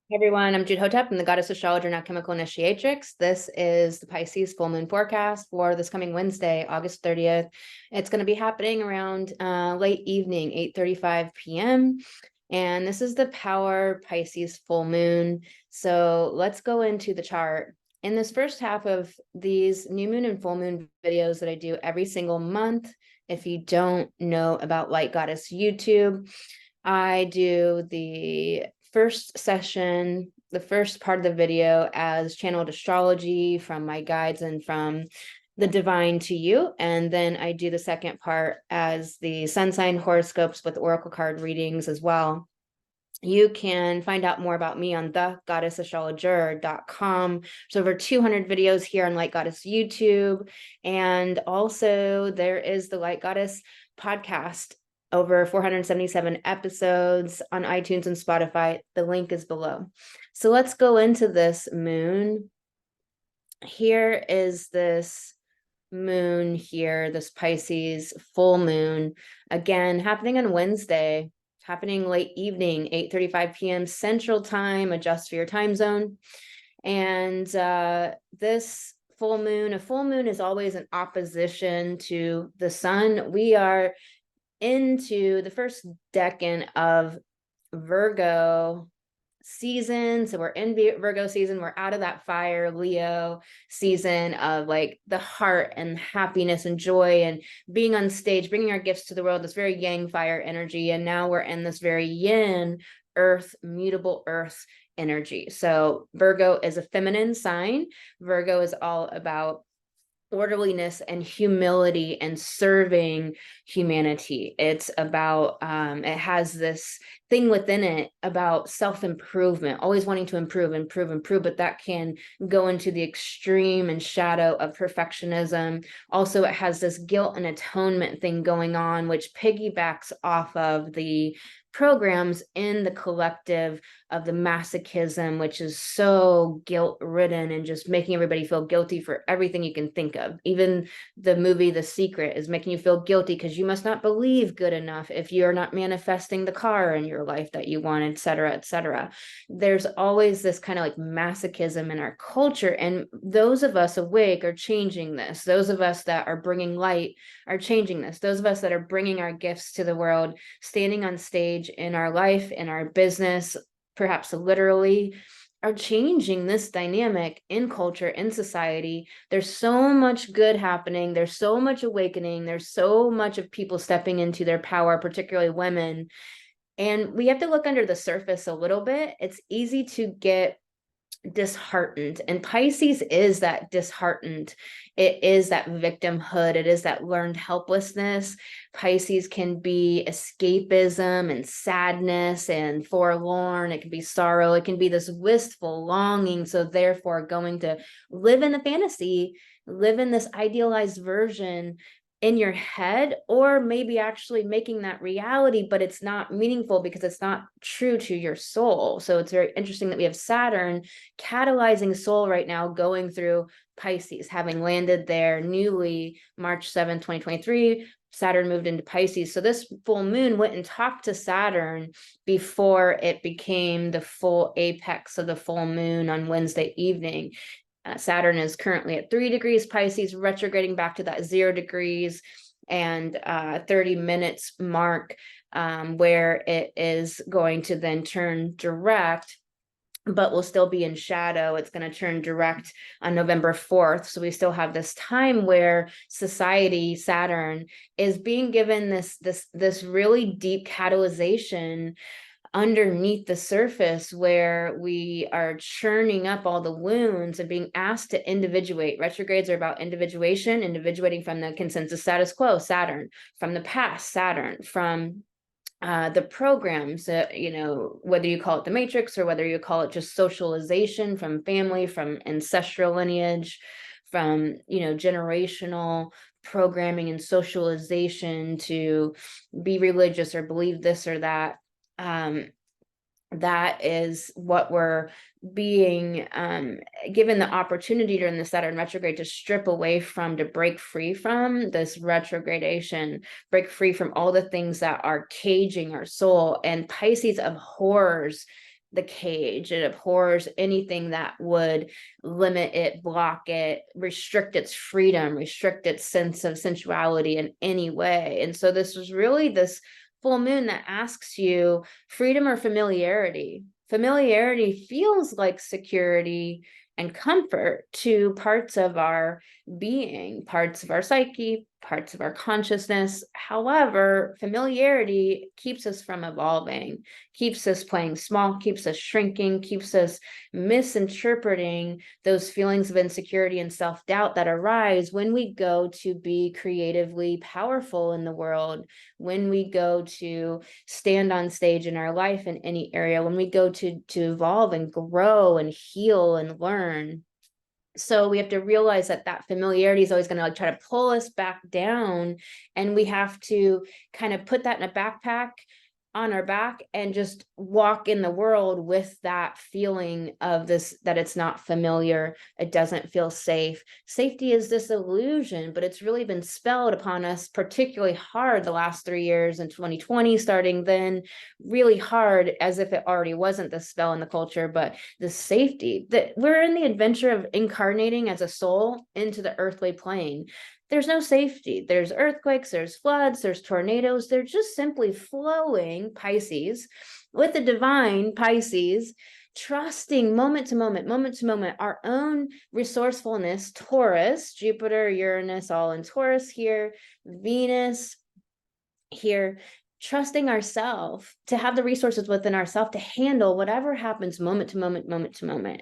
Hey everyone, I'm Jude Hotep. I'm the goddess astrologer and alchemical initiatrix. This is the Pisces full moon forecast for this coming Wednesday, August 30th. It's going to be happening around late evening, 8:35 p.m. And this is the power Pisces full moon. So let's go into the chart. In this first half of these new moon and full moon videos that I do every single month, if you don't know about Light Goddess YouTube, I do the first session, the first part of the video as channeled astrology from my guides and from the divine to you. And then I do the second part as the sun sign horoscopes with oracle card readings as well. You can find out more about me on thegoddessastrologer.com. There's over 200 videos here on Light Goddess YouTube. And also there is the Light Goddess podcast, over 477 episodes on iTunes and Spotify. The link is below. So let's go into this moon. Here is this moon here, this Pisces full moon, again, happening on Wednesday, happening late evening, 8:35 p.m. Central Time. Adjust for your time zone. And this full moon, a full moon is always in opposition to the sun. We are into the first decan of Virgo season. So we're in Virgo season. We're out of that fire Leo season of like the heart and happiness and joy and being on stage, bringing our gifts to the world, this very yang fire energy. And now we're in this very yin earth, mutable earth energy. So Virgo is a feminine sign. Virgo is all about orderliness and humility and serving humanity. It's about it has this thing within it about self-improvement, always wanting to improve, but that can go into the extreme and shadow of perfectionism. Also, it has this guilt and atonement thing going on, which piggybacks off of the programs in the collective of the masochism, which is so guilt ridden and just making everybody feel guilty for everything you can think of. Even the movie The Secret is making you feel guilty because you must not believe good enough if you're not manifesting the car in your life that you want, etc., etc. There's always this kind of like masochism in our culture, and those of us awake are changing this. Those of us that are bringing light are changing this. Those of us that are bringing our gifts to the world, standing on stage in our life, in our business, perhaps literally, are changing this dynamic in culture, in society. There's so much good happening. There's so much awakening. There's so much of people stepping into their power, particularly women. And we have to look under the surface a little bit. It's easy to get disheartened, and Pisces is that disheartened. It is that victimhood. It is that learned helplessness. Pisces can be escapism and sadness and forlorn. It can be sorrow. It can be this wistful longing. So therefore going to live in the fantasy, live in this idealized version in your head, or maybe actually making that reality, but it's not meaningful because it's not true to your soul. So it's very interesting that we have Saturn catalyzing soul right now, going through Pisces, having landed there newly March 7th, 2023. Saturn moved into Pisces. So this full moon went and talked to Saturn before it became the full apex of the full moon on Wednesday evening. Saturn is currently at 3 degrees Pisces, retrograding back to that 0 degrees and 30 minutes mark, where it is going to then turn direct, but will still be in shadow. It's going to turn direct on November 4th. So we still have this time where society, Saturn, is being given this really deep catalyzation underneath the surface, where we are churning up all the wounds and being asked to individuate. Retrogrades are about individuation, individuating from the consensus status quo, Saturn, from the past, Saturn, from the programs, whether you call it the matrix or whether you call it just socialization from family, from ancestral lineage, from, generational programming and socialization to be religious or believe this or that. That is what we're being given the opportunity during the Saturn retrograde to strip away from, to break free from this retrogradation, break free from all the things that are caging our soul. And Pisces abhors the cage. It abhors anything that would limit it, block it, restrict its freedom, restrict its sense of sensuality in any way. And so this was really this full moon that asks you freedom or familiarity. Familiarity feels like security and comfort to parts of our being, parts of our psyche, parts of our consciousness. However, familiarity keeps us from evolving, keeps us playing small, keeps us shrinking, keeps us misinterpreting those feelings of insecurity and self-doubt that arise when we go to be creatively powerful in the world, when we go to stand on stage in our life in any area, when we go to evolve and grow and heal and learn. So we have to realize that that familiarity is always going to like try to pull us back down, and we have to kind of put that in a backpack on our back and just walk in the world with that feeling of this, that it's not familiar, it doesn't feel safe. Safety is this illusion, but it's really been spelled upon us particularly hard the last 3 years, in 2020 starting then, really hard, as if it already wasn't the spell in the culture. But the safety, that we're in the adventure of incarnating as a soul into the earthly plane. There's no safety. There's earthquakes, there's floods, there's tornadoes. They're just simply flowing, Pisces, with the divine Pisces, trusting moment to moment, our own resourcefulness, Taurus, Jupiter, Uranus, all in Taurus here, Venus here, trusting ourselves to have the resources within ourselves to handle whatever happens moment to moment.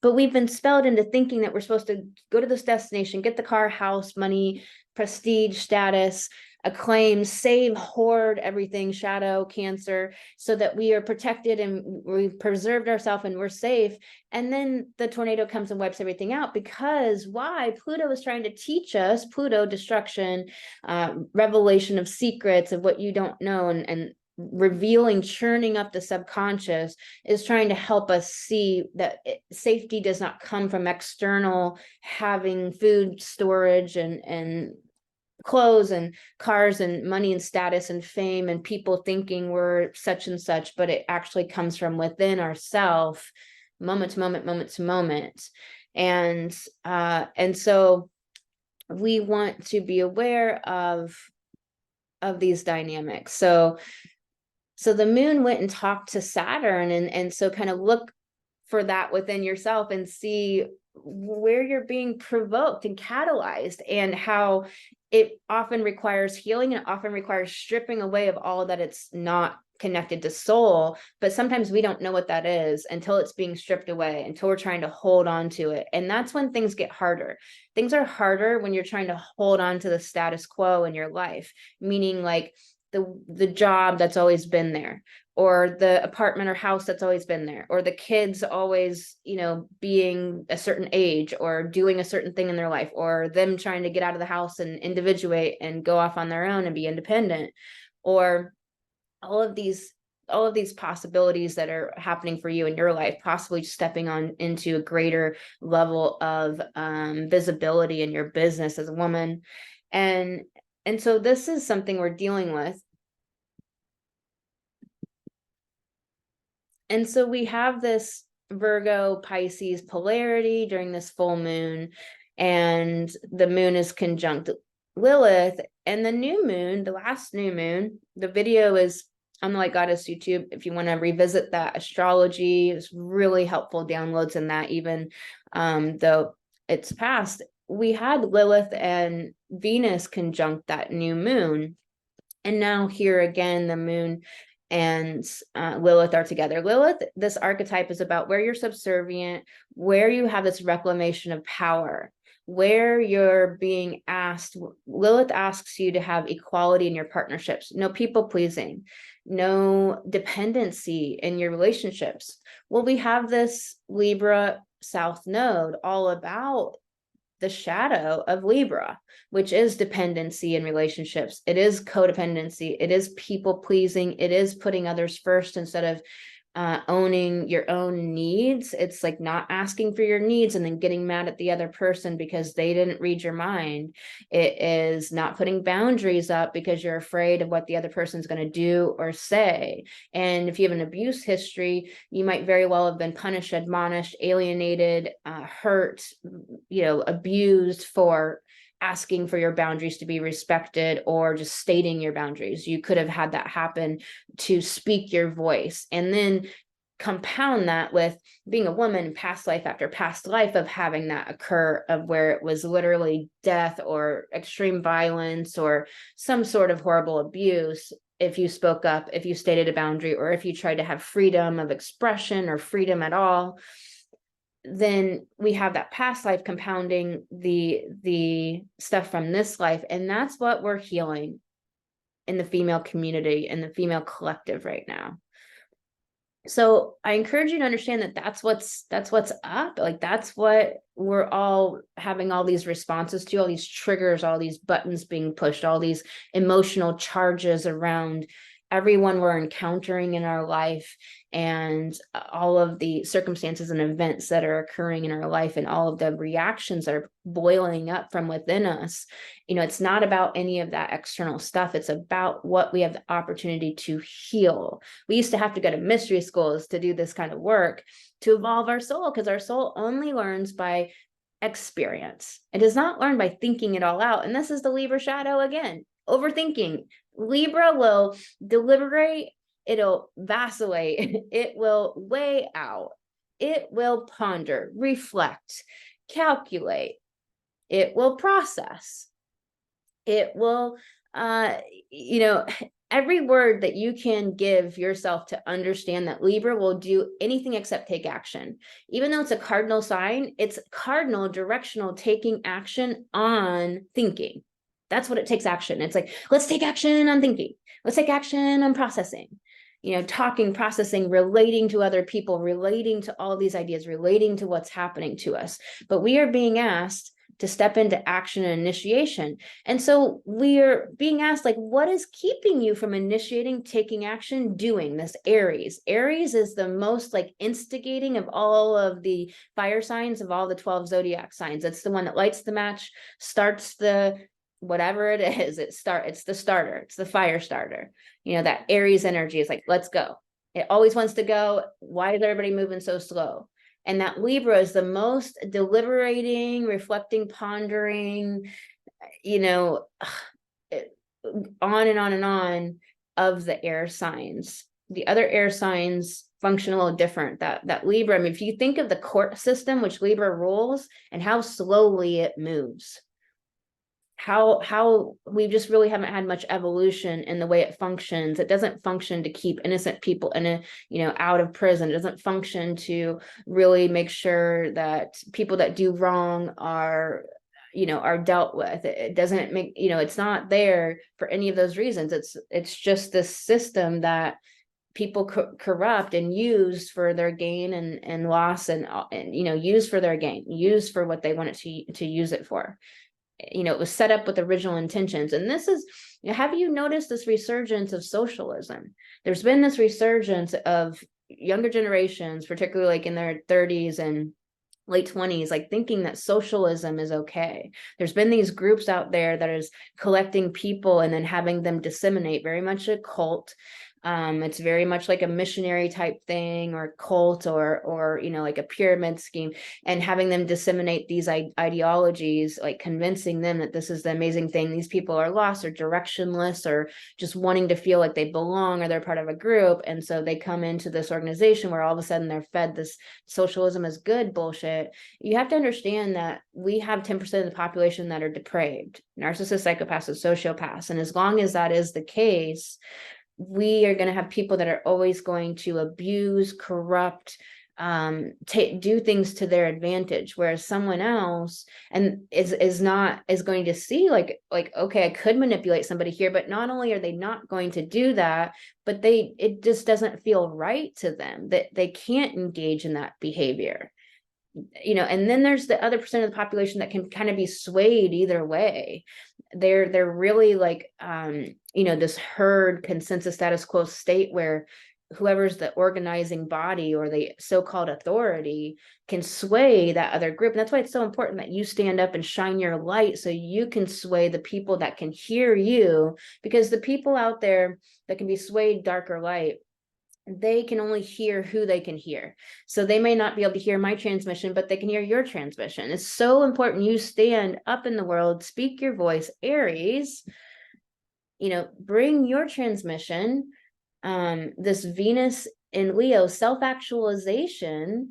But we've been spelled into thinking that we're supposed to go to this destination, get the car, house, money, prestige, status, acclaim, save, hoard everything, shadow, Cancer, so that we are protected and we've preserved ourselves and we're safe. And then the tornado comes and wipes everything out. Because why? Pluto is trying to teach us, Pluto, destruction, revelation of secrets of what you don't know, and revealing, churning up the subconscious, is trying to help us see that safety does not come from external, having food, storage, and clothes and cars and money and status and fame and people thinking we're such and such, but it actually comes from within ourselves, moment to moment. And so we want to be aware of these dynamics. So the moon went and talked to Saturn, and so kind of look for that within yourself and see where you're being provoked and catalyzed, and how it often requires healing, and it often requires stripping away of all that it's not connected to soul. But sometimes we don't know what that is until it's being stripped away, until we're trying to hold on to it. And that's when things get harder. Things are harder when you're trying to hold on to the status quo in your life, meaning like the job that's always been there, or the apartment or house that's always been there, or the kids always, being a certain age or doing a certain thing in their life, or them trying to get out of the house and individuate and go off on their own and be independent, or all of these possibilities that are happening for you in your life, possibly stepping on into a greater level of visibility in your business as a woman. And so this is something we're dealing with. And so we have this Virgo Pisces polarity during this full moon, and the moon is conjunct Lilith. And the new moon, the last new moon, the video is on the Light Goddess YouTube if you want to revisit that. Astrology is really helpful downloads in that, even though it's past. We had Lilith and Venus conjunct that new moon, and now here again the moon and Lilith are together. Lilith, this archetype is about where you're subservient, where you have this reclamation of power, where you're being asked. Lilith asks you to have equality in your partnerships, no people pleasing, no dependency in your relationships. Well, we have this Libra South Node all about the shadow of Libra, which is dependency in relationships. It is codependency. It is people pleasing. It is putting others first instead of owning your own needs. It's like not asking for your needs and then getting mad at the other person because they didn't read your mind. It is not putting boundaries up because you're afraid of what the other person's going to do or say. And if you have an abuse history, you might very well have been punished, admonished, alienated, hurt, abused for asking for your boundaries to be respected or just stating your boundaries. You could have had that happen to speak your voice. And then compound that with being a woman, past life after past life of having that occur, of where it was literally death or extreme violence or some sort of horrible abuse. If you spoke up, if you stated a boundary, or if you tried to have freedom of expression or freedom at all, then we have that past life compounding the stuff from this life. And that's what we're healing in the female community, in the female collective right now. So I encourage you to understand that that's what's up. Like, that's what we're all having all these responses to, all these triggers, all these buttons being pushed, all these emotional charges around everyone we're encountering in our life, and all of the circumstances and events that are occurring in our life, and all of the reactions that are boiling up from within us. It's not about any of that external stuff. It's about what we have the opportunity to heal. We used to have to go to mystery schools to do this kind of work, to evolve our soul, because our soul only learns by experience. It does not learn by thinking it all out. And this is the Libra shadow again, overthinking. Libra will deliberate, it'll vacillate, it will weigh out, it will ponder, reflect, calculate, it will process, it will, every word that you can give yourself to understand that Libra will do anything except take action. Even though it's a cardinal sign, it's cardinal, directional, taking action on thinking. That's what it takes action. It's like, let's take action on thinking. Let's take action on processing, talking, processing, relating to other people, relating to all these ideas, relating to what's happening to us. But we are being asked to step into action and initiation. And so we're being asked, like, what is keeping you from initiating, taking action, doing this? Aries. Aries is the most like instigating of all of the fire signs, of all the 12 zodiac signs. It's the one that lights the match, starts the whatever it is, it's the starter, it's the fire starter. That Aries energy is like, let's go. It always wants to go. Why is everybody moving so slow? And that Libra is the most deliberating, reflecting, pondering, on and on and on of the air signs. The other air signs function a little different. That Libra, I mean, if you think of the court system, which Libra rules, and how slowly it moves, how we just really haven't had much evolution in the way it functions. It doesn't function to keep innocent people in out of prison. It doesn't function to really make sure that people that do wrong are dealt with. It doesn't make, it's not there for any of those reasons. It's just this system that people corrupt and use for their gain and loss, and use for their gain, use for what they want it to use it for. It was set up with original intentions. And this is, have you noticed this resurgence of socialism? There's been this resurgence of younger generations, particularly like in their 30s and late 20s, like thinking that socialism is okay. There's been these groups out there that is collecting people and then having them disseminate, very much a cult. It's very much like a missionary type thing, or cult, or like a pyramid scheme, and having them disseminate these ideologies, like convincing them that this is the amazing thing. These people are lost or directionless or just wanting to feel like they belong or they're part of a group. And so they come into this organization where all of a sudden they're fed this socialism is good bullshit. You have to understand that we have 10% of the population that are depraved, narcissists, psychopaths, and sociopaths. And as long as that is the case, we are going to have people that are always going to abuse, corrupt, do things to their advantage, whereas someone else is going to see like, okay, I could manipulate somebody here, but not only are they not going to do that, but it just doesn't feel right to them, that they can't engage in that behavior. And then there's the other percent of the population that can kind of be swayed either way. They're really like, this herd consensus status quo state where whoever's the organizing body or the so-called authority can sway that other group. And that's why it's so important that you stand up and shine your light so you can sway the people that can hear you, because the people out there that can be swayed dark or light, they can only hear who they can hear. So they may not be able to hear my transmission, but they can hear your transmission. It's so important you stand up in the world, speak your voice. Aries, bring your transmission. This Venus in Leo, self-actualization,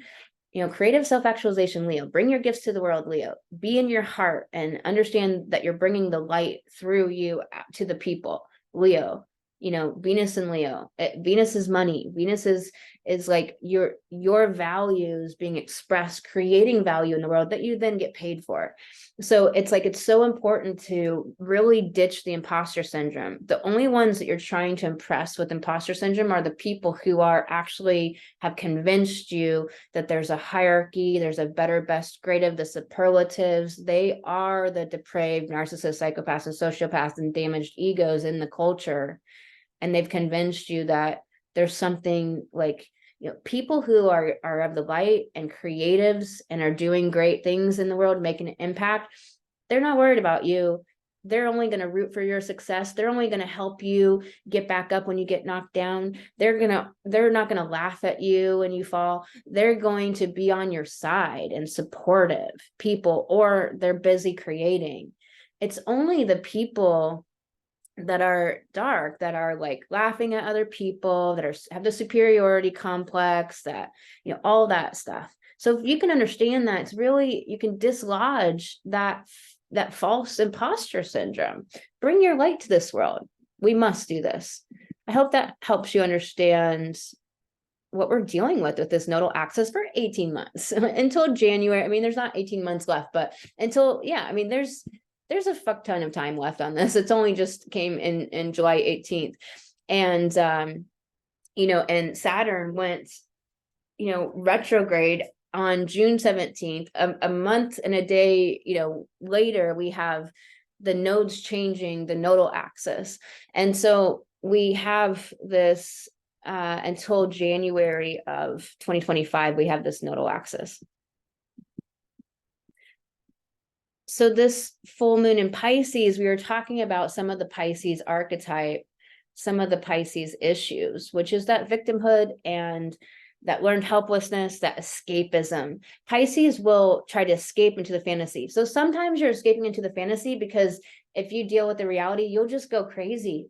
creative self-actualization, Leo, bring your gifts to the world, Leo, be in your heart and understand that you're bringing the light through you to the people, Leo. Venus and Leo. Venus is money. Venus is like your values being expressed, creating value in the world that you then get paid for. So it's so important to really ditch the imposter syndrome. The only ones that you're trying to impress with imposter syndrome are the people who are actually have convinced you that there's a hierarchy, there's a better, best, greater, the superlatives. They are the depraved narcissists, psychopaths, and sociopaths and damaged egos in the culture. And they've convinced you that there's something like, people who are of the light and creatives and are doing great things in the world, making an impact. They're not worried about you. They're only going to root for your success. They're only going to help you get back up when you get knocked down. They're not going to laugh at you when you fall. They're going to be on your side and supportive people, or they're busy creating. It's only the people that are dark, that are like laughing at other people, that have the superiority complex, that, all that stuff. So if you can understand that, it's really, you can dislodge that false imposter syndrome. Bring your light to this world. We must do this. I hope that helps you understand what we're dealing with this nodal axis for 18 months until January. I mean, there's not 18 months left, but until, there's a fuck ton of time left on this. It's only just came in July 18th. And, and Saturn went, retrograde on June 17th, a month and a day, later, we have the nodes changing the nodal axis. And so we have this until January of 2025, we have this nodal axis. So this full moon in Pisces, we were talking about some of the Pisces archetype, some of the Pisces issues, which is that victimhood and that learned helplessness, that escapism. Pisces will try to escape into the fantasy. So sometimes you're escaping into the fantasy because if you deal with the reality, you'll just go crazy.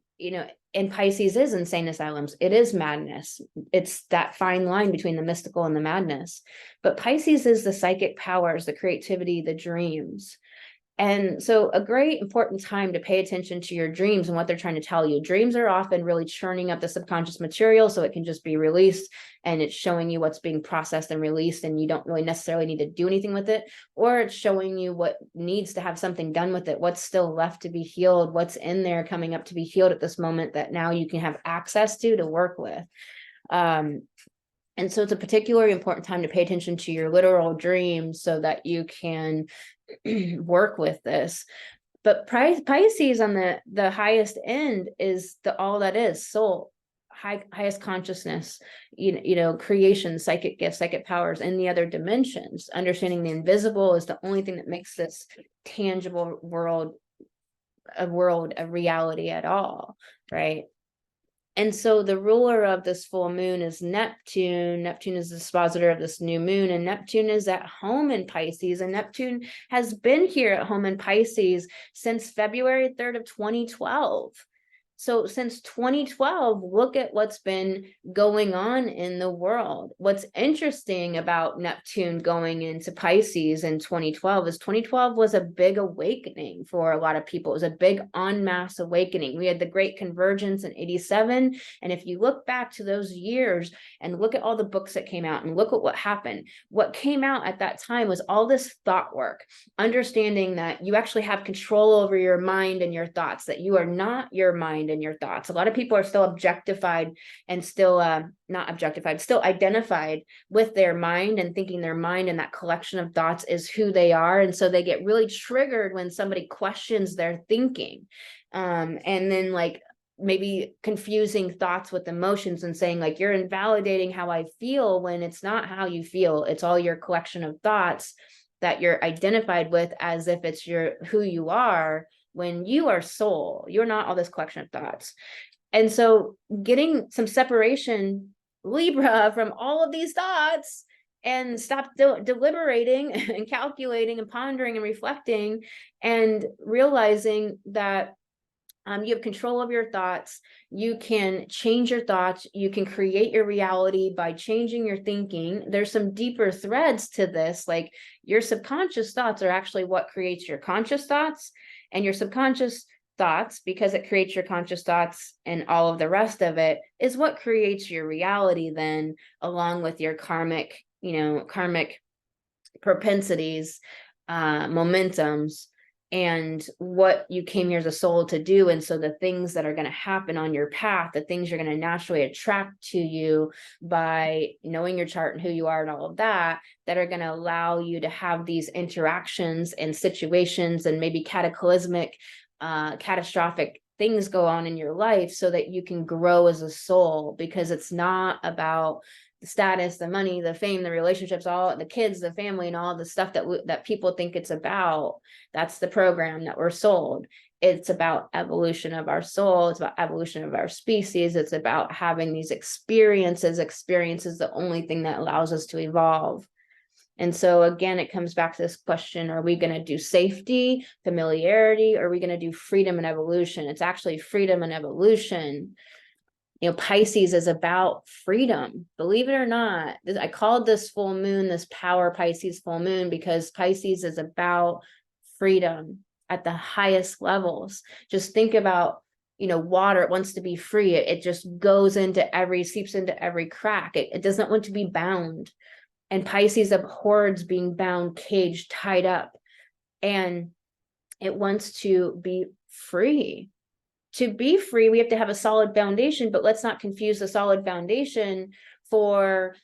And Pisces is insane asylums. It is madness. It's that fine line between the mystical and the madness. But Pisces is the psychic powers, the creativity, the dreams. And so a great important time to pay attention to your dreams and what they're trying to tell you. Dreams are often really churning up the subconscious material so it can just be released, and it's showing you what's being processed and released, and you don't really necessarily need to do anything with it, or it's showing you what needs to have something done with it, what's still left to be healed, what's in there coming up to be healed at this moment that now you can have access to work with. And so it's a particularly important time to pay attention to your literal dreams so that you can work with this. But Pisces on the highest end is all that is soul, highest consciousness, creation, psychic gifts, psychic powers in the other dimensions. Understanding the invisible is the only thing that makes this tangible world a reality at all, right? And so the ruler of this full moon is Neptune. Neptune is the dispositor of this new moon, and Neptune is at home in Pisces. And Neptune has been here at home in Pisces since February 3rd of 2012. So since 2012, look at what's been going on in the world. What's interesting about Neptune going into Pisces in 2012 is 2012 was a big awakening for a lot of people. It was a big en masse awakening. We had the Great Convergence in 87. And if you look back to those years and look at all the books that came out and look at what happened, what came out at that time was all this thought work, understanding that you actually have control over your mind and your thoughts, that you are not your mind and your thoughts. A lot of people are still objectified and still not objectified, still identified with their mind and thinking their mind and that collection of thoughts is who they are. And so they get really triggered when somebody questions their thinking. And then like maybe confusing thoughts with emotions and saying like, you're invalidating how I feel, when it's not how you feel. It's all your collection of thoughts that you're identified with as if it's who you are, when you are soul. You're not all this collection of thoughts. And so getting some separation, Libra, from all of these thoughts, and stop deliberating and calculating and pondering and reflecting, and realizing that you have control of your thoughts. You can change your thoughts. You can create your reality by changing your thinking. There's some deeper threads to this, like your subconscious thoughts are actually what creates your conscious thoughts, and your subconscious thoughts, because it creates your conscious thoughts and all of the rest of it, is what creates your reality then, along with your karmic propensities, momentums, and what you came here as a soul to do. And so the things that are going to happen on your path, the things you're going to naturally attract to you by knowing your chart and who you are and all of that, that are going to allow you to have these interactions and situations and maybe cataclysmic, catastrophic things go on in your life, so that you can grow as a soul. Because it's not about the status, the money, the fame, the relationships, all the kids, the family, and all the stuff that people think it's about. That's the program that we're sold. It's about evolution of our soul. It's about evolution of our species. It's about having these experiences. Experience is the only thing that allows us to evolve. And so again, it comes back to this question: are we going to do safety, familiarity, or are we going to do freedom and evolution? It's actually freedom and evolution. Pisces is about freedom, believe it or not. I called this full moon, this power Pisces full moon, because Pisces is about freedom at the highest levels. Just think about, water. It wants to be free. It just goes seeps into every crack. It doesn't want to be bound. And Pisces abhors being bound, caged, tied up. And it wants to be free. To be free, we have to have a solid foundation, but let's not confuse the solid foundation for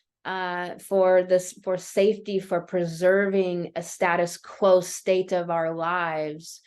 safety, for preserving a status quo state of our lives,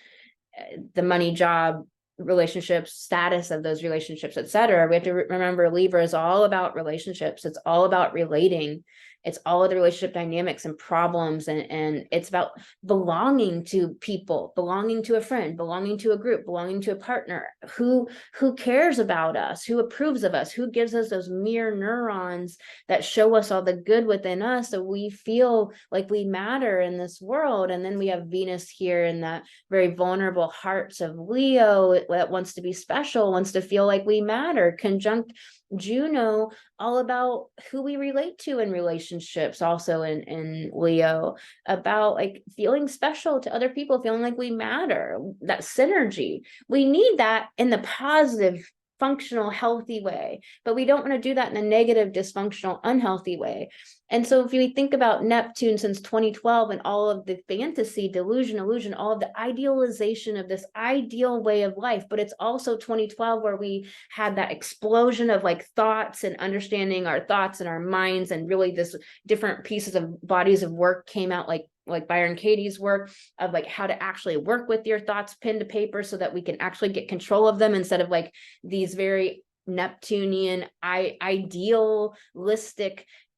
the money, job, relationships, status of those relationships, etc. We have to remember Libra is all about relationships. It's all about relating. It's all of the relationship dynamics and problems, and it's about belonging to people, belonging to a friend, belonging to a group, belonging to a partner who cares about us, who approves of us, who gives us those mirror neurons that show us all the good within us, so we feel like we matter in this world. And then we have Venus here in that very vulnerable hearts of Leo that wants to be special, wants to feel like we matter, conjunct Juno, all about who we relate to in relationships, also in Leo, about like feeling special to other people, feeling like we matter, that synergy. We need that in the positive, functional, healthy way, but we don't want to do that in a negative, dysfunctional, unhealthy way. And so if we think about Neptune since 2012 and all of the fantasy, delusion, illusion, all of the idealization of this ideal way of life, but it's also 2012 where we had that explosion of like thoughts and understanding our thoughts and our minds, and really this different pieces of bodies of work came out, like Byron Katie's work of like how to actually work with your thoughts pen to paper, so that we can actually get control of them, instead of like these very Neptunian, idealistic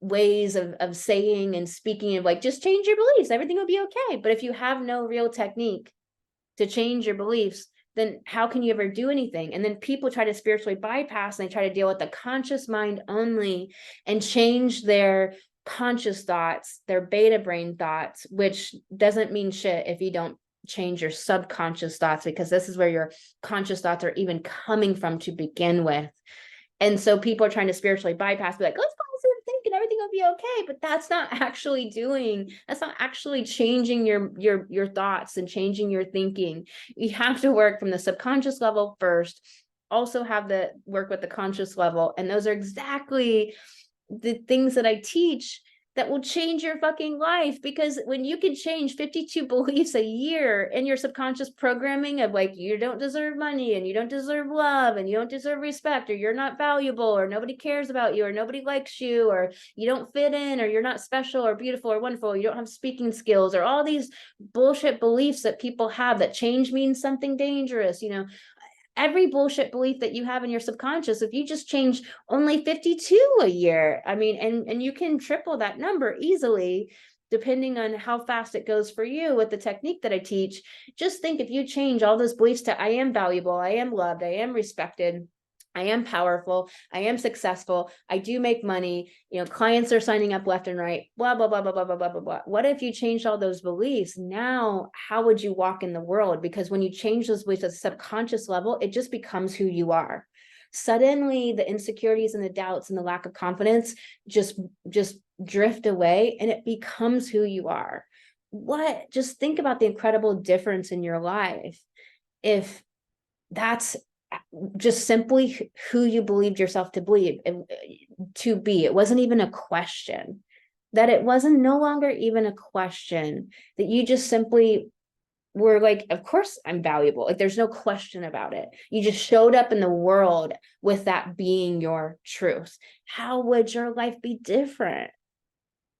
ways of saying and speaking, of like, just change your beliefs, everything will be okay. But if you have no real technique to change your beliefs, then how can you ever do anything? And then people try to spiritually bypass, and they try to deal with the conscious mind only and change their conscious thoughts, their beta brain thoughts, which doesn't mean shit if you don't change your subconscious thoughts, because this is where your conscious thoughts are even coming from to begin with. And so people are trying to spiritually bypass, be like, let's positive think and everything will be okay. But that's not actually changing your thoughts and changing your thinking. You have to work from the subconscious level first, also have the work with the conscious level. And those are exactly the things that I teach that will change your fucking life. Because when you can change 52 beliefs a year in your subconscious programming of like, you don't deserve money, and you don't deserve love, and you don't deserve respect, or you're not valuable, or nobody cares about you, or nobody likes you, or you don't fit in, or you're not special or beautiful or wonderful, or you don't have speaking skills, or all these bullshit beliefs that people have, that change means something dangerous, every bullshit belief that you have in your subconscious, if you just change only 52 a year, I mean, and you can triple that number easily, depending on how fast it goes for you with the technique that I teach. Just think, if you change all those beliefs to I am valuable, I am loved, I am respected, I am powerful, I am successful, I do make money, clients are signing up left and right, blah, blah, blah, blah, blah, blah, blah, blah, blah. What if you changed all those beliefs? Now, how would you walk in the world? Because when you change those beliefs at a subconscious level, it just becomes who you are. Suddenly, the insecurities and the doubts and the lack of confidence just drift away, and it becomes who you are. Just think about the incredible difference in your life if that's just simply who you believed yourself to believe to be. It wasn't even a question, that it wasn't no longer even a question, that you just simply were like, of course I'm valuable. Like, there's no question about it. You just showed up in the world with that being your truth. How would your life be different?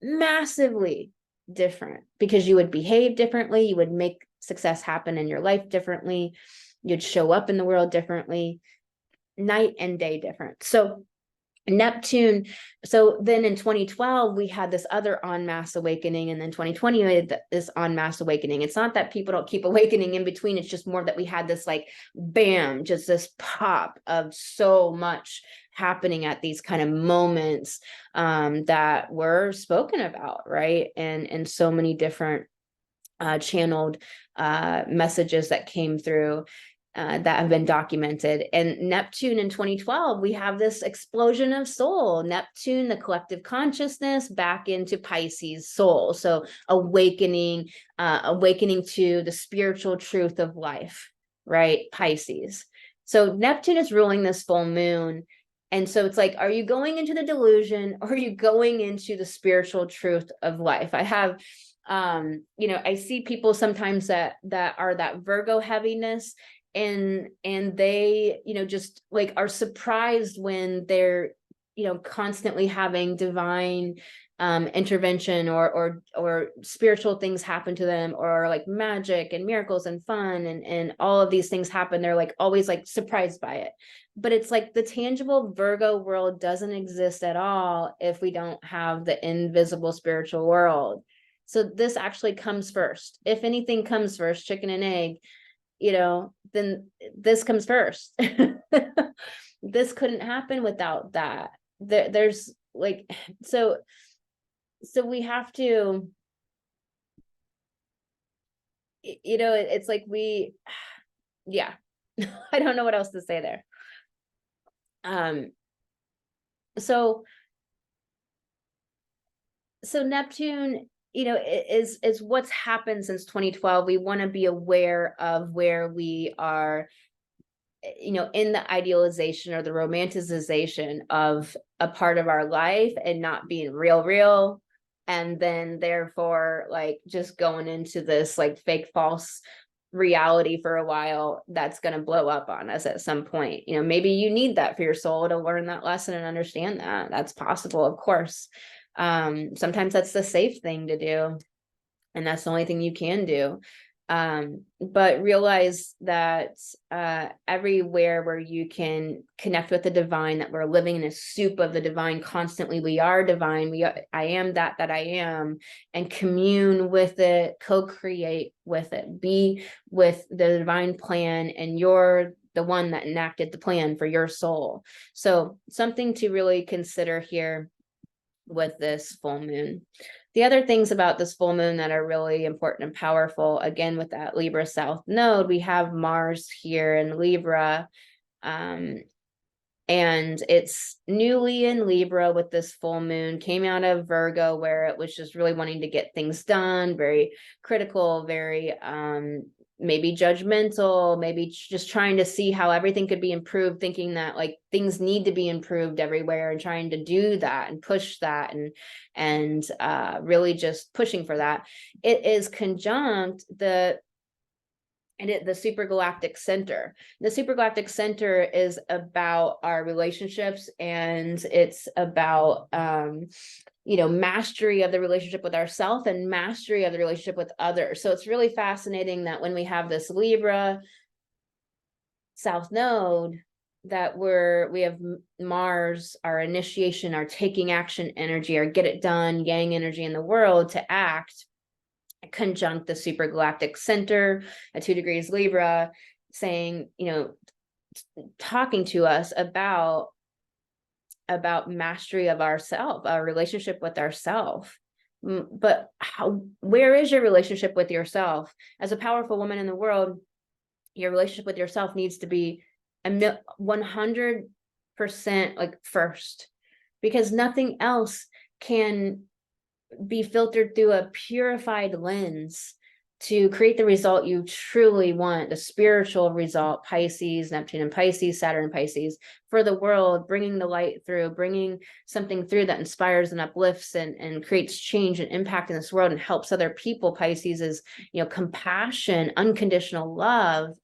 Massively different, because you would behave differently. You would make success happen in your life differently. You'd show up in the world differently, night and day different. So Neptune, so then in 2012, we had this other en masse awakening, and then 2020, we had this en masse awakening. It's not that people don't keep awakening in between. It's just more that we had this like, bam, just this pop of so much happening at these kind of moments that were spoken about, right? And so many different channeled messages that came through that have been documented. And Neptune in 2012, we have this explosion of soul. Neptune, the collective consciousness, back into Pisces soul. So awakening to the spiritual truth of life, right? Pisces. So Neptune is ruling this full moon. And so it's like, are you going into the delusion, or are you going into the spiritual truth of life? I have I see people sometimes that are that Virgo heaviness, and they just like are surprised when they're constantly having divine intervention or spiritual things happen to them, or like magic and miracles and fun and all of these things happen. They're like always like surprised by it. But it's like the tangible Virgo world doesn't exist at all if we don't have the invisible spiritual world. So this actually comes first. If anything comes first, chicken and egg, then this comes first. This couldn't happen without that. There's like, so we have to, it's like yeah, I don't know what else to say there. So Neptune, is what's happened since 2012. We want to be aware of where we are, in the idealization or the romanticization of a part of our life, and not being real. And then therefore, like, just going into this like fake, false reality for a while that's going to blow up on us at some point. Maybe you need that for your soul to learn that lesson and understand that. That's possible, of course. Sometimes that's the safe thing to do, and that's the only thing you can do. But realize that everywhere where you can connect with the divine, that we're living in a soup of the divine constantly. We are divine. I am that I am, and commune with it, co-create with it, be with the divine plan, and you're the one that enacted the plan for your soul. So something to really consider here with this full moon. The other things about this full moon that are really important and powerful, again, with that Libra South node, we have Mars here in Libra, and it's newly in Libra with this full moon, came out of Virgo, where it was just really wanting to get things done, very critical, very maybe judgmental, maybe just trying to see how everything could be improved, thinking that like things need to be improved everywhere, and trying to do that and push that, and really just pushing for that. It is conjunct the Super Galactic Center. The Super Galactic Center is about our relationships, and it's about mastery of the relationship with ourselves and mastery of the relationship with others. So it's really fascinating that when we have this Libra South Node, that we have Mars, our initiation, our taking action energy, our get it done yang energy in the world to act, conjunct the Super Galactic Center at 2 degrees Libra, saying, talking to us about mastery of ourself, our relationship with ourself. But where is your relationship with yourself? As a powerful woman in the world, your relationship with yourself needs to be 100% like first, because nothing else can be filtered through a purified lens to create the result you truly want, the spiritual result. Pisces, Neptune and Pisces, Saturn and Pisces, for the world, bringing the light through, bringing something through that inspires and uplifts and creates change and impact in this world and helps other people. Pisces is, compassion, unconditional love.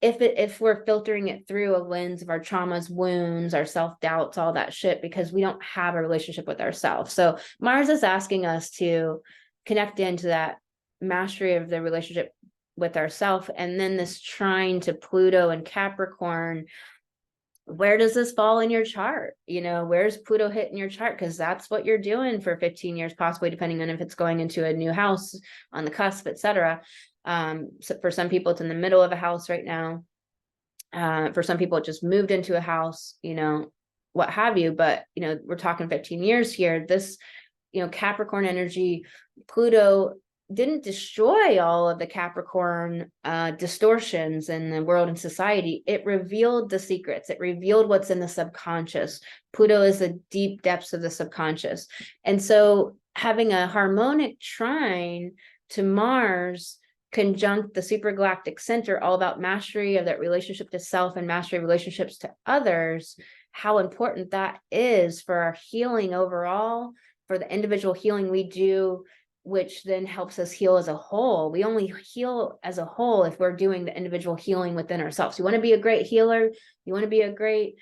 If we're filtering it through a lens of our traumas, wounds, our self-doubts, all that shit, because we don't have a relationship with ourselves. So Mars is asking us to connect into that mastery of the relationship with ourselves. And then this trine to Pluto and Capricorn, where does this fall in your chart? Where's Pluto hitting your chart? Because that's what you're doing for 15 years, possibly, depending on if it's going into a new house on the cusp, etc. So for some people, it's in the middle of a house right now. For some people, it just moved into a house, what have you. But, we're talking 15 years here. This, Capricorn energy, Pluto didn't destroy all of the Capricorn distortions in the world and society. It revealed the secrets. It revealed what's in the subconscious. Pluto is the deep depths of the subconscious. And so having a harmonic trine to Mars conjunct the Super Galactic Center, all about mastery of that relationship to self and mastery of relationships to others, how important that is for our healing overall, for the individual healing we do, which then helps us heal as a whole. We only heal as a whole if we're doing the individual healing within ourselves. You want to be a great healer, you want to be a great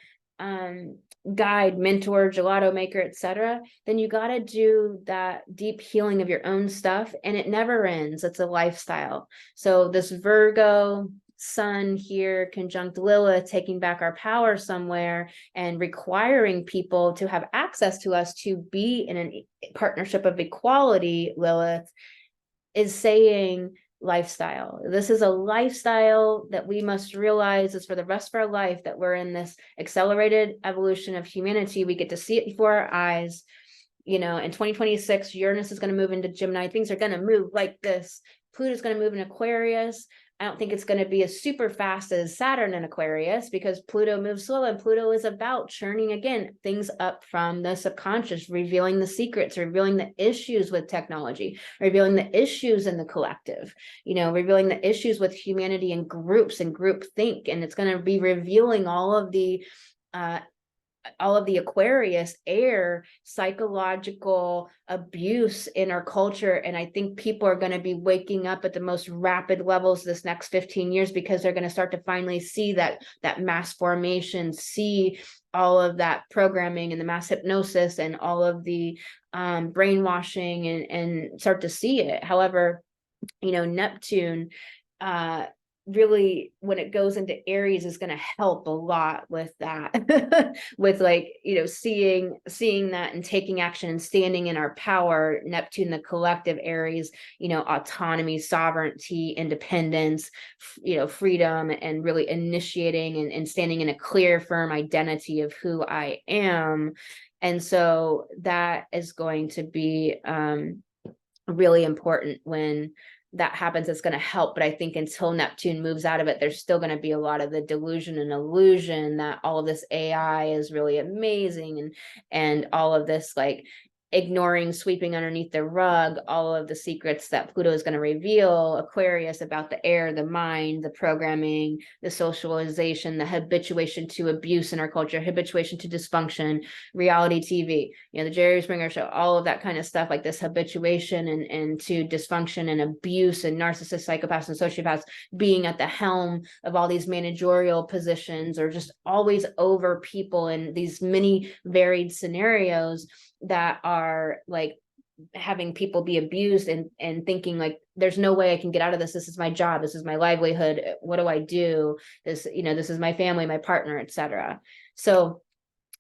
guide, mentor, gelato maker, etc., then you got to do that deep healing of your own stuff, and it never ends. It's a lifestyle. So this Virgo sun here conjunct Lilith, taking back our power somewhere and requiring people to have access to us to be in a partnership of equality, Lilith is saying lifestyle. This is a lifestyle that we must realize is for the rest of our life, that we're in this accelerated evolution of humanity. We get to see it before our eyes. In 2026, Uranus is going to move into Gemini. Things are going to move like this. Pluto is going to move in Aquarius. I don't think it's going to be as super fast as Saturn in Aquarius, because Pluto moves slow, and Pluto is about churning again things up from the subconscious, revealing the secrets, revealing the issues with technology, revealing the issues in the collective, revealing the issues with humanity and groups and group think. And it's going to be revealing all of the Aquarius air psychological abuse in our culture. And I think people are going to be waking up at the most rapid levels this next 15 years, because they're going to start to finally see that mass formation, see all of that programming and the mass hypnosis and all of the brainwashing, and start to see it. However, Neptune, really, when it goes into Aries, is going to help a lot with that, with seeing that and taking action and standing in our power. Neptune, the collective, Aries, autonomy, sovereignty, independence, freedom, and really initiating and standing in a clear, firm identity of who I am. And so that is going to be really important when that happens. It's going to help. But I think until Neptune moves out of it, there's still going to be a lot of the delusion and illusion that all of this AI is really amazing, and all of this ignoring, sweeping underneath the rug, all of the secrets that Pluto is going to reveal, Aquarius, about the air, the mind, the programming, the socialization, the habituation to abuse in our culture, habituation to dysfunction, reality TV, the Jerry Springer show, all of that kind of stuff, like this habituation and to dysfunction and abuse, and narcissists, psychopaths, and sociopaths being at the helm of all these managerial positions, or just always over people in these many varied scenarios that are having people be abused and thinking like, there's no way I can get out of this. This is my job. This is my livelihood. What do I do? This, this is my family, my partner, etc. So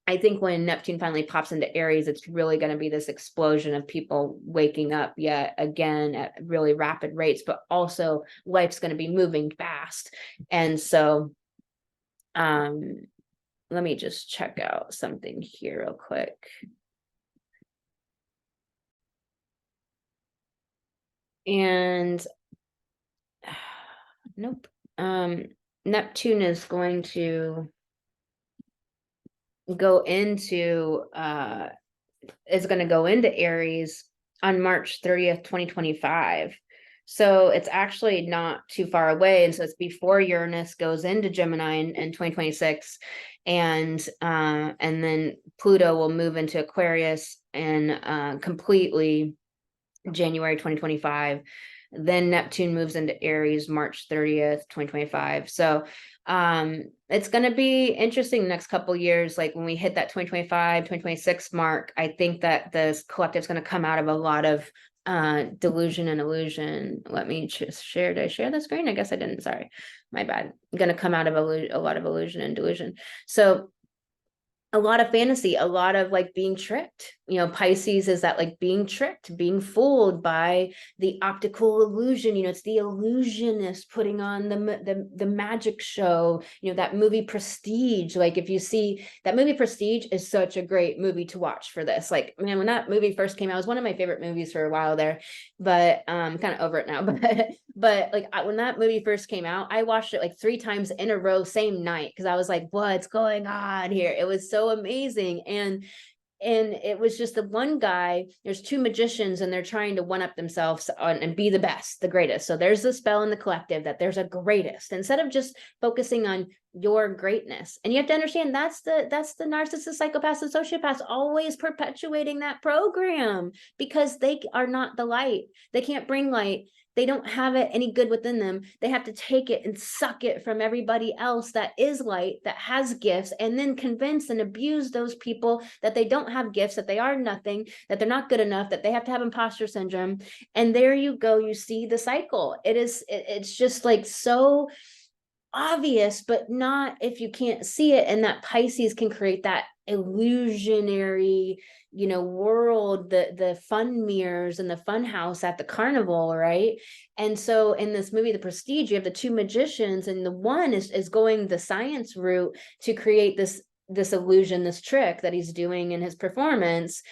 I think when Neptune finally pops into Aries, it's really going to be this explosion of people waking up yet again at really rapid rates, but also life's going to be moving fast. And so, let me just check out something here real quick. And nope. Neptune is going to go into Aries on March 30th, 2025. So it's actually not too far away. And so it's before Uranus goes into Gemini in 2026. And then Pluto will move into Aquarius and completely January 2025. Then Neptune moves into Aries March 30th, 2025. So it's going to be interesting the next couple years. Like when we hit that 2025, 2026 mark, I think that this collective is going to come out of a lot of delusion and illusion. Let me just share. Did I share the screen? I guess I didn't. Sorry, my bad. I'm going to come out of a lot of illusion and delusion. So a lot of fantasy, a lot of like being tricked. Pisces is that like being tricked, being fooled by the optical illusion. It's the illusionist putting on the magic show. That movie Prestige. Like if you see that movie Prestige is such a great movie to watch for this. Like, man, when that movie first came out, it was one of my favorite movies for a while there, but kind of over it now. But like when that movie first came out, I watched it like 3 times in a row, same night, because I was like, what's going on here? It was so amazing. And it was just the one guy, there's 2 magicians and they're trying to one up themselves and be the best, the greatest. So there's the spell in the collective that there's a greatest, instead of just focusing on your greatness. And you have to understand that's the narcissist, psychopaths, and sociopaths always perpetuating that program, because they are not the light. They can't bring light. They don't have it any good within them. They have to take it and suck it from everybody else that is light, that has gifts, and then convince and abuse those people that they don't have gifts, that they are nothing, that they're not good enough, that they have to have imposter syndrome. And there you go. You see the cycle. It's just like so obvious, but not if you can't see it. And that Pisces can create that illusionary world, the fun mirrors and the fun house at the carnival, right? And so in this movie The Prestige, you have the 2 magicians, and the one is going the science route to create this illusion, this trick that he's doing in his performance.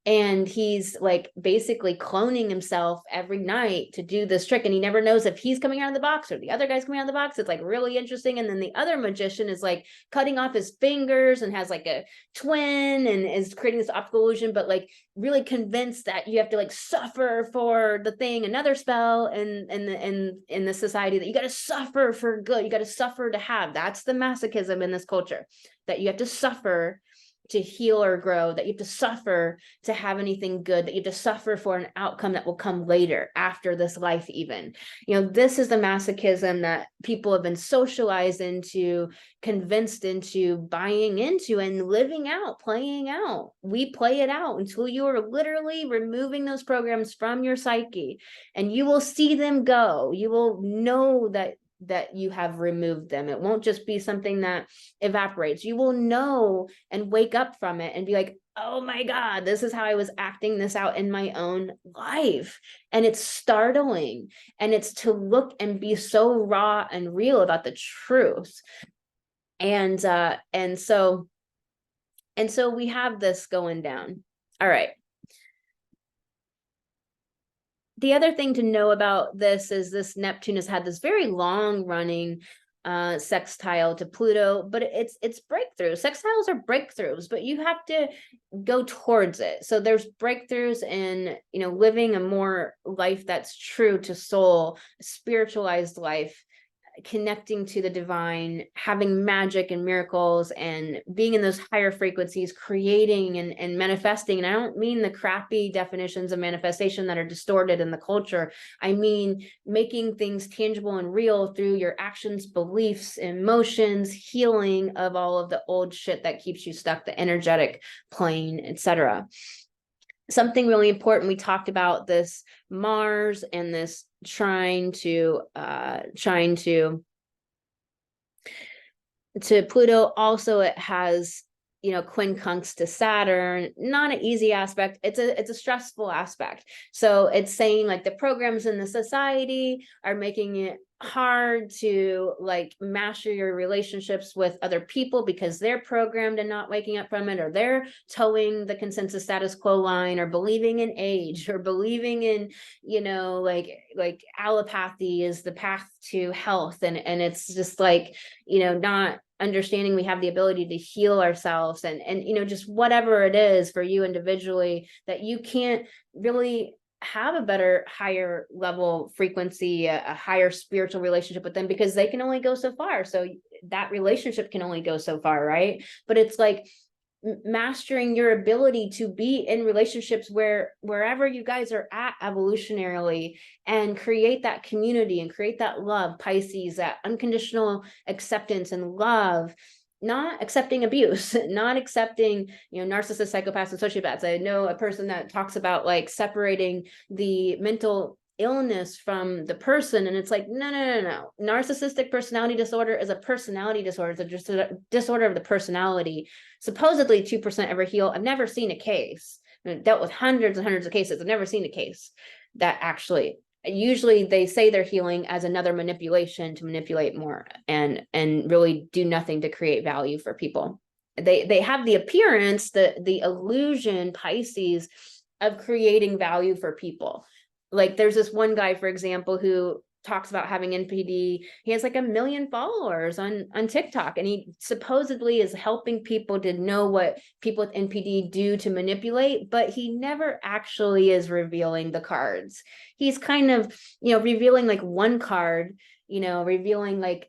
And he's like basically cloning himself every night to do this trick. And he never knows if he's coming out of the box or the other guy's coming out of the box. It's like really interesting. And then the other magician is like cutting off his fingers and has like a twin and is creating this optical illusion, but like really convinced that you have to like suffer for the thing, another spell in the society, that you got to suffer for good. You got to suffer to have. That's the masochism in this culture, that you have to suffer to heal or grow, that you have to suffer to have anything good, that you have to suffer for an outcome that will come later, after this life even. This is the masochism that people have been socialized into, convinced into, buying into, and living out, playing out. We play it out until you are literally removing those programs from your psyche, and you will see them go. You will know that you have removed them. It won't just be something that evaporates. You will know and wake up from it and be like, oh my God, this is how I was acting this out in my own life. And it's startling. And it's to look and be so raw and real about the truth. And so we have this going down. All right. The other thing to know about this is this Neptune has had this very long running sextile to Pluto, but it's breakthroughs. Sextiles are breakthroughs, but you have to go towards it. So there's breakthroughs in, living a more life that's true to soul, spiritualized life, connecting to the divine, having magic and miracles, and being in those higher frequencies, creating and manifesting. And I don't mean the crappy definitions of manifestation that are distorted in the culture. I mean making things tangible and real through your actions, beliefs, emotions, healing of all of the old shit that keeps you stuck, the energetic plane, etc. something really important. We talked about this Mars and this trine to Pluto. Also, it has, you know, quincunx to Saturn. Not an easy aspect. It's a stressful aspect. So it's saying like the programs in the society are making it hard to like master your relationships with other people because they're programmed and not waking up from it, or they're towing the consensus status quo line, or believing in age, or believing in, you know, like allopathy is the path to health. And it's just like, you know, not understanding we have the ability to heal ourselves, and you know, just whatever it is for you individually, that you can't really have a better, higher level frequency, a higher spiritual relationship with them, because they can only go so far. So that relationship can only go so far, right? But it's like mastering your ability to be in relationships wherever you guys are at evolutionarily, and create that community and create that love, Pisces, that unconditional acceptance and love, not accepting abuse, not accepting, you know, narcissists, psychopaths, and sociopaths. I know a person that talks about like separating the mental illness from the person, and it's like, no. Narcissistic personality disorder is a personality disorder. It's just a disorder of the personality. Supposedly 2% ever heal. I've never seen a case. I've dealt with hundreds and hundreds of cases. I've never seen a case that actually, usually they say they're healing as another manipulation to manipulate more and really do nothing to create value for people. They have the appearance, the illusion, Pisces, of creating value for people. Like there's this one guy, for example, who talks about having NPD. He has like 1 million followers on TikTok, and he supposedly is helping people to know what people with NPD do to manipulate, but he never actually is revealing the cards. He's kind of, you know, revealing like one card, you know, revealing like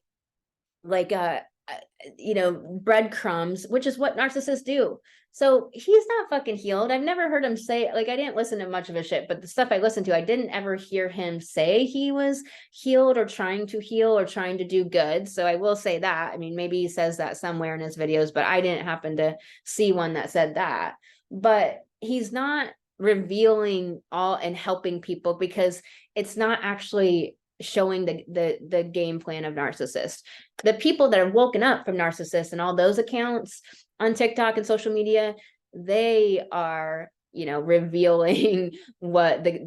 you know, breadcrumbs, which is what narcissists do. So he's not fucking healed. I've never heard him say, like, I didn't listen to much of his shit, but the stuff I listened to, I didn't ever hear him say he was healed or trying to heal or trying to do good. So I will say that. I mean, maybe he says that somewhere in his videos, but I didn't happen to see one that said that. But he's not revealing all and helping people, because it's not actually showing the game plan of narcissists. The people that are woken up from narcissists and all those accounts on TikTok and social media, they are, you know, revealing what the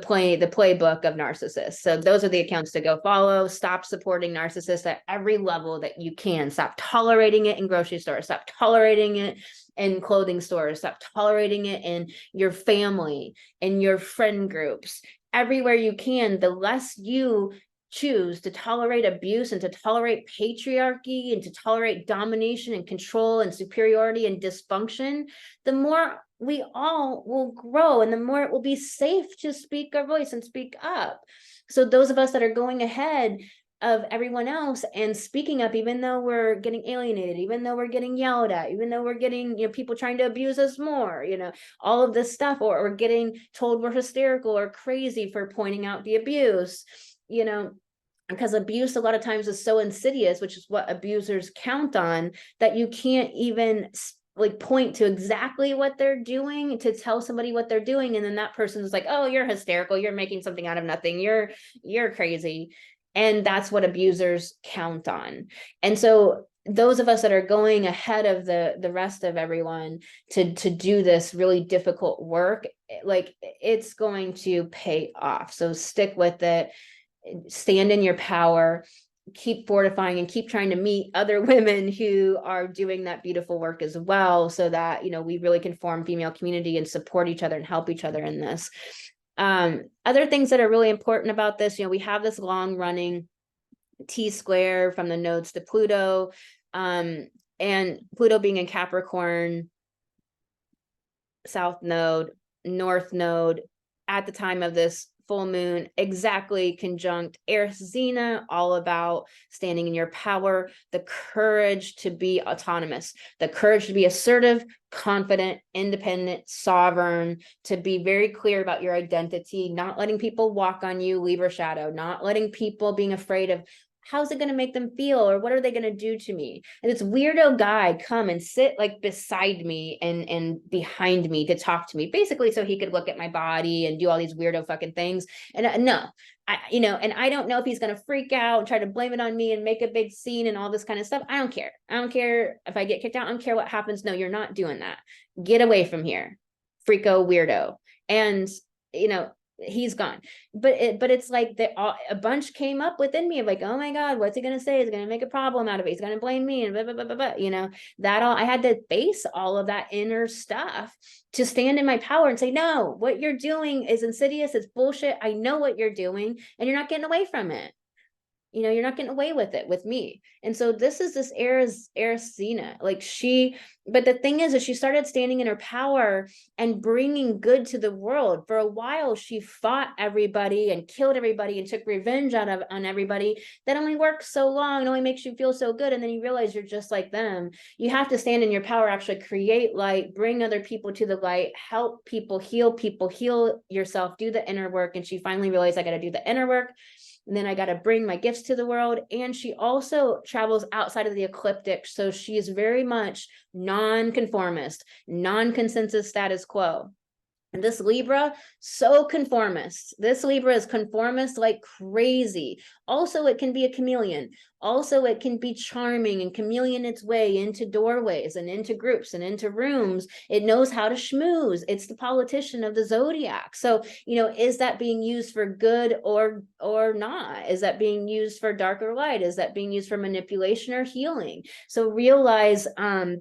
playbook of narcissists. So those are the accounts to go follow. Stop supporting narcissists at every level that you can. Stop tolerating it in grocery stores. Stop tolerating it in clothing stores. Stop tolerating it in your family, in your friend groups. Everywhere you can. The less you choose to tolerate abuse and to tolerate patriarchy and to tolerate domination and control and superiority and dysfunction, the more we all will grow, and the more it will be safe to speak our voice and speak up. So those of us that are going ahead of everyone else and speaking up, even though we're getting alienated, even though we're getting yelled at, even though we're getting, you know, people trying to abuse us more, you know, all of this stuff, or getting told we're hysterical or crazy for pointing out the abuse, you know, because abuse a lot of times is so insidious, which is what abusers count on, that you can't even like point to exactly what they're doing to tell somebody what they're doing, and then that person is like, oh, you're hysterical, you're making something out of nothing, you're crazy. And that's what abusers count on. And so those of us that are going ahead of the rest of everyone to do this really difficult work, like it's going to pay off. So stick with it, stand in your power, keep fortifying, and keep trying to meet other women who are doing that beautiful work as well, so that, you know, we really can form female community and support each other and help each other in this. Other things that are really important about this, you know, we have this long running T-square from the nodes to Pluto, and Pluto being in Capricorn, south node, north node, at the time of this full moon, exactly conjunct Eris Xena, all about standing in your power, the courage to be autonomous, the courage to be assertive, confident, independent, sovereign, to be very clear about your identity, not letting people walk on you, Libra shadow, not letting people, being afraid of how's it going to make them feel? Or what are they going to do to me? And this weirdo guy come and sit like beside me and behind me to talk to me, basically so he could look at my body and do all these weirdo fucking things. And no, and I don't know if he's going to freak out and try to blame it on me and make a big scene and all this kind of stuff. I don't care. I don't care if I get kicked out. I don't care what happens. No, you're not doing that. Get away from here. Freako weirdo. And, he's gone. But it's like a bunch came up within me of like, oh my God, what's he going to say? He's going to make a problem out of it. He's going to blame me and blah, blah, blah, blah, blah. That all, I had to face all of that inner stuff to stand in my power and say, no, what you're doing is insidious. It's bullshit. I know what you're doing and you're not getting away from it. You're not getting away with it with me. And so this is this Erisina, like but the thing is she started standing in her power and bringing good to the world. For a while, she fought everybody and killed everybody and took revenge on everybody. That only works so long. It only makes you feel so good. And then you realize you're just like them. You have to stand in your power, actually create light, bring other people to the light, help people, heal yourself, do the inner work. And she finally realized I got to do the inner work. And then I got to bring my gifts to the world. And she also travels outside of the ecliptic. So she is very much non-conformist, non-consensus status quo. And this Libra, so conformist. This Libra is conformist like crazy. Also, it can be a chameleon. Also, it can be charming and chameleon its way into doorways and into groups and into rooms. It knows how to schmooze. It's the politician of the zodiac. So, is that being used for good or not? Is that being used for dark or light? Is that being used for manipulation or healing? So realize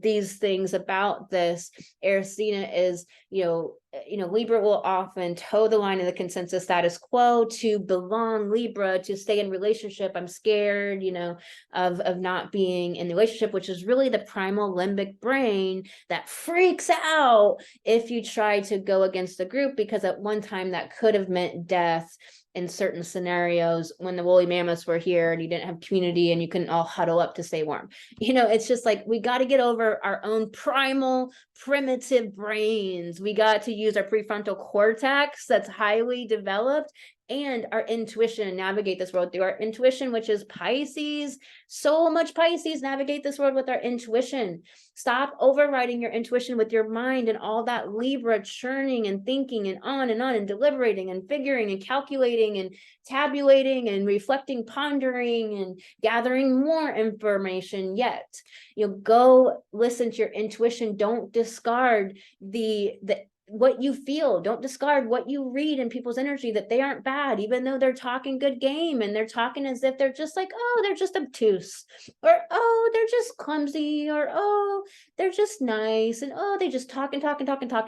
these things about this. Erisina is, Libra will often toe the line of the consensus status quo to belong. Libra, to stay in relationship. I'm scared, of not being in the relationship, which is really the primal limbic brain that freaks out if you try to go against the group, because at one time that could have meant death in certain scenarios when the woolly mammoths were here and you didn't have community and you couldn't all huddle up to stay warm. It's just like, we got to get over our own primal, primitive brains. We got to use our prefrontal cortex that's highly developed and our intuition and navigate this world through our intuition, which is Pisces. So much Pisces. Navigate this world with our intuition. Stop overriding your intuition with your mind and all that Libra churning and thinking and on and deliberating and figuring and calculating and tabulating and reflecting, pondering and gathering more information yet. Go listen to your intuition. Don't discard what you feel. Don't discard what you read in people's energy, that they aren't bad, even though they're talking good game and they're talking as if they're just like, oh, they're just obtuse, or oh, they're just clumsy, or oh, they're just nice, and oh, they just talk and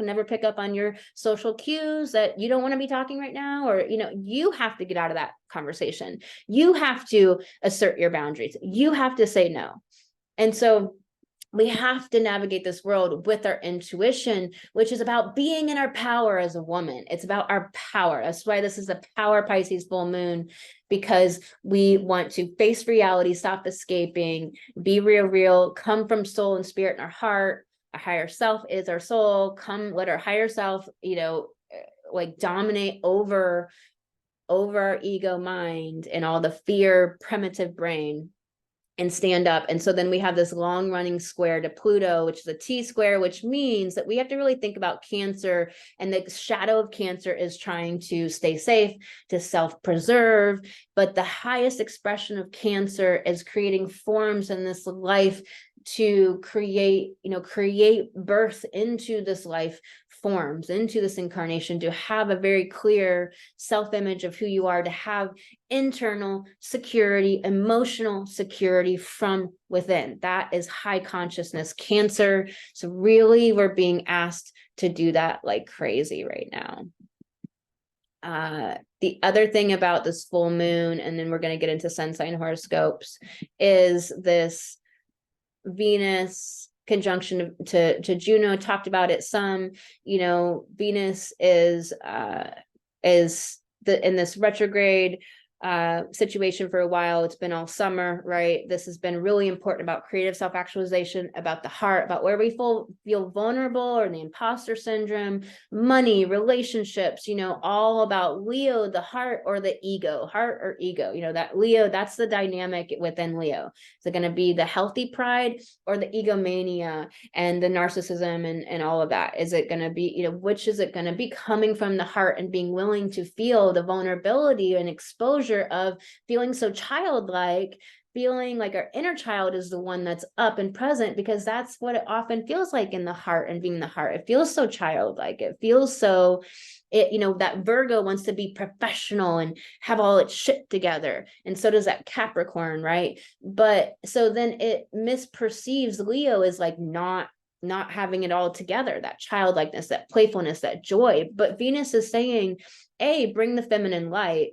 never pick up on your social cues that you don't want to be talking right now. Or you have to get out of that conversation. You have to assert your boundaries. You have to say no. And so we have to navigate this world with our intuition, which is about being in our power as a woman. It's about our power. That's why this is a power Pisces full moon, because we want to face reality, stop escaping, be real, come from soul and spirit in our heart. Our higher self is our soul. Come, let our higher self, dominate over our ego mind and all the fear primitive brain, and stand up. And so then we have this long running square to Pluto, which is a T square, which means that we have to really think about Cancer. And the shadow of Cancer is trying to stay safe, to self-preserve. But the highest expression of Cancer is creating forms in this life to create birth into this life, forms into this incarnation, to have a very clear self-image of who you are, to have internal security, emotional security from within. That is high consciousness Cancer. So really, we're being asked to do that like crazy right now. The other thing about this full moon, and then we're going to get into sun sign horoscopes, is this Venus conjunction to Juno. Talked about it some. Venus is in this retrograde situation for a while. It's been all summer, right? This has been really important about creative self-actualization, about the heart, about where we feel vulnerable, or the imposter syndrome, money, relationships, you know, all about Leo, the heart or the ego, heart or ego, you know, that Leo, that's the dynamic within Leo. Is it going to be the healthy pride or the egomania and the narcissism and all of that? Is it going to be, you know, which is it going to be, coming from the heart and being willing to feel the vulnerability and exposure of feeling so childlike, feeling like our inner child is the one that's up and present, because that's what it often feels like in the heart, and being the heart. It feels so childlike. It feels so, you know, that Virgo wants to be professional and have all its shit together. And so does that Capricorn, right? But so then it misperceives Leo as like not having it all together, that childlikeness, that playfulness, that joy. But Venus is saying, A, bring the feminine light.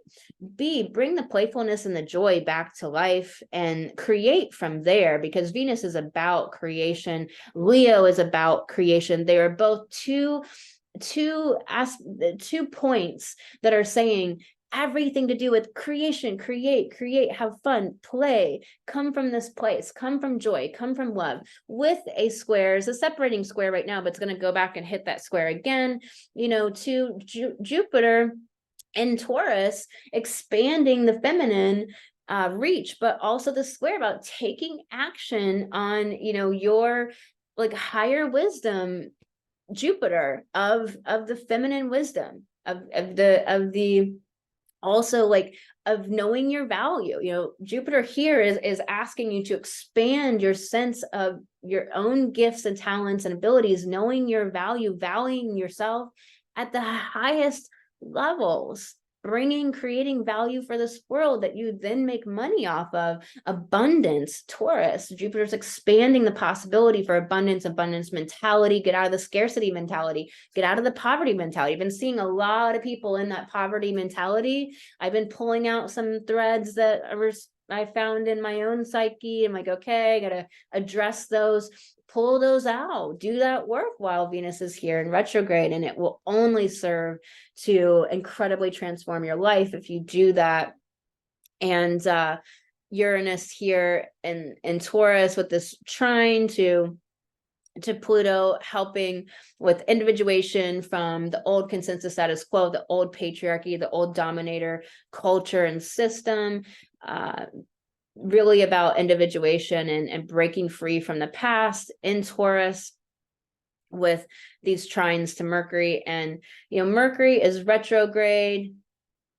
B, bring the playfulness and the joy back to life and create from there, because Venus is about creation. Leo is about creation. They are both two points that are saying everything to do with creation, create, have fun, play, come from this place, come from joy, come from love, with a square. It's a separating square right now, but it's going to go back and hit that square again, you know, to Jupiter in Taurus, expanding the feminine reach, but also the square about taking action on, you know, your like higher wisdom, Jupiter, of the feminine wisdom, of the also like of knowing your value. You know, Jupiter here is asking you to expand your sense of your own gifts and talents and abilities, knowing your value, valuing yourself at the highest levels, creating value for this world that you then make money off of. Abundance, Taurus, Jupiter's expanding the possibility for abundance mentality. Get out of the scarcity mentality, get out of the poverty mentality. I've been seeing a lot of people in that poverty mentality. I've been pulling out some threads that I found in my own psyche. I'm like, okay, I gotta address those, pull those out, do that work while Venus is here in retrograde, and it will only serve to incredibly transform your life if you do that. And Uranus here in Taurus with this trine to Pluto, helping with individuation from the old consensus status quo, the old patriarchy, the old dominator culture and system. Really about individuation and breaking free from the past in Taurus, with these trines to Mercury. And, you know, Mercury is retrograde.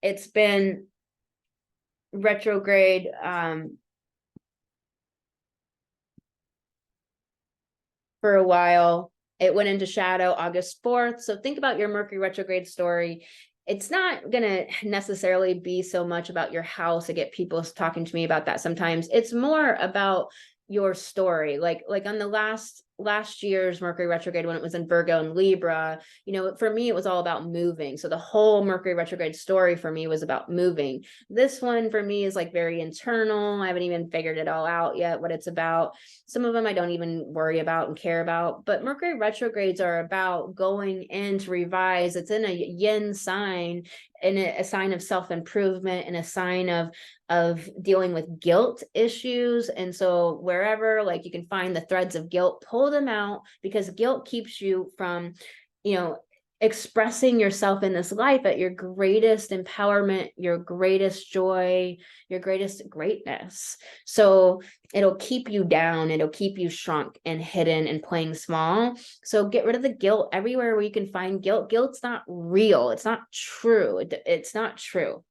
It's been retrograde for a while. It went into shadow August 4th. So think about your Mercury retrograde story. It's not going to necessarily be so much about your house. I get people talking to me about that sometimes. It's more about your story. Like on the last year's Mercury retrograde, when it was in Virgo and Libra, you know, for me, it was all about moving. So the whole Mercury retrograde story for me was about moving. This one for me is like very internal. I haven't even figured it all out yet, what it's about. Some of them I don't even worry about and care about, but Mercury retrogrades are about going in to revise. It's in a yin sign, and a sign of self-improvement, and a sign of dealing with guilt issues. And so wherever like you can find the threads of guilt, pull them out, because guilt keeps you from, you know, expressing yourself in this life at your greatest empowerment, your greatest joy, your greatest greatness. So it'll keep you down, it'll keep you shrunk and hidden and playing small. So get rid of the guilt everywhere where you can find guilt. Guilt's not real, it's not true, it's not true.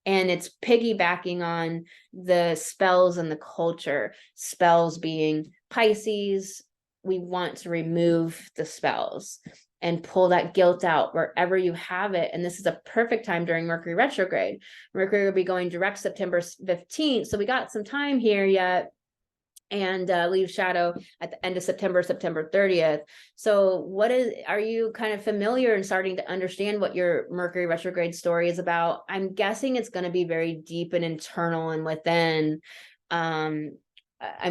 And it's piggybacking on the spells and the culture. Spells being Pisces, we want to remove the spells and pull that guilt out wherever you have it. And this is a perfect time during Mercury retrograde. Mercury will be going direct September 15th. So we got some time here yet, and leave shadow at the end of September 30th. So are you kind of familiar and starting to understand what your Mercury retrograde story is about? I'm guessing it's going to be very deep and internal and within, I'm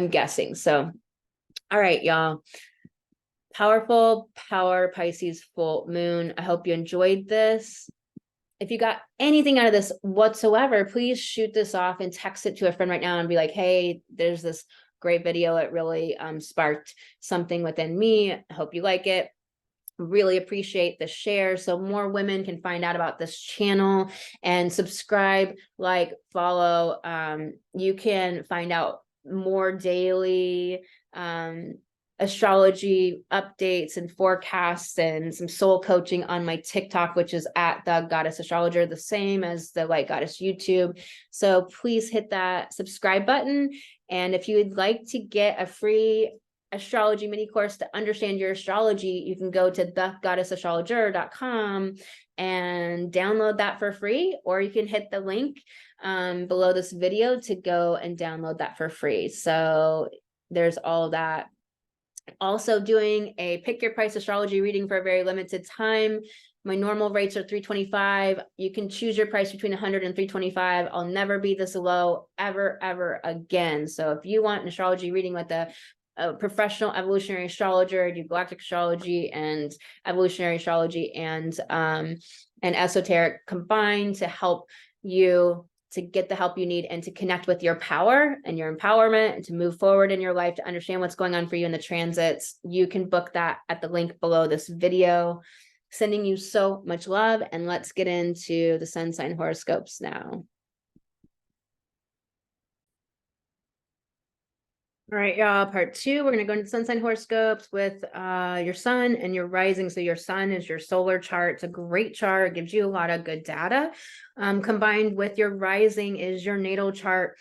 guessing. So, all right, y'all. Powerful power Pisces full moon. I hope you enjoyed this. if you got anything out of this whatsoever, please shoot this off and text it to a friend right now and be like, hey, there's this great video. It really sparked something within me. I hope you like it. Really appreciate the share so more women can find out about this channel, and subscribe, like, follow. You can find out more daily astrology updates and forecasts and some soul coaching on my TikTok, which is at the Goddess Astrologer, the same as the Light Goddess YouTube. So please hit that subscribe button. And if you would like to get a free astrology mini course to understand your astrology, you can go to thegoddessastrologer.com and download that for free, or you can hit the link below this video to go and download that for free. So there's all that. Also doing a pick your price astrology reading for a very limited time. My normal rates are $325. You can choose your price between $100 and $325. I'll never be this low ever again. So if you want an astrology reading with a professional evolutionary astrologer, I do galactic astrology and evolutionary astrology and esoteric combined to help you to get the help you need and to connect with your power and your empowerment and to move forward in your life, to understand what's going on for you in the transits. You can book that at the link below this video. Sending you so much love, and let's get into the sun sign horoscopes now. All right, y'all, part 2, we're going to go into sun sign horoscopes with your sun and your rising. So your sun is your solar chart. It's a great chart. It gives you a lot of good data. Combined with your rising is your natal chart.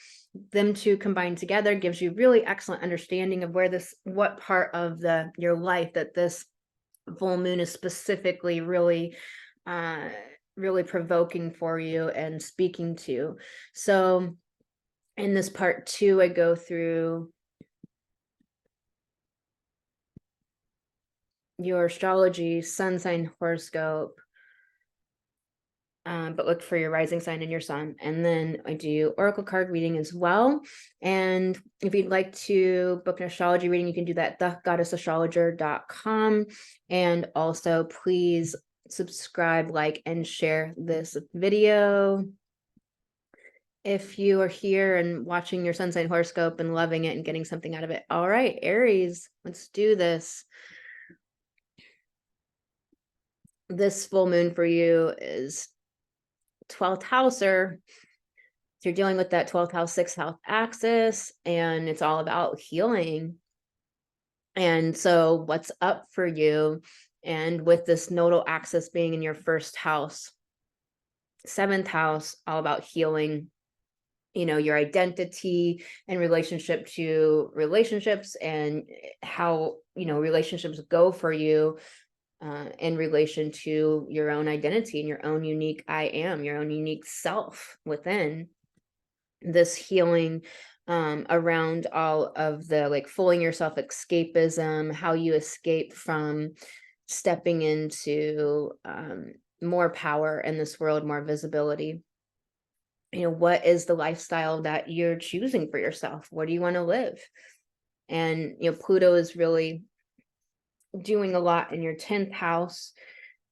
Them two combined together gives you really excellent understanding of where what part of your life that this full moon is specifically really provoking for you and speaking to. So in this part 2, I go through your astrology sun sign horoscope, but look for your rising sign and your sun. And then I do oracle card reading as well. And if you'd like to book an astrology reading, you can do that at thegoddessastrologer.com. And also please subscribe, like, and share this video. If you are here and watching your sun sign horoscope and loving it and getting something out of it. All right, Aries, let's do this. This full moon for you is 12th houser. So you're dealing with that 12th house, 6th house axis, and it's all about healing. And so what's up for you? And with this nodal axis being in your 1st house, 7th house, all about healing, you know, your identity in relationship to relationships and how, you know, relationships go for you in relation to your own identity and your own unique I am, your own unique self within. This healing around all of the like fooling yourself escapism, how you escape from stepping into more power in this world, more visibility. You know, what is the lifestyle that you're choosing for yourself? What do you want to live? And, you know, Pluto is really doing a lot in your 10th house,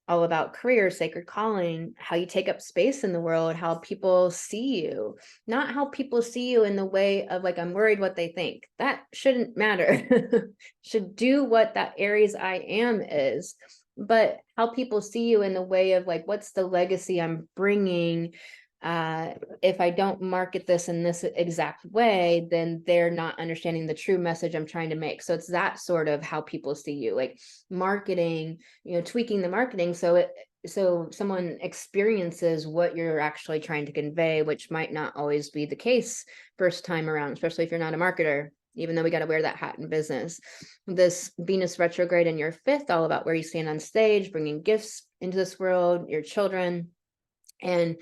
all about career, sacred calling, how you take up space in the world, how people see you, not how people see you in the way of like, I'm worried what they think. That shouldn't matter. Should do what that Aries I am is, but how people see you in the way of like, what's the legacy I'm bringing? If I don't market this in this exact way, then they're not understanding the true message I'm trying to make. So it's that sort of how people see you, like marketing, you know, tweaking the marketing so someone experiences what you're actually trying to convey, which might not always be the case first time around, especially if you're not a marketer, even though we got to wear that hat in business. This Venus retrograde in your 5th, all about where you stand on stage, bringing gifts into this world, your children, and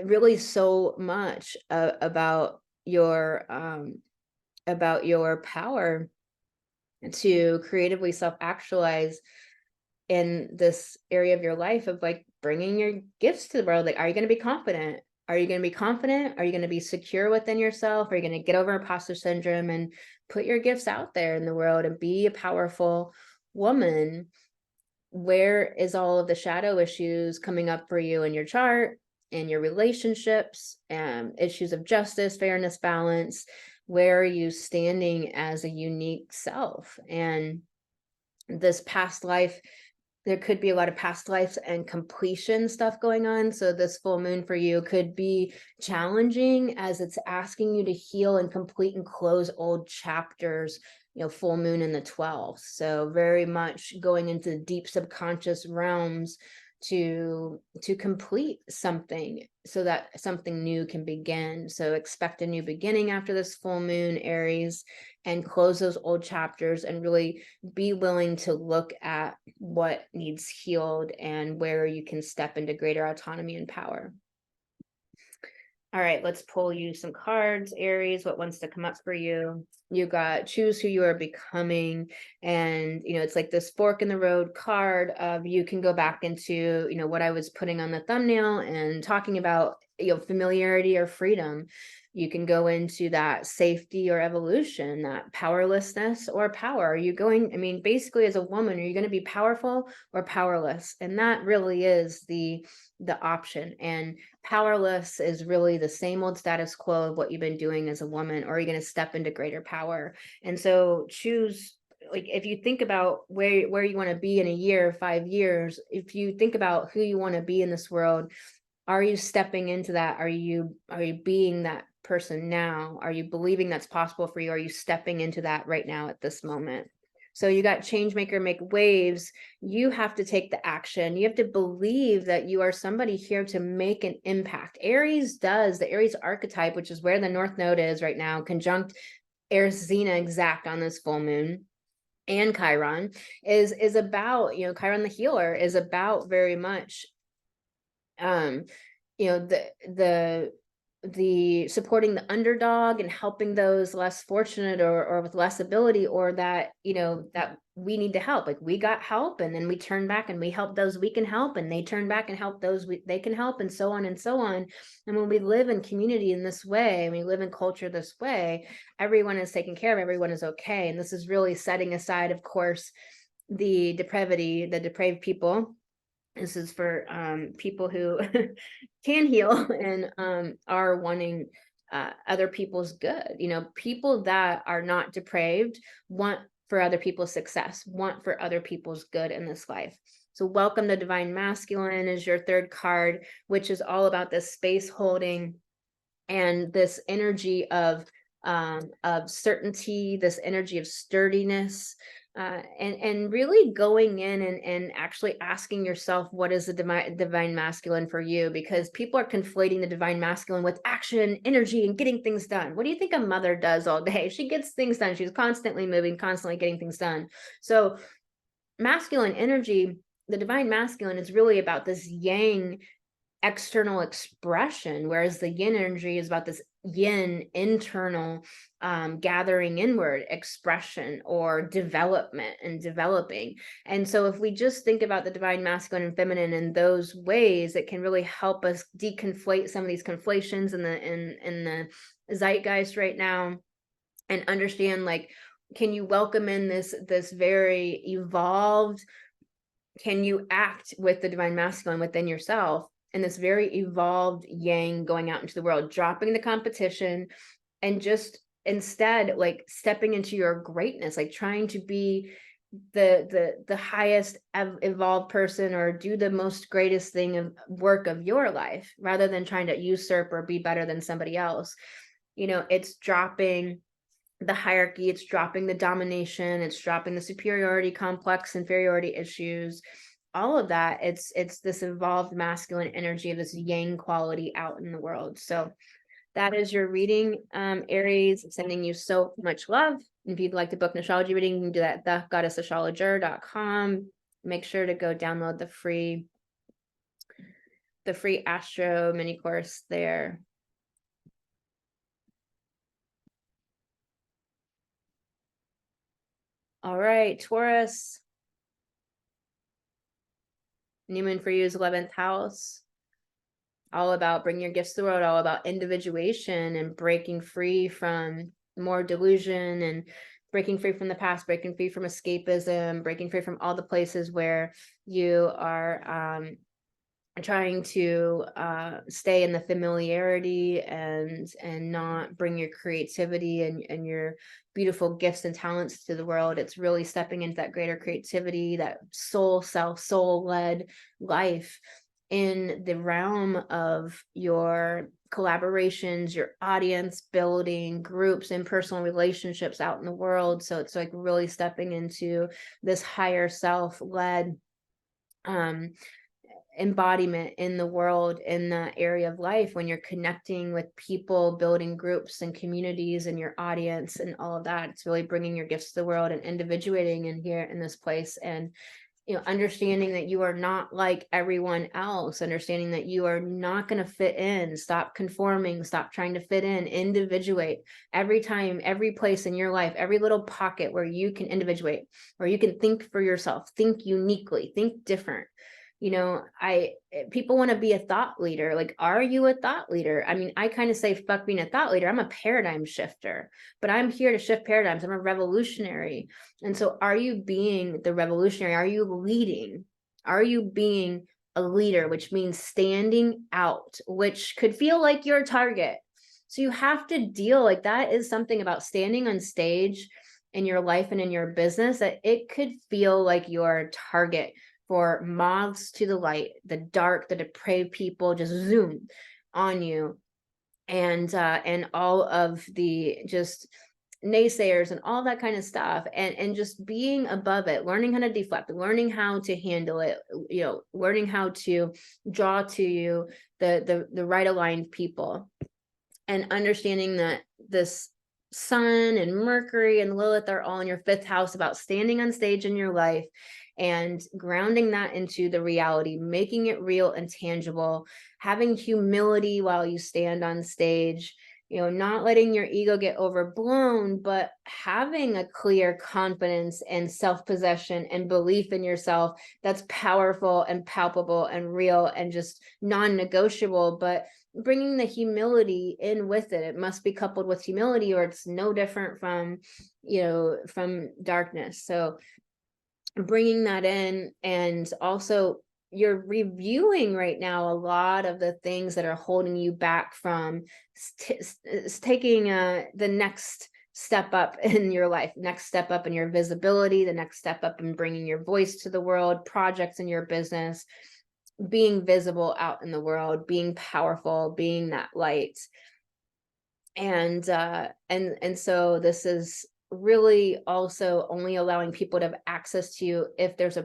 really so much about your power to creatively self-actualize in this area of your life of like bringing your gifts to the world. Like, are you going to be confident? Are you going to be confident? Are you going to be secure within yourself? Are you going to get over imposter syndrome and put your gifts out there in the world and be a powerful woman? where is all of the shadow issues coming up for you in your chart, in your relationships, issues of justice, fairness, balance? Where are you standing as a unique self? And this past life, there could be a lot of past lives and completion stuff going on. So this full moon for you could be challenging, as it's asking you to heal and complete and close old chapters, full moon in the 12th. So very much going into the deep subconscious realms to complete something so that something new can begin. So expect a new beginning after this full moon, Aries, and close those old chapters and really be willing to look at what needs healed and where you can step into greater autonomy and power. All right, let's pull you some cards, Aries. What wants to come up for you? You got choose who you are becoming. And, it's like this fork in the road card of, you can go back into, what I was putting on the thumbnail and talking about, familiarity or freedom. You can go into that safety or evolution, that powerlessness or power. Are you going, basically as a woman, are you going to be powerful or powerless? And that really is the option. And powerless is really the same old status quo of what you've been doing as a woman, or are you going to step into greater power? And so choose, like, if you think about where you want to be in a year, 5 years, if you think about who you want to be in this world, are you stepping into that? Are you being that person now? Are you believing that's possible for you? Are you stepping into that right now at this moment? So you got change maker, make waves. You have to take the action. You have to believe that you are somebody here to make an impact. Aries does, the Aries archetype, which is where the North Node is right now, conjunct Eris Xena exact on this full moon, and Chiron is about, Chiron the healer is about very much the supporting the underdog and helping those less fortunate or with less ability, or that that we need to help. Like, we got help and then we turn back and we help those we can help, and they turn back and help those they can help, and so on and so on. And when we live in community in this way, and we live in culture this way, everyone is taken care of, everyone is okay. And this is really setting aside, of course, the depraved people. This is for people who can heal and are wanting other people's good. People that are not depraved want for other people's success, want for other people's good in this life. So welcome to Divine Masculine is your third card, which is all about this space holding and this energy of certainty, this energy of sturdiness, and really going in and actually asking yourself, what is the divine masculine for you? Because people are conflating the divine masculine with action, energy, and getting things done. What do you think a mother does all day? She gets things done. She's constantly moving, constantly getting things done. So masculine energy, the divine masculine, is really about this yang external expression, whereas the yin energy is about this yin internal gathering inward expression or development and developing. And so if we just think about the divine masculine and feminine in those ways, it can really help us deconflate some of these conflations in the zeitgeist right now, and understand, like, can you welcome in this very evolved, can you act with the divine masculine within yourself and this very evolved yang going out into the world, dropping the competition and just instead like stepping into your greatness, like trying to be the highest evolved person, or do the most greatest thing of work of your life, rather than trying to usurp or be better than somebody else. It's dropping the hierarchy, it's dropping the domination, it's dropping the superiority complex, inferiority issues, all of that. It's this evolved masculine energy of this yang quality out in the world. So that is your reading, Aries. Sending you so much love. If you'd like to book an astrology reading, you can do that at thegoddessastrologer.com. Make sure to go download the free Astro mini course there. All right, Taurus. New moon for you is 11th house. All about bringing your gifts to the world, all about individuation and breaking free from more delusion and breaking free from the past, breaking free from escapism, breaking free from all the places where you are trying to stay in the familiarity and not bring your creativity and your beautiful gifts and talents to the world. It's really stepping into that greater creativity, that soul self, soul-led life in the realm of your collaborations, your audience building, groups and personal relationships out in the world. So it's like really stepping into this higher self-led embodiment in the world, in the area of life, when you're connecting with people, building groups and communities and your audience and all of that. It's really bringing your gifts to the world and individuating in here in this place. And understanding that you are not like everyone else, understanding that you are not going to fit in. Stop conforming, stop trying to fit in, individuate. Every time, every place in your life, every little pocket where you can individuate, where you can think for yourself, think uniquely, think different. People want to be a thought leader. Like, are you a thought leader? I mean, I kind of say, fuck being a thought leader. I'm a paradigm shifter, but I'm here to shift paradigms. I'm a revolutionary. And so are you being the revolutionary? Are you leading? Are you being a leader, which means standing out, which could feel like your target. So you have to deal, like, that is something about standing on stage in your life and in your business, that it could feel like your target for moths to the light, the dark, the depraved people just zoom on you, and all of the just naysayers and all that kind of stuff, and just being above it, learning how to deflect, learning how to handle it, learning how to draw to you the right aligned people, and understanding that this Sun and Mercury and Lilith are all in your 5th house, about standing on stage in your life and grounding that into the reality, making it real and tangible, having humility while you stand on stage, not letting your ego get overblown, but having a clear confidence and self-possession and belief in yourself that's powerful and palpable and real and just non-negotiable, but bringing the humility in with it. It must be coupled with humility, or it's no different from darkness. So bringing that in, and also you're reviewing right now a lot of the things that are holding you back from taking the next step up in your life, next step up in your visibility, the next step up in bringing your voice to the world, projects in your business, being visible out in the world, being powerful, being that light. And so this is really also only allowing people to have access to you if there's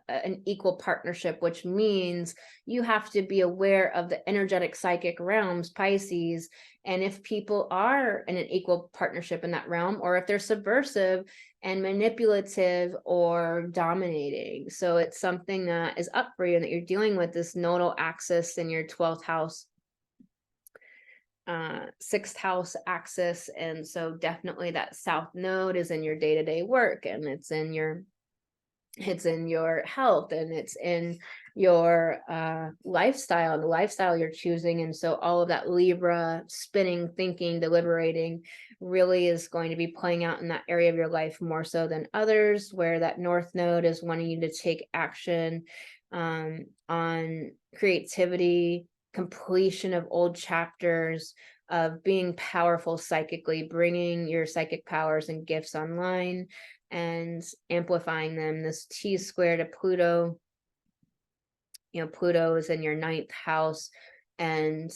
an equal partnership, which means you have to be aware of the energetic psychic realms, Pisces, and if people are in an equal partnership in that realm, or if they're subversive and manipulative or dominating. So it's something that is up for you, and that you're dealing with this nodal axis in your 12th house, 6th house axis. And so definitely that south node is in your day-to-day work, and it's in your health, and it's in your lifestyle, the lifestyle you're choosing. And so all of that Libra spinning, thinking, deliberating really is going to be playing out in that area of your life more so than others, where that north node is wanting you to take action on creativity, completion of old chapters, of being powerful psychically, bringing your psychic powers and gifts online and amplifying them. This T square to Pluto, Pluto is in your 9th house, and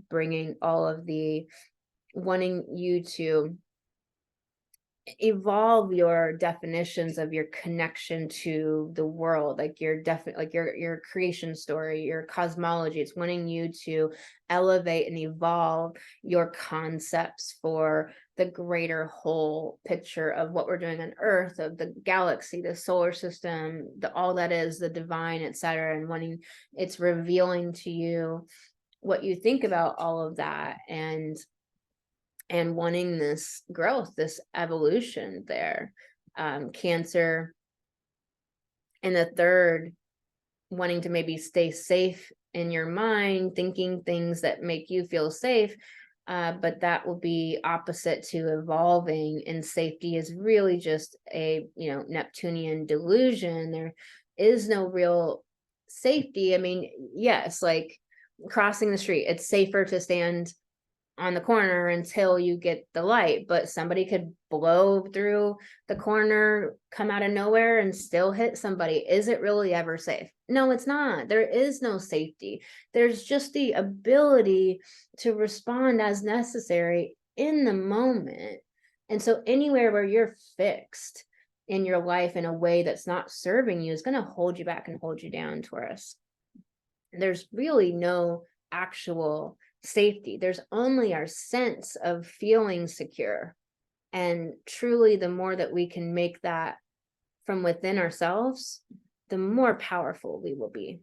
bringing all of the, wanting you to evolve your definitions of your connection to the world, like your your creation story, your cosmology. It's wanting you to elevate and evolve your concepts for the greater whole picture of what we're doing on Earth, of the galaxy, the solar system, all that is the divine, etc. And wanting, it's revealing to you what you think about all of that, and wanting this growth, this evolution there. Cancer in the 3rd, wanting to maybe stay safe in your mind, thinking things that make you feel safe, but that will be opposite to evolving, and safety is really just a, Neptunian delusion. There is no real safety. I mean, yes, like crossing the street, it's safer to stand on the corner until you get the light, but somebody could blow through the corner, come out of nowhere, and still hit somebody. Is it really ever safe? No, it's not. There is no safety. There's just the ability to respond as necessary in the moment. And so anywhere where you're fixed in your life in a way that's not serving you is going to hold you back and hold you down, Taurus. There's really no actual safety. There's only our sense of feeling secure. And truly, the more that we can make that from within ourselves, the more powerful we will be.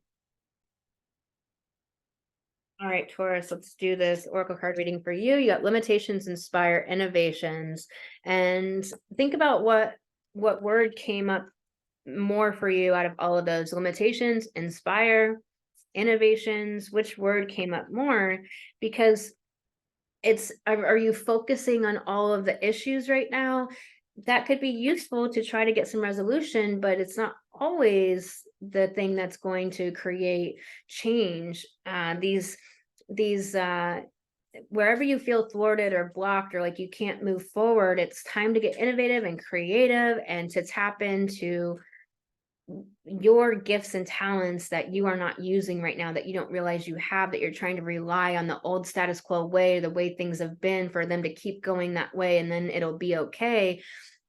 All right, Taurus, let's do this oracle card reading for you. You got limitations, inspire, innovations. And think about what word came up more for you out of all of those. Limitations, inspire, innovations. Which word came up more? Because are you focusing on all of the issues right now? That could be useful to try to get some resolution, but it's not always the thing that's going to create change. These wherever you feel thwarted or blocked or like you can't move forward, it's time to get innovative and creative and to tap into your gifts and talents that you are not using right now, that you don't realize you have, that you're trying to rely on the old status quo way, the way things have been, for them to keep going that way and then it'll be okay.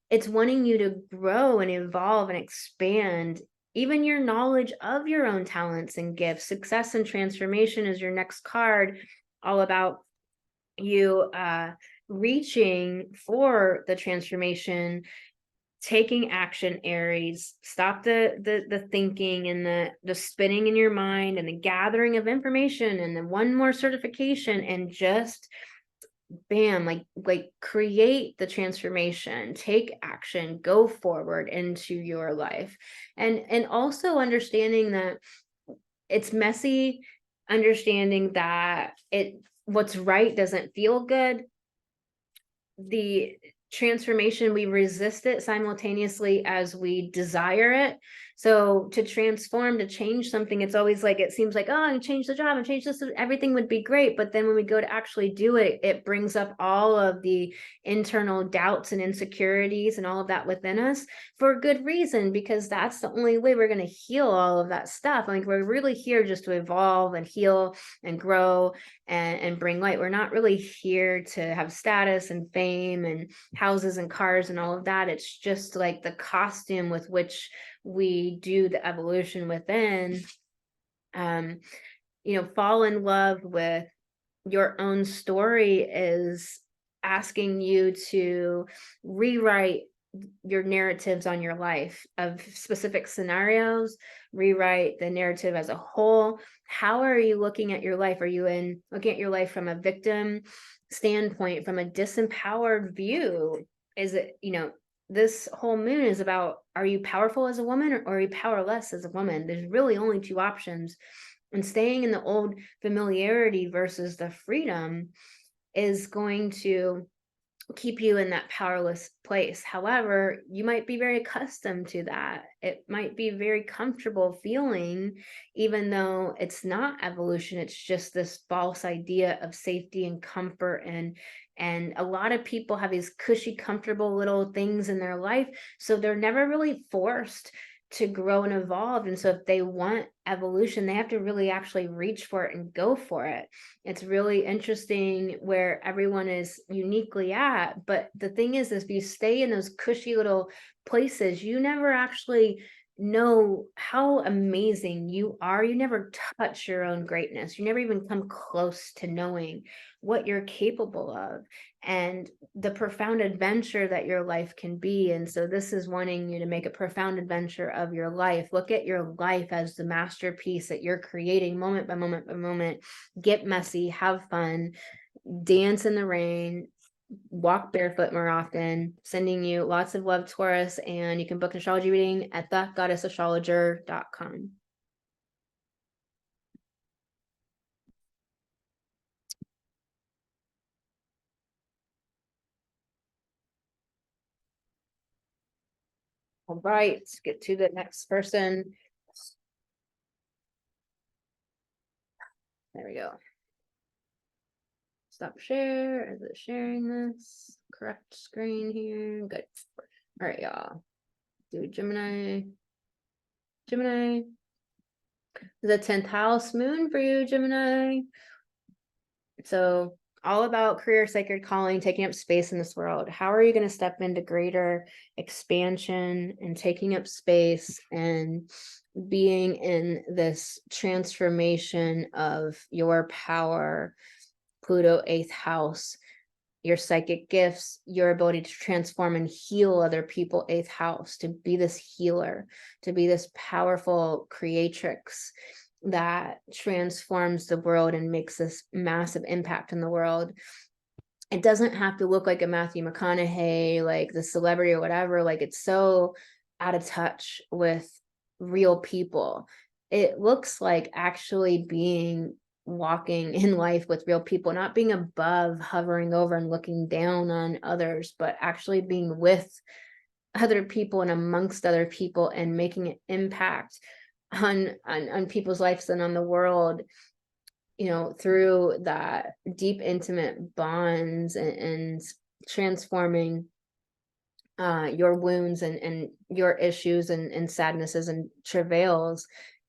It's wanting you to grow and evolve and expand even your knowledge of your own talents and gifts. Success and transformation is your next card, all about you reaching for the transformation, taking action, Aries. Stop the thinking and the spinning in your mind and the gathering of information and then one more certification, and just bam, like create the transformation, take action, go forward into your life. And also understanding that it's messy, understanding that what's right doesn't feel good. The transformation, we resist it simultaneously as we desire it. So to transform, to change something, it's always like, it seems like, oh, I can change the job and change this, everything would be great. But then when we go to actually do it, it brings up all of the internal doubts and insecurities and all of that within us, for good reason, because that's the only way we're going to heal all of that stuff. Like, we're really here just to evolve and heal and grow and bring light. We're not really here to have status and fame and houses and cars and all of that. It's just like the costume with which we do the evolution within. Fall in love with your own story is asking you to rewrite your narratives on your life of specific scenarios, rewrite the narrative as a whole. How are you looking at your life? Are you looking at your life from a victim standpoint, from a disempowered view? Is it, this whole moon is about, are you powerful as a woman or are you powerless as a woman? There's really only two options. And staying in the old familiarity versus the freedom is going to keep you in that powerless place. However, you might be very accustomed to that. It might be very comfortable feeling, even though it's not evolution. It's just this false idea of safety and comfort. And a lot of people have these cushy, comfortable little things in their life. So they're never really forced to grow and evolve. And so if they want evolution, they have to really actually reach for it and go for it. It's really interesting where everyone is uniquely at. But the thing is if you stay in those cushy little places, you never actually know how amazing you are. You never touch your own greatness. You never even come close to knowing what you're capable of and the profound adventure that your life can be. And so this is wanting you to make a profound adventure of your life. Look at your life as the masterpiece that you're creating moment by moment by moment. Get messy, have fun, dance in the rain, walk barefoot more often. Sending you lots of love, Taurus, and you can book an astrology reading at thegoddessastrologer.com. All right, let's get to the next person. There we go. Stop share. Is it sharing this? Correct screen here. Good. All right, y'all. Do Gemini. Gemini. The 10th house moon for you, Gemini. So all about career, sacred calling, taking up space in this world. How are you going to step into greater expansion and taking up space and being in this transformation of your power? Pluto, 8th house, your psychic gifts, your ability to transform and heal other people, 8th house, to be this healer, to be this powerful creatrix that transforms the world and makes this massive impact in the world. It doesn't have to look like a Matthew McConaughey, like the celebrity or whatever. Like, it's so out of touch with real people. It looks like actually walking in life with real people, not being above, hovering over and looking down on others, but actually being with other people and amongst other people and making an impact on people's lives and on the world, through that deep, intimate bonds and transforming your wounds and your issues and sadnesses and travails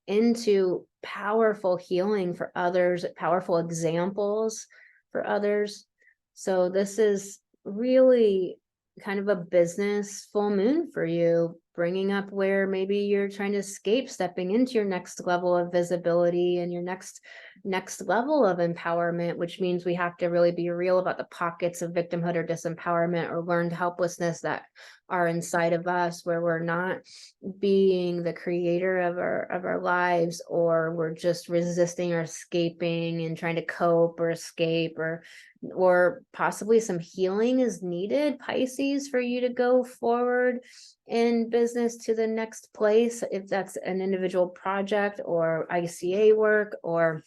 into powerful healing for others, powerful examples for others. So this is really kind of a business full moon for you, bringing up where maybe you're trying to escape, stepping into your next level of visibility and your next level of empowerment, which means we have to really be real about the pockets of victimhood or disempowerment or learned helplessness that are inside of us, where we're not being the creator of our lives, or we're just resisting or escaping and trying to cope or escape, or possibly some healing is needed, Pisces, for you to go forward in business to the next place, if that's an individual project or ICA work or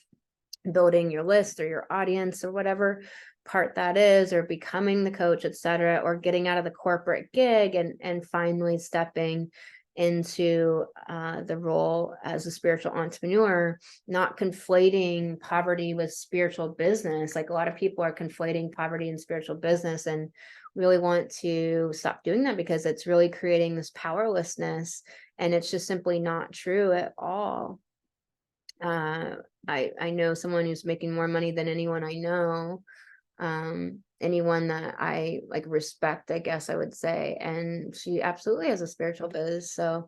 building your list or your audience or whatever part that is, or becoming the coach, etc., or getting out of the corporate gig and finally stepping into the role as a spiritual entrepreneur, not conflating poverty with spiritual business. Like, a lot of people are conflating poverty and spiritual business, and really want to stop doing that because it's really creating this powerlessness, and it's just simply not true at all. I know someone who's making more money than anyone I know, anyone that I like respect, I guess I would say, and she absolutely has a spiritual biz. So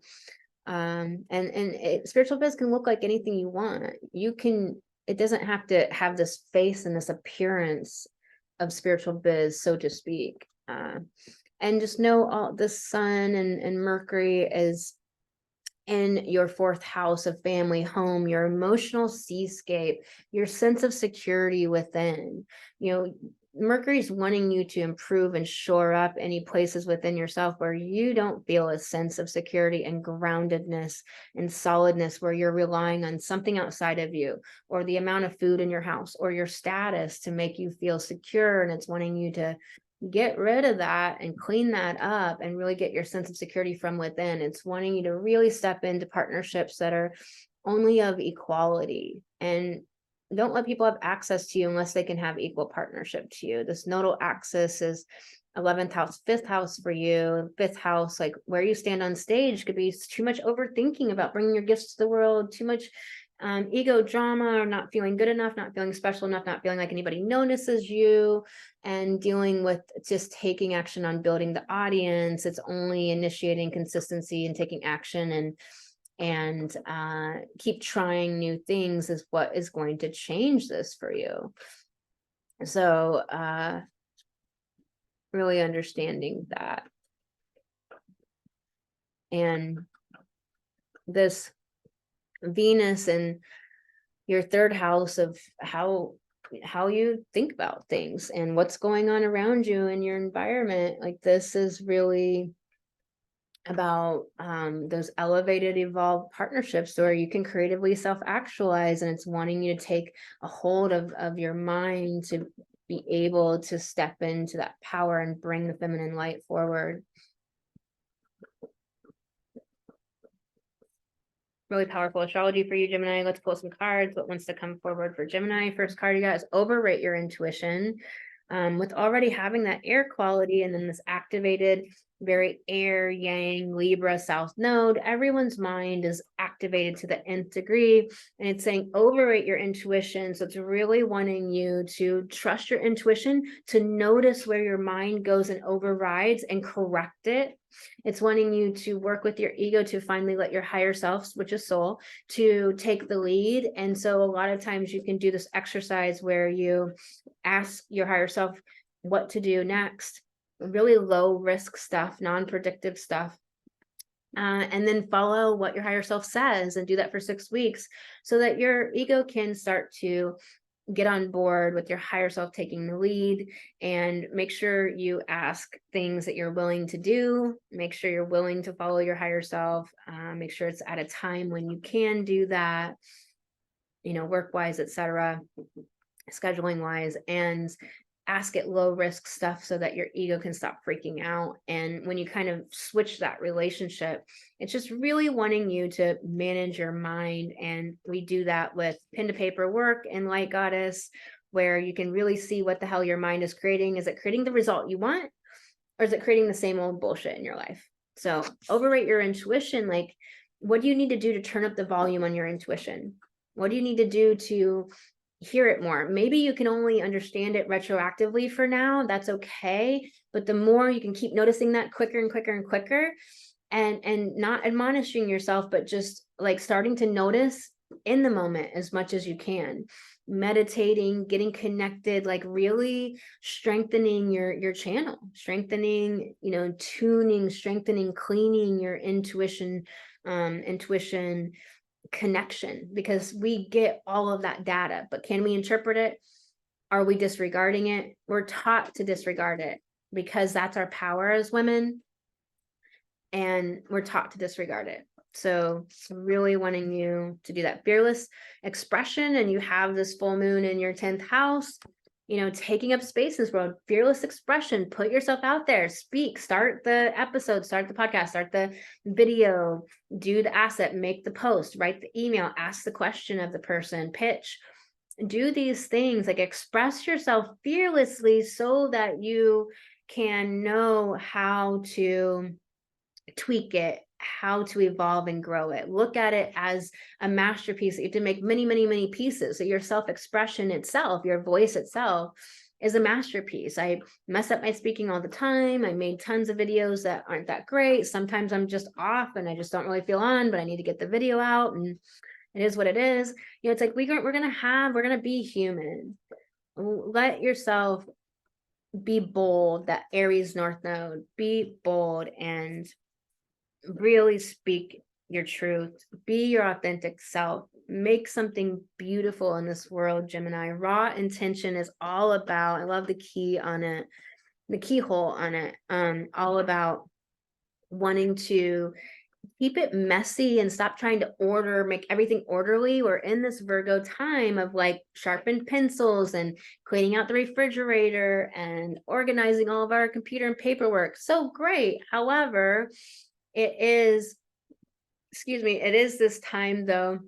spiritual biz can look like anything you want. It doesn't have to have this face and this appearance of spiritual biz, so to speak. And just know all the sun and Mercury is in your 4th house of family, home, your emotional seascape, your sense of security within. Mercury's wanting you to improve and shore up any places within yourself where you don't feel a sense of security and groundedness and solidness, where you're relying on something outside of you, or the amount of food in your house, or your status to make you feel secure. And it's wanting you to get rid of that and clean that up and really get your sense of security from within. It's wanting you to really step into partnerships that are only of equality, and don't let people have access to you unless they can have equal partnership to you. This nodal axis is 11th house, 5th house for you. 5th house, like where you stand on stage, could be too much overthinking about bringing your gifts to the world, too much ego drama, or not feeling good enough, not feeling special enough, not feeling like anybody notices you, and dealing with just taking action on building the audience. It's only initiating consistency and taking action and keep trying new things is what is going to change this for you. So really understanding that. And this Venus in your 3rd house of how you think about things and what's going on around you in your environment, like this is really about those elevated, evolved partnerships where you can creatively self-actualize, and it's wanting you to take a hold of your mind to be able to step into that power and bring the feminine light forward. Really powerful astrology for you, Gemini. Let's pull some cards. What wants to come forward for Gemini? First card you got is overrate your intuition. With already having that air quality and then this activated, very air, yang, Libra, South Node, everyone's mind is activated to the nth degree. And it's saying overrate your intuition. So it's really wanting you to trust your intuition, to notice where your mind goes and overrides and correct it. It's wanting you to work with your ego to finally let your higher self, which is soul, to take the lead. And so a lot of times you can do this exercise where you ask your higher self what to do next, really low risk stuff, non-predictive stuff. And then follow what your higher self says and do that for 6 weeks so that your ego can start to get on board with your higher self taking the lead. And make sure you ask things that you're willing to do. Make sure you're willing to follow your higher self. Make sure it's at a time when you can do that, work wise, etc., scheduling wise, and ask it low risk stuff so that your ego can stop freaking out. And when you kind of switch that relationship, it's just really wanting you to manage your mind. And we do that with pen to paper work and Light Goddess, where you can really see what the hell your mind is creating. Is it creating the result you want, or is it creating the same old bullshit in your life? So overrate your intuition. Like, what do you need to do to turn up the volume on your intuition? What do you need to do to hear it more? Maybe you can only understand it retroactively for now. That's okay. But the more you can keep noticing that quicker and quicker and quicker, and not admonishing yourself, but just like starting to notice in the moment as much as you can, meditating, getting connected, like really strengthening your channel, strengthening, tuning, strengthening, cleaning your intuition connection, because we get all of that data, but can we interpret it? Are we disregarding it? We're taught to disregard it because that's our power as women, and we're taught to disregard it. So really wanting you to do that fearless expression. And you have this full moon in your 10th house, taking up space in this world, fearless expression, put yourself out there, speak, start the episode, start the podcast, start the video, do the asset, make the post, write the email, ask the question of the person, pitch, do these things, like express yourself fearlessly so that you can know how to tweak it, how to evolve and grow it. Look at it as a masterpiece that you have to make many, many, many pieces. So your self-expression itself, your voice itself, is a masterpiece. I mess up my speaking all the time. I made tons of videos that aren't that great. Sometimes I'm just off and I just don't really feel on, but I need to get the video out, and it is what it is. It's like we're gonna be human. Let yourself be bold. That Aries North Node, be bold and really speak your truth, be your authentic self, make something beautiful in this world, Gemini. Raw intention is all about, I love the key on it, the keyhole on it, all about wanting to keep it messy and stop trying to make everything orderly. We're in this Virgo time of like sharpened pencils and cleaning out the refrigerator and organizing all of our computer and paperwork. So great. However, it is this time though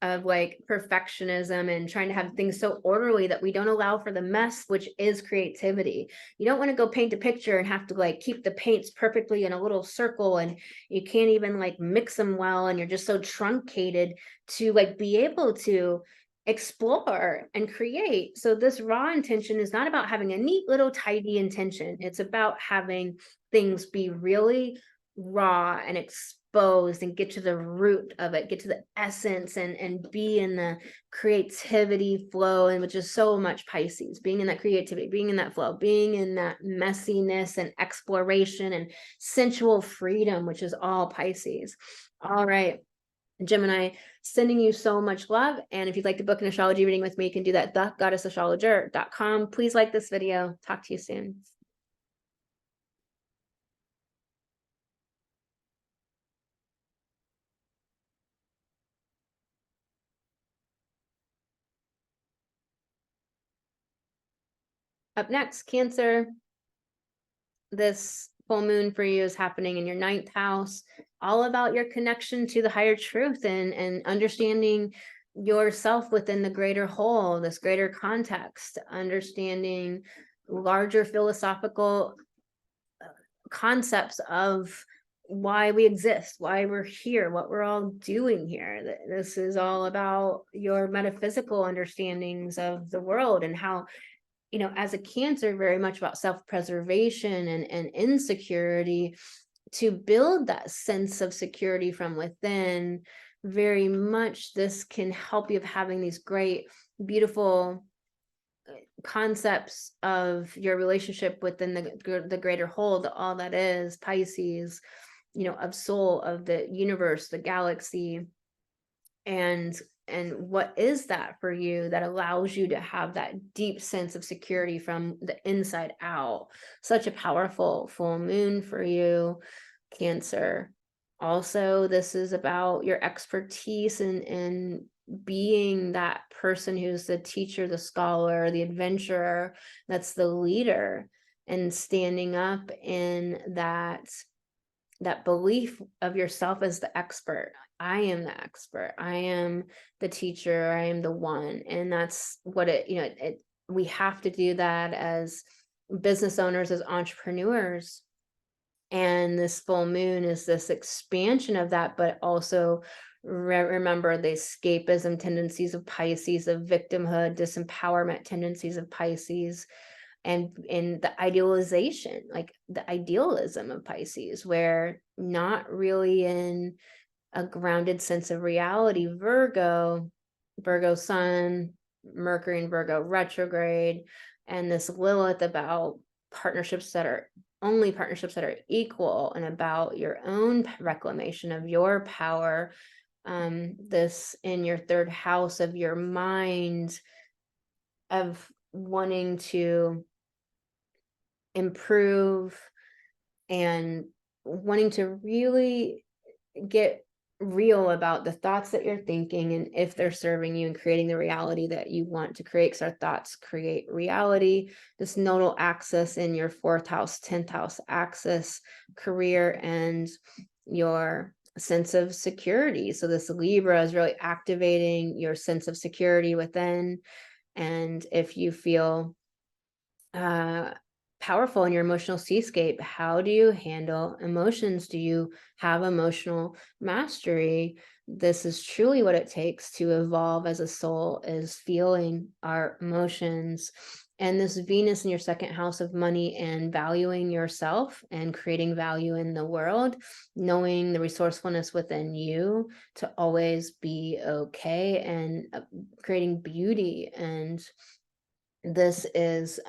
of like perfectionism and trying to have things so orderly that we don't allow for the mess, which is creativity. You don't want to go paint a picture and have to like keep the paints perfectly in a little circle, and you can't even like mix them well, and you're just so truncated to like be able to explore and create. So this raw intention is not about having a neat little tidy intention. It's about having things be really raw and exposed and get to the root of it, get to the essence, and be in the creativity flow, and which is so much Pisces, being in that creativity, being in that flow, being in that messiness and exploration and sensual freedom, which is all Pisces. All right, Gemini, sending you so much love. And if you'd like to book an astrology reading with me, you can do that at thegoddessastrologer.com. Please like this video. Talk to you soon. Up next, Cancer. This full moon for you is happening in your 9th house. all about your connection to the higher truth and understanding yourself within the greater whole, this greater context, understanding larger philosophical concepts of why we exist, why we're here, what we're all doing here. This is all about your metaphysical understandings of the world, and how, you know, as a Cancer, very much about self-preservation and insecurity, to build that sense of security from within. Very much this can help you of having these great, beautiful concepts of your relationship within the greater whole, all that is Pisces, you know, of soul, of the universe, the galaxy, and what is that for you that allows you to have that deep sense of security from the inside out. Such a powerful full moon for you, Cancer. Also, this is about your expertise in being that person who's the teacher, the scholar, the adventurer, that's the leader, and standing up in that belief of yourself as the expert. I am the expert. I am the teacher. I am the one. And that's what we have to do that as business owners, as entrepreneurs. And this full moon is this expansion of that, but also remember the escapism tendencies of Pisces, of victimhood, disempowerment tendencies of Pisces, and in the idealization, like the idealism of Pisces, where not really in a grounded sense of reality. Virgo sun, Mercury in Virgo retrograde, and this Lilith about partnerships that are only partnerships that are equal, and about your own reclamation of your power. This in your third house of your mind, of wanting to improve and wanting to really get real about the thoughts that you're thinking, and if they're serving you, and creating the reality that you want to create, because our thoughts create reality. This nodal axis in your 4th house, 10th house axis, career and your sense of security. So this Libra is really activating your sense of security within. And if you feel powerful in your emotional seascape, how do you handle emotions? Do you have emotional mastery? This is truly what it takes to evolve as a soul, is feeling our emotions. And this Venus in your 2nd house of money, and valuing yourself and creating value in the world, knowing the resourcefulness within you to always be okay, and creating beauty. And this is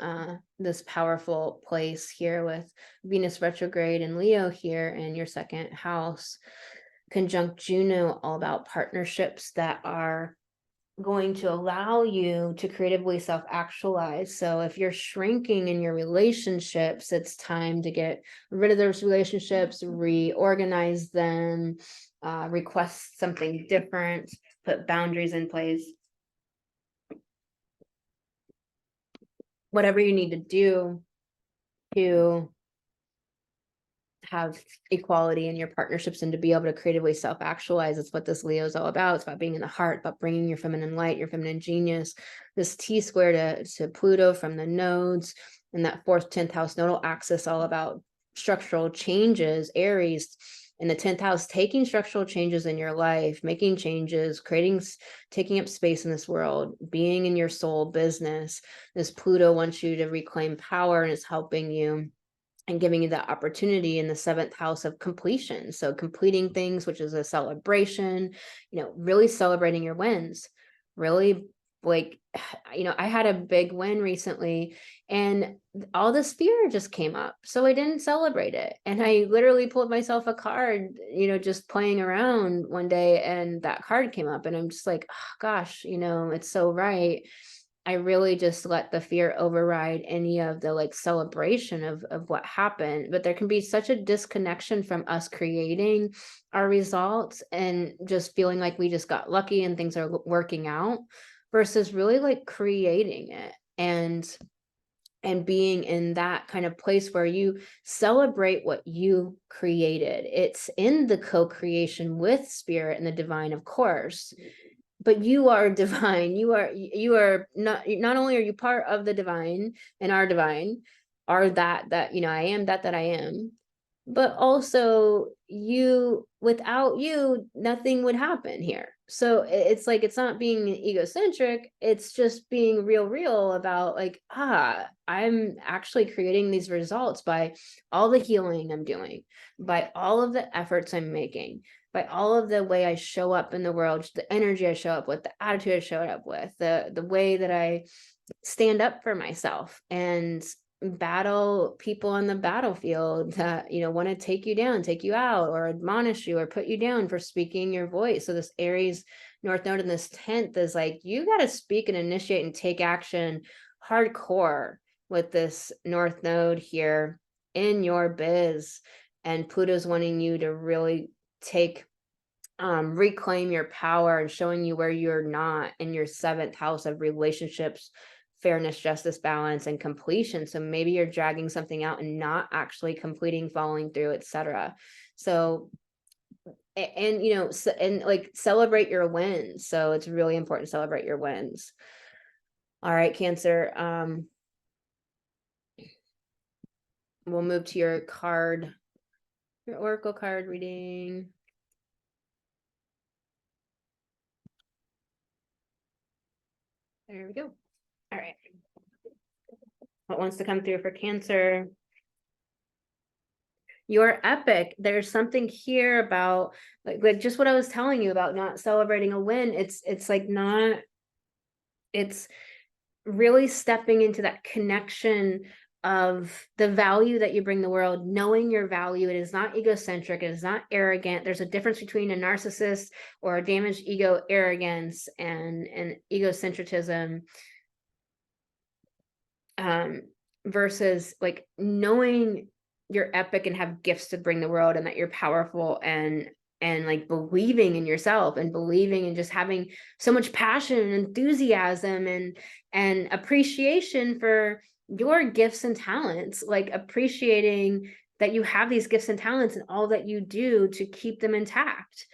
this powerful place here with Venus retrograde and Leo here in your 2nd house, conjunct Juno, all about partnerships that are going to allow you to creatively self-actualize. So if you're shrinking in your relationships, it's time to get rid of those relationships, reorganize them, request something different, put boundaries in place. Whatever you need to do to have equality in your partnerships and to be able to creatively self-actualize. It's what this Leo is all about. It's about being in the heart, about bringing your feminine light, your feminine genius. This T-square to Pluto from the nodes, and that 4th, 10th house nodal axis, all about structural changes. Aries in the 10th house, taking structural changes in your life, making changes, taking up space in this world, being in your soul business. This Pluto wants you to reclaim power, and is helping you and giving you that opportunity in the 7th house of completion. So completing things, which is a celebration, really celebrating your wins, really, like, I had a big win recently, and all this fear just came up. So I didn't celebrate it. And I literally pulled myself a card, just playing around one day, and that card came up, and I'm just like, oh, gosh, it's so right. I really just let the fear override any of the celebration of what happened. But there can be such a disconnection from us creating our results and just feeling like we just got lucky and things are working out, versus really creating it. And and being in that kind of place where you celebrate what you created. It's in the co-creation with spirit and the divine, of course, but you are divine. You are not only are you part of the divine and our divine, are that I am that I am, but also without you, nothing would happen here. So it's like, it's not being egocentric, it's just being real about like, I'm actually creating these results by all the healing I'm doing, by all of the efforts I'm making, by all of the way I show up in the world, just the energy I show up with, the attitude I show up with, the way that I stand up for myself and battle people on the battlefield that want to take you down, take you out, or admonish you or put you down for speaking your voice. So this Aries North Node in this 10th is like, you got to speak and initiate and take action hardcore with this North Node here in your biz. And Pluto's wanting you to really reclaim your power and showing you where you're not in your 7th house of relationships, fairness, justice, balance, and completion. So maybe you're dragging something out and not actually completing, following through, etc. So, and like, celebrate your wins. So it's really important to celebrate your wins. All right, Cancer. We'll move to your oracle card reading. There we go. All right. What wants to come through for Cancer? Your epic. There's something here about like just what I was telling you about not celebrating a win. It's like not, it's really stepping into that connection of the value that you bring the world, knowing your value. It is not egocentric, it is not arrogant. There's a difference between a narcissist or a damaged ego arrogance and egocentrism, versus like knowing you're epic and have gifts to bring the world, and that you're powerful, and like believing in yourself and believing and just having so much passion and enthusiasm and appreciation for your gifts and talents, like appreciating that you have these gifts and talents and all that you do to keep them intact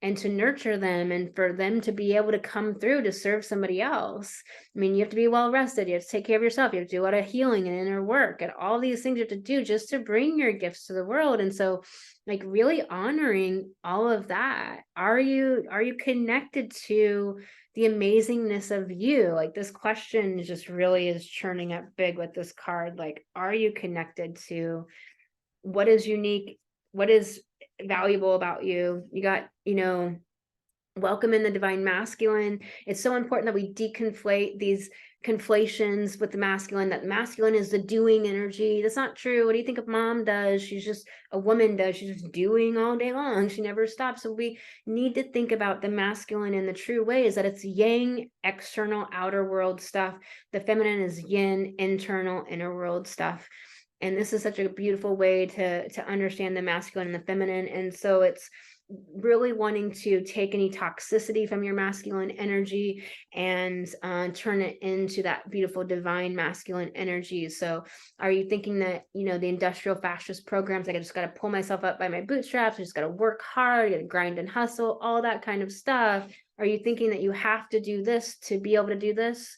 and to nurture them, and for them to be able to come through to serve somebody else. I mean, you have to be well rested, you have to take care of yourself, you have to do a lot of healing and inner work and all these things you have to do just to bring your gifts to the world. And so like really honoring all of that. Are you connected to the amazingness of you? Like, this question just really is churning up big with this card. Like, are you connected to what is unique, what is valuable about you? You got, welcome in the divine masculine. It's so important that we deconflate these conflations with the masculine, that masculine is the doing energy. That's not true. What do you think of mom does? She's just a woman does. She's just doing all day long. She never stops. So we need to think about the masculine in the true way, is that it's yang, external, outer world stuff. The feminine is yin, internal, inner world stuff. And this is such a beautiful way to understand the masculine and the feminine. And so it's really wanting to take any toxicity from your masculine energy and turn it into that beautiful divine masculine energy. So are you thinking that, the industrial fascist programs, like I just got to pull myself up by my bootstraps, I just got to work hard, got to grind and hustle, all that kind of stuff? Are you thinking that you have to do this to be able to do this?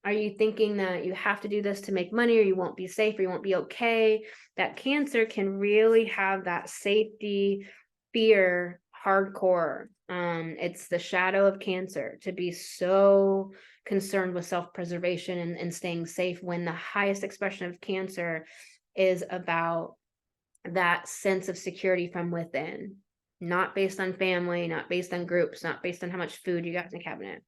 Are you thinking that you have to do this to make money, or you won't be safe, or you won't be okay? That Cancer can really have that safety fear hardcore. It's the shadow of Cancer to be so concerned with self-preservation and staying safe, when the highest expression of Cancer is about that sense of security from within, not based on family, not based on groups, not based on how much food you got in the cabinet.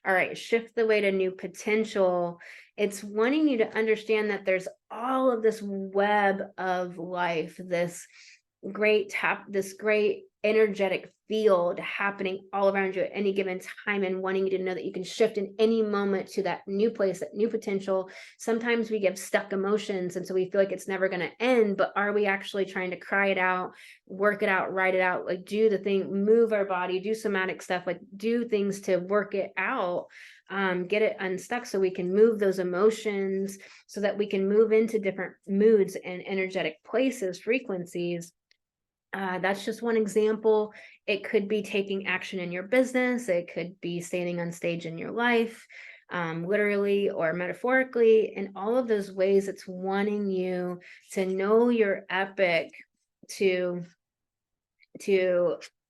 All right, shift the way to new potential. It's wanting you to understand that there's all of this web of life, this great energetic field happening all around you at any given time, and wanting you to know that you can shift in any moment to that new place, that new potential. Sometimes we get stuck emotions, and so we feel like it's never going to end, but are we actually trying to cry it out, work it out, write it out, like do the thing, move our body, do somatic stuff, like do things to work it out, get it unstuck so we can move those emotions, so that we can move into different moods and energetic places, frequencies. That's just one example. It could be taking action in your business. It could be standing on stage in your life, literally or metaphorically. In all of those ways, it's wanting you to know your epic, to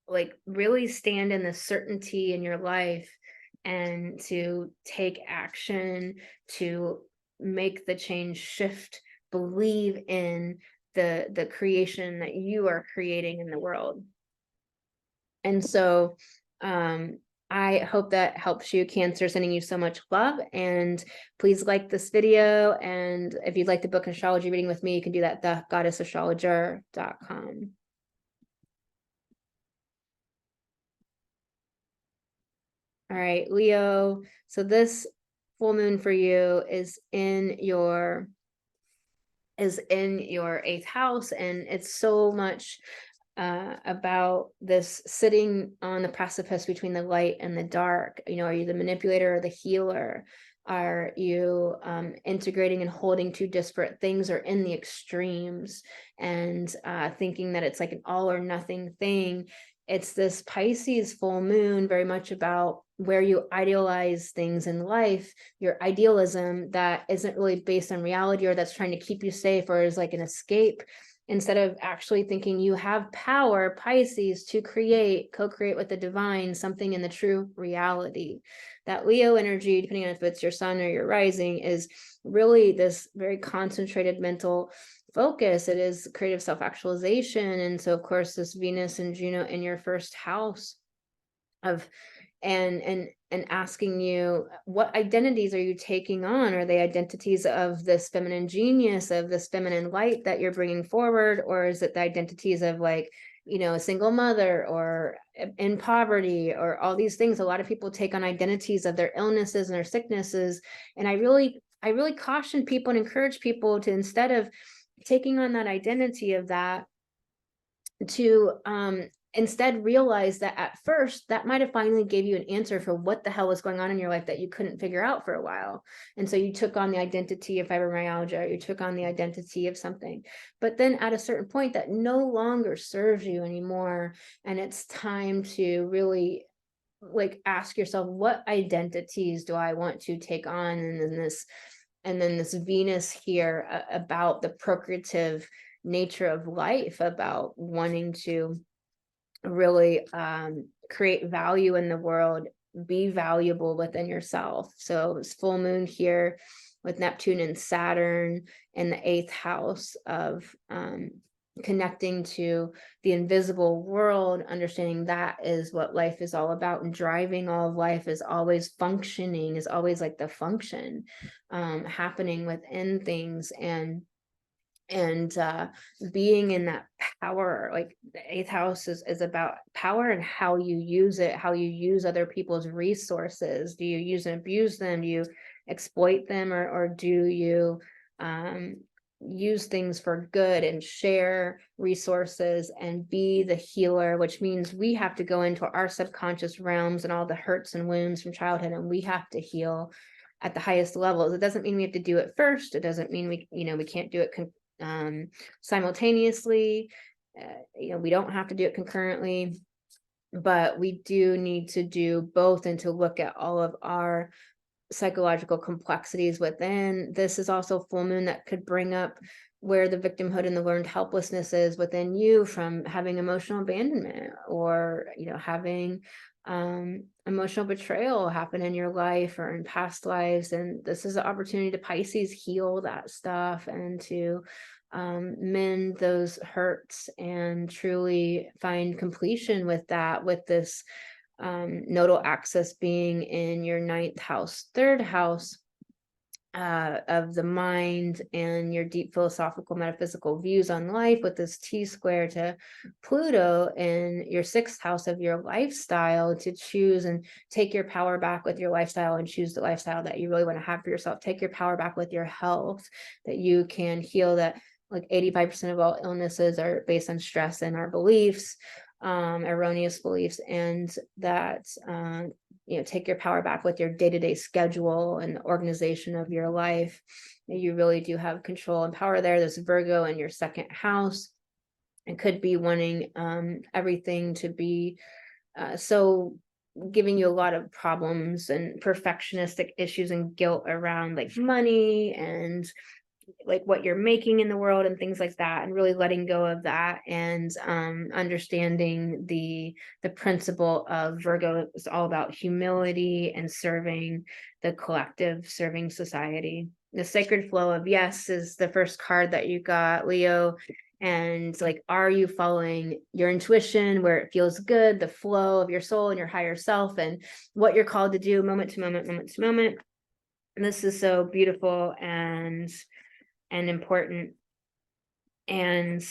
like really stand in the certainty in your life, and to take action, to make the change shift, believe in the creation that you are creating in the world. And so I hope that helps you, Cancer. Sending you so much love, and please like this video, and if you'd like to book an astrology reading with me, you can do that at thegoddessastrologer.com. All right, Leo. So this full moon for you is in your 8th house, and it's so much about this sitting on the precipice between the light and the dark. You know, are you the manipulator or the healer? Are you integrating and holding two disparate things, or in the extremes, and thinking that it's like an all or nothing thing? It's this Pisces full moon, very much about where you idealize things in life, your idealism that isn't really based on reality, or that's trying to keep you safe, or is like an escape, instead of actually thinking you have power, Pisces, to co-create with the divine, something in the true reality. That Leo energy, depending on if it's your sun or your rising, is really this very concentrated mental focus. It is creative self-actualization. And so of course this Venus and Juno in your 1st house of and asking you, what identities are you taking on? Are they identities of this feminine genius, of this feminine light that you're bringing forward? Or is it the identities of, like, you know, a single mother, or in poverty, or all these things? A lot of people take on identities of their illnesses and their sicknesses. And I really caution people and encourage people to, instead of taking on that identity of that, to instead realize that at first that might have finally gave you an answer for what the hell was going on in your life that you couldn't figure out for a while. And so you took on the identity of fibromyalgia, you took on the identity of something, but then at a certain point that no longer serves you anymore. And it's time to really like ask yourself, what identities do I want to take on? And then this Venus here about the procreative nature of life, about wanting to really create value in the world, be valuable within yourself. So it's full moon here with Neptune and Saturn in the 8th house of connecting to the invisible world, understanding that is what life is all about, and driving all of life is always functioning, is always like the function happening within things, and being in that power. Like the 8th house is about power and how you use it, how you use other people's resources. Do you use and abuse them? Do you exploit them, or do you use things for good and share resources and be the healer? Which means we have to go into our subconscious realms and all the hurts and wounds from childhood, and we have to heal at the highest levels. It doesn't mean we have to do it first. It doesn't mean we can't do it simultaneously. We don't have to do it concurrently, but we do need to do both, and to look at all of our psychological complexities within. This is also full moon that could bring up where the victimhood and the learned helplessness is within you from having emotional abandonment, or having emotional betrayal happen in your life or in past lives. And this is an opportunity to Pisces heal that stuff, and to mend those hurts, and truly find completion with that, with this nodal axis being in your 9th house, 3rd house of the mind, and your deep philosophical metaphysical views on life, with this T-square to Pluto in your 6th house of your lifestyle, to choose and take your power back with your lifestyle, and choose the lifestyle that you really want to have for yourself. Take your power back with your health, that you can heal, that like 85% of all illnesses are based on stress and our beliefs. erroneous beliefs, and that take your power back with your day-to-day schedule and organization of your life. You really do have control and power there. There's Virgo in your second house. It could be wanting everything to be so giving you a lot of problems and perfectionistic issues and guilt around like money and like what you're making in the world and things like that, and really letting go of that, and understanding the principle of Virgo is all about humility and serving the collective, serving society. The sacred flow of yes is the first card that you got, Leo. And like, are you following your intuition where it feels good, the flow of your soul and your higher self, and what you're called to do moment to moment, moment to moment? And this is so beautiful and important, and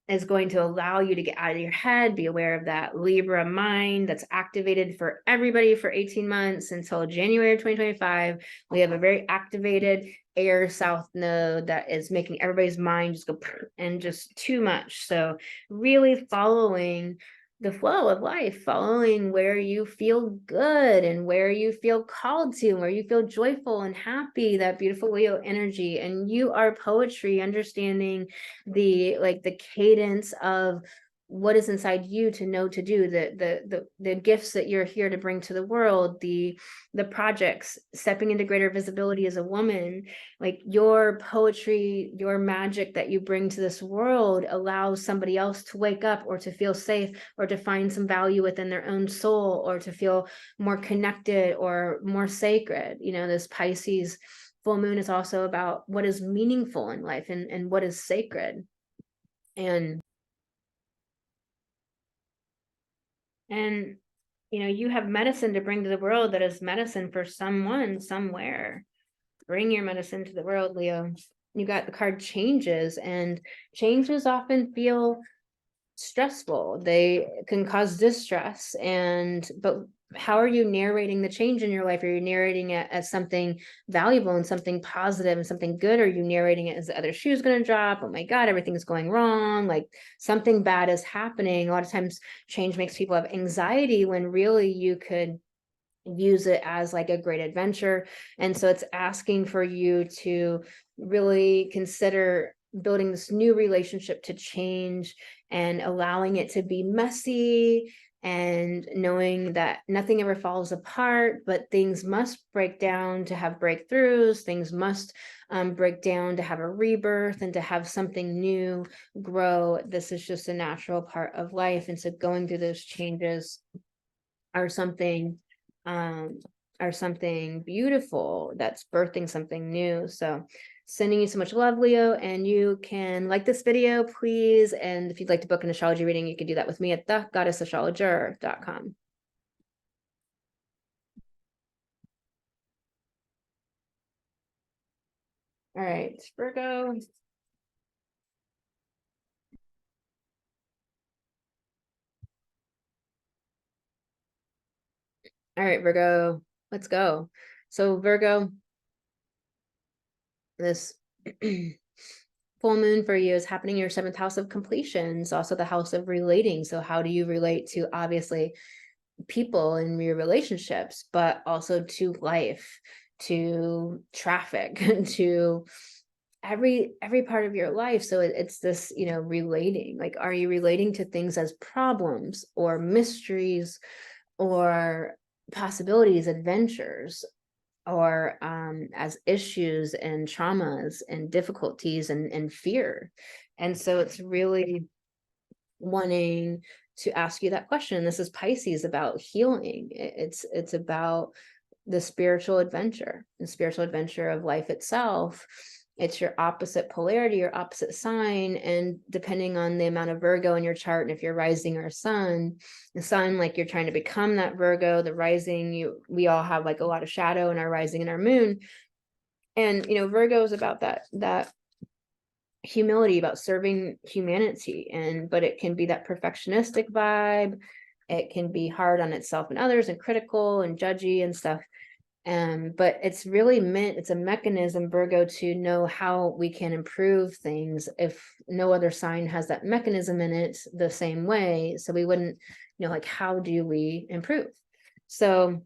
is going to allow you to get out of your head, be aware of that Libra mind that's activated for everybody for 18 months until January of 2025. We have a very activated air south node that is making everybody's mind just go and just too much. So really following the flow of life, following where you feel good and where you feel called to, where you feel joyful and happy, that beautiful Leo energy. And you are poetry, understanding the cadence of what is inside you to know to do, the gifts that you're here to bring to the world, the projects, stepping into greater visibility as a woman. Like, your poetry, your magic that you bring to this world allows somebody else to wake up or to feel safe or to find some value within their own soul or to feel more connected or more sacred. This Pisces full moon is also about what is meaningful in life and what is sacred. And you have medicine to bring to the world that is medicine for someone somewhere. Bring your medicine to the world, Leo. You got the card changes, and changes often feel stressful. They can cause distress, but how are you narrating the change in your life? Are you narrating it as something valuable and something positive and something good? Or are you narrating it as the other shoe's going to drop? Oh my God, everything's going wrong. Like, something bad is happening. A lot of times change makes people have anxiety when really you could use it as like a great adventure. And so it's asking for you to really consider building this new relationship to change and allowing it to be messy, and knowing that nothing ever falls apart, but things must break down to have breakthroughs. Things must break down to have a rebirth and to have something new grow. This is just a natural part of life. And so going through those changes are something beautiful that's birthing something new. So sending you so much love, Leo, and you can like this video, please. And if you'd like to book an astrology reading, you can do that with me at thegoddessastrologer.com. All right, Virgo. All right, Virgo, let's go. So Virgo, this full moon for you is happening in your 7th house of completions, also the house of relating. So how do you relate to, obviously, people in your relationships, but also to life, to traffic, to every part of your life. So it's this, relating. Like, are you relating to things as problems or mysteries or possibilities, adventures, or as issues and traumas and difficulties and fear? And so it's really wanting to ask you that question. This is Pisces, about healing. It's about the spiritual adventure of life itself. It's your opposite polarity, your opposite sign. And depending on the amount of Virgo in your chart, and if you're rising or sun, the sun, like, you're trying to become that Virgo. The rising, we all have like a lot of shadow in our rising and our moon. And, Virgo is about that humility, about serving humanity. But it can be that perfectionistic vibe. It can be hard on itself and others and critical and judgy and stuff. But it's really it's a mechanism, Virgo, to know how we can improve things if no other sign has that mechanism in it the same way. So we wouldn't, like, how do we improve? So,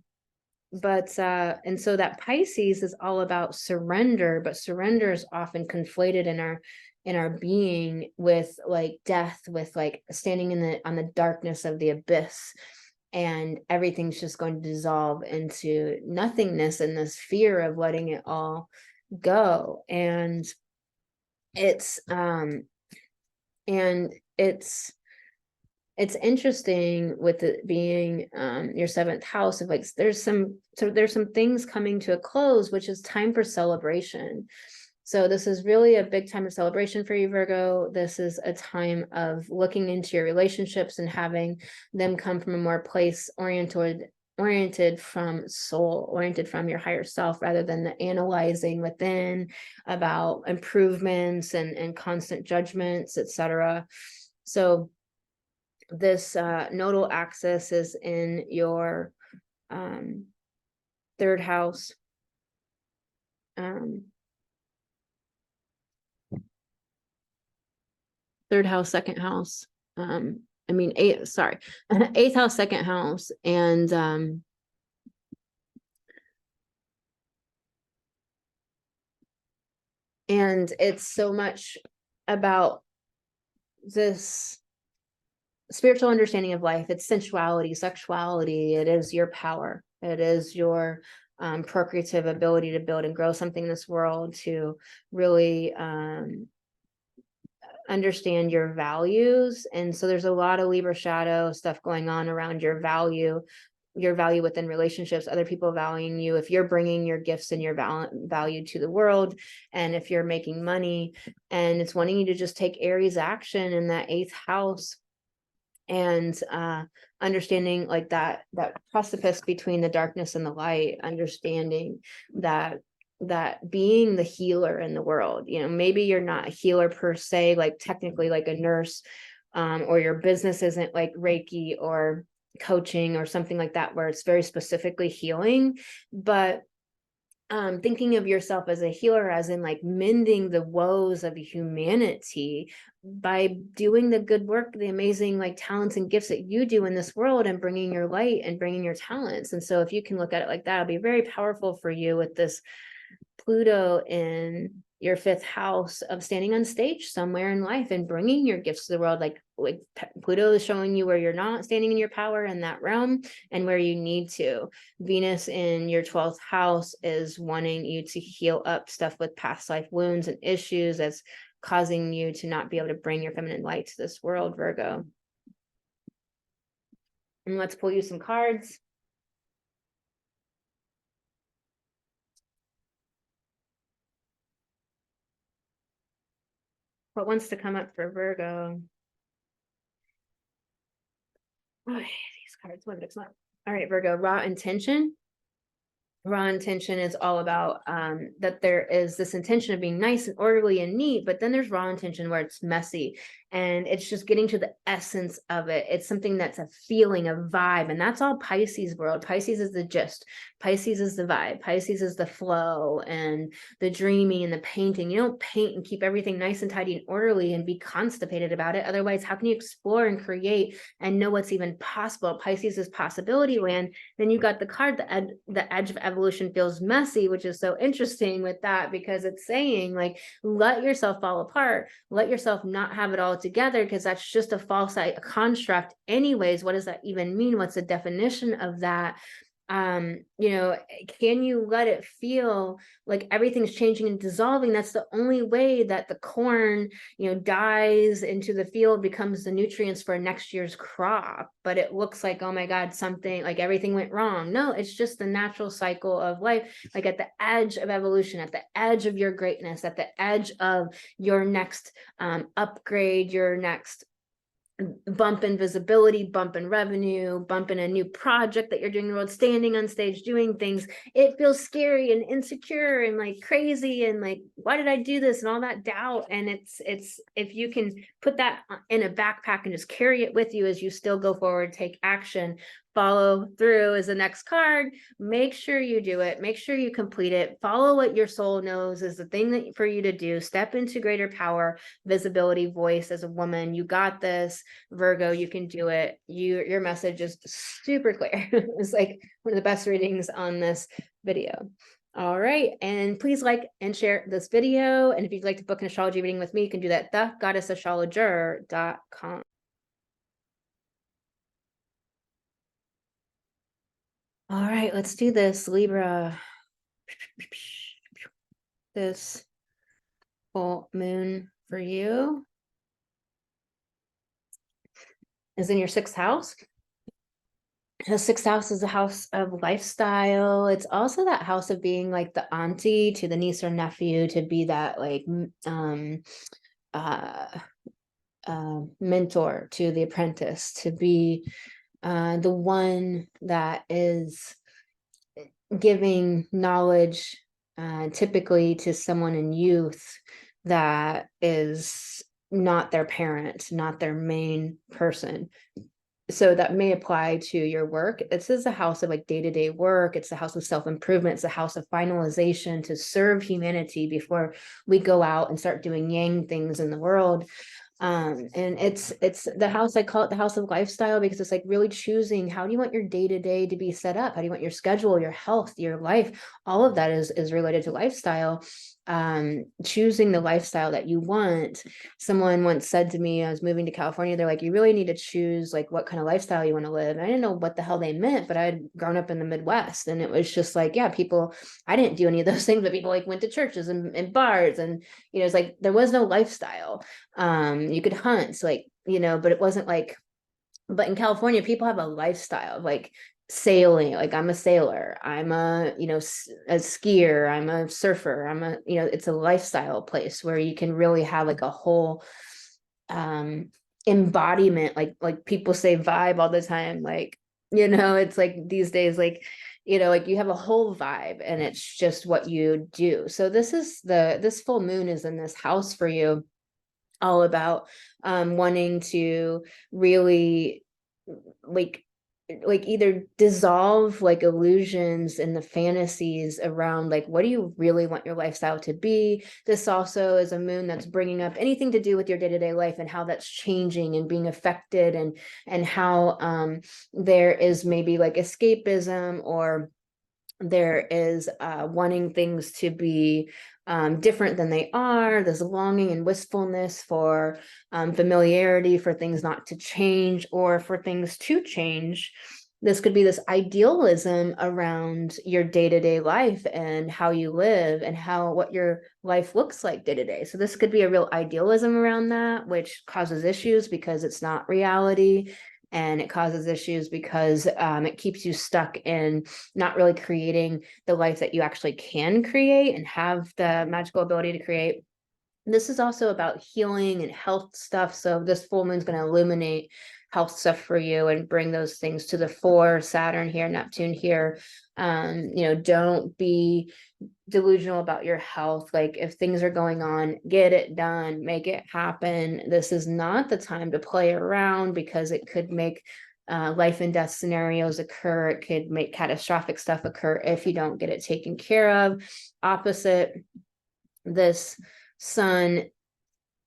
but, and so that Pisces is all about surrender, but surrender is often conflated in our being with like death, with like standing on the darkness of the abyss, and everything's just going to dissolve into nothingness, and this fear of letting it all go. And it's interesting with it being your seventh house of like, there's some things coming to a close, which is time for celebration. So this is really a big time of celebration for you, Virgo. This is a time of looking into your relationships and having them come from a more place oriented from soul, oriented from your higher self, rather than the analyzing within about improvements and constant judgments, etc. So this nodal axis is in your third house. Third house, second house. Eighth house, second house. And it's so much about this spiritual understanding of life. It's sensuality, sexuality. It is your power. It is your procreative ability to build and grow something in this world, to really understand your values. And so there's a lot of Libra shadow stuff going on around your value within relationships, other people valuing you, if you're bringing your gifts and your value to the world, and if you're making money. And it's wanting you to just take Aries action in that eighth house, and understanding like that precipice between the darkness and the light, understanding that being the healer in the world. Maybe you're not a healer per se, like technically like a nurse, or your business isn't like Reiki or coaching or something like that, where it's very specifically healing, but thinking of yourself as a healer, as in like mending the woes of humanity by doing the good work, the amazing like talents and gifts that you do in this world, and bringing your light and bringing your talents. And so if you can look at it like that, it'll be very powerful for you with this Pluto in your fifth house, of standing on stage somewhere in life and bringing your gifts to the world. Like Pluto is showing you where you're not standing in your power in that realm, and where you need to. Venus in your 12th house is wanting you to heal up stuff with past life wounds and issues that's causing you to not be able to bring your feminine light to this world, Virgo. And let's pull you some cards. What wants to come up for Virgo? Oh, these cards, what mix up? All right, Virgo, raw intention. Raw intention is all about that there is this intention of being nice and orderly and neat, but then there's raw intention where it's messy, and it's just getting to the essence of it. It's something that's a feeling, a vibe, and that's all Pisces world. Pisces is the gist. Pisces is the vibe. Pisces is the flow and the dreaming and the painting. You don't paint and keep everything nice and tidy and orderly and be constipated about it. Otherwise, how can you explore and create and know what's even possible? Pisces is possibility land. Then you got the card, the edge of evolution feels messy, which is so interesting with that, because it's saying like, let yourself fall apart, let yourself not have it all together, because that's just a false construct anyways. What does that even mean? What's the definition of that? Can you let it feel like everything's changing and dissolving? That's the only way that the corn, dies into the field, becomes the nutrients for next year's crop. But it looks like, oh my God, something like everything went wrong. No, it's just the natural cycle of life. Like at the edge of evolution, at the edge of your greatness, at the edge of your next upgrade, your next bump in visibility, bump in revenue, bump in a new project that you're doing in the world, standing on stage, doing things, it feels scary and insecure and like crazy and like, why did I do this, and all that doubt. And it's if you can put that in a backpack and just carry it with you as you still go forward, take action, follow through is the next card. Make sure you do it. Make sure you complete it. Follow what your soul knows is the thing that for you to do. Step into greater power, visibility, voice as a woman. You got this, Virgo. You can do it. Your message is super clear. It's like one of the best readings on this video. All right, and please like and share this video. And if you'd like to book an astrology reading with me, you can do that at thegoddessastrologer.com. All right, let's do this, Libra. This full moon for you is in your 6th house. The 6th house is a house of lifestyle. It's also that house of being like the auntie to the niece or nephew, to be that like mentor to the apprentice, to be the one that is giving knowledge typically to someone in youth that is not their parent, not their main person. So that may apply to your work. This is a house of like day-to-day work. It's a house of self-improvement. It's a house of finalization to serve humanity before we go out and start doing yang things in the world. And it's the house, I call it the house of lifestyle, because it's like really choosing, how do you want your day-to-day to be set up? How do you want your schedule, your health, your life? All of that is related to lifestyle. Choosing the lifestyle that you want. Someone once said to me, I was moving to California, they're like, you really need to choose like what kind of lifestyle you want to live. And I didn't know what the hell they meant, but I'd grown up in the Midwest, and it was just like, yeah, people, I didn't do any of those things, but people like went to churches and bars, and it's like there was no lifestyle. You could hunt, like, but it wasn't like, but in California, people have a lifestyle, like sailing. Like, I'm a sailor, I'm a skier, I'm a surfer, I'm a it's a lifestyle place where you can really have like a whole embodiment, like people say vibe all the time, like it's like these days, like like you have a whole vibe, and it's just what you do. So this full moon is in this house for you, all about wanting to really like either dissolve like illusions and the fantasies around like, what do you really want your lifestyle to be? This also is a moon that's bringing up anything to do with your day-to-day life and how that's changing and being affected, and how there is maybe like escapism, or there is wanting things to be different than they are. There's longing and wistfulness for familiarity, for things not to change or for things to change. This could be this idealism around your day-to-day life and how you live and what your life looks like day-to-day. So this could be a real idealism around that, which causes issues because it's not reality. And it causes issues because it keeps you stuck in not really creating the life that you actually can create and have the magical ability to create. This is also about healing and health stuff. So this full moon is going to illuminate health stuff for you and bring those things to the fore. Saturn here, Neptune here. Don't be delusional about your health. Like, if things are going on, get it done, make it happen. This is not the time to play around, because it could make life and death scenarios occur. It could make catastrophic stuff occur if you don't get it taken care of. Opposite, this Sun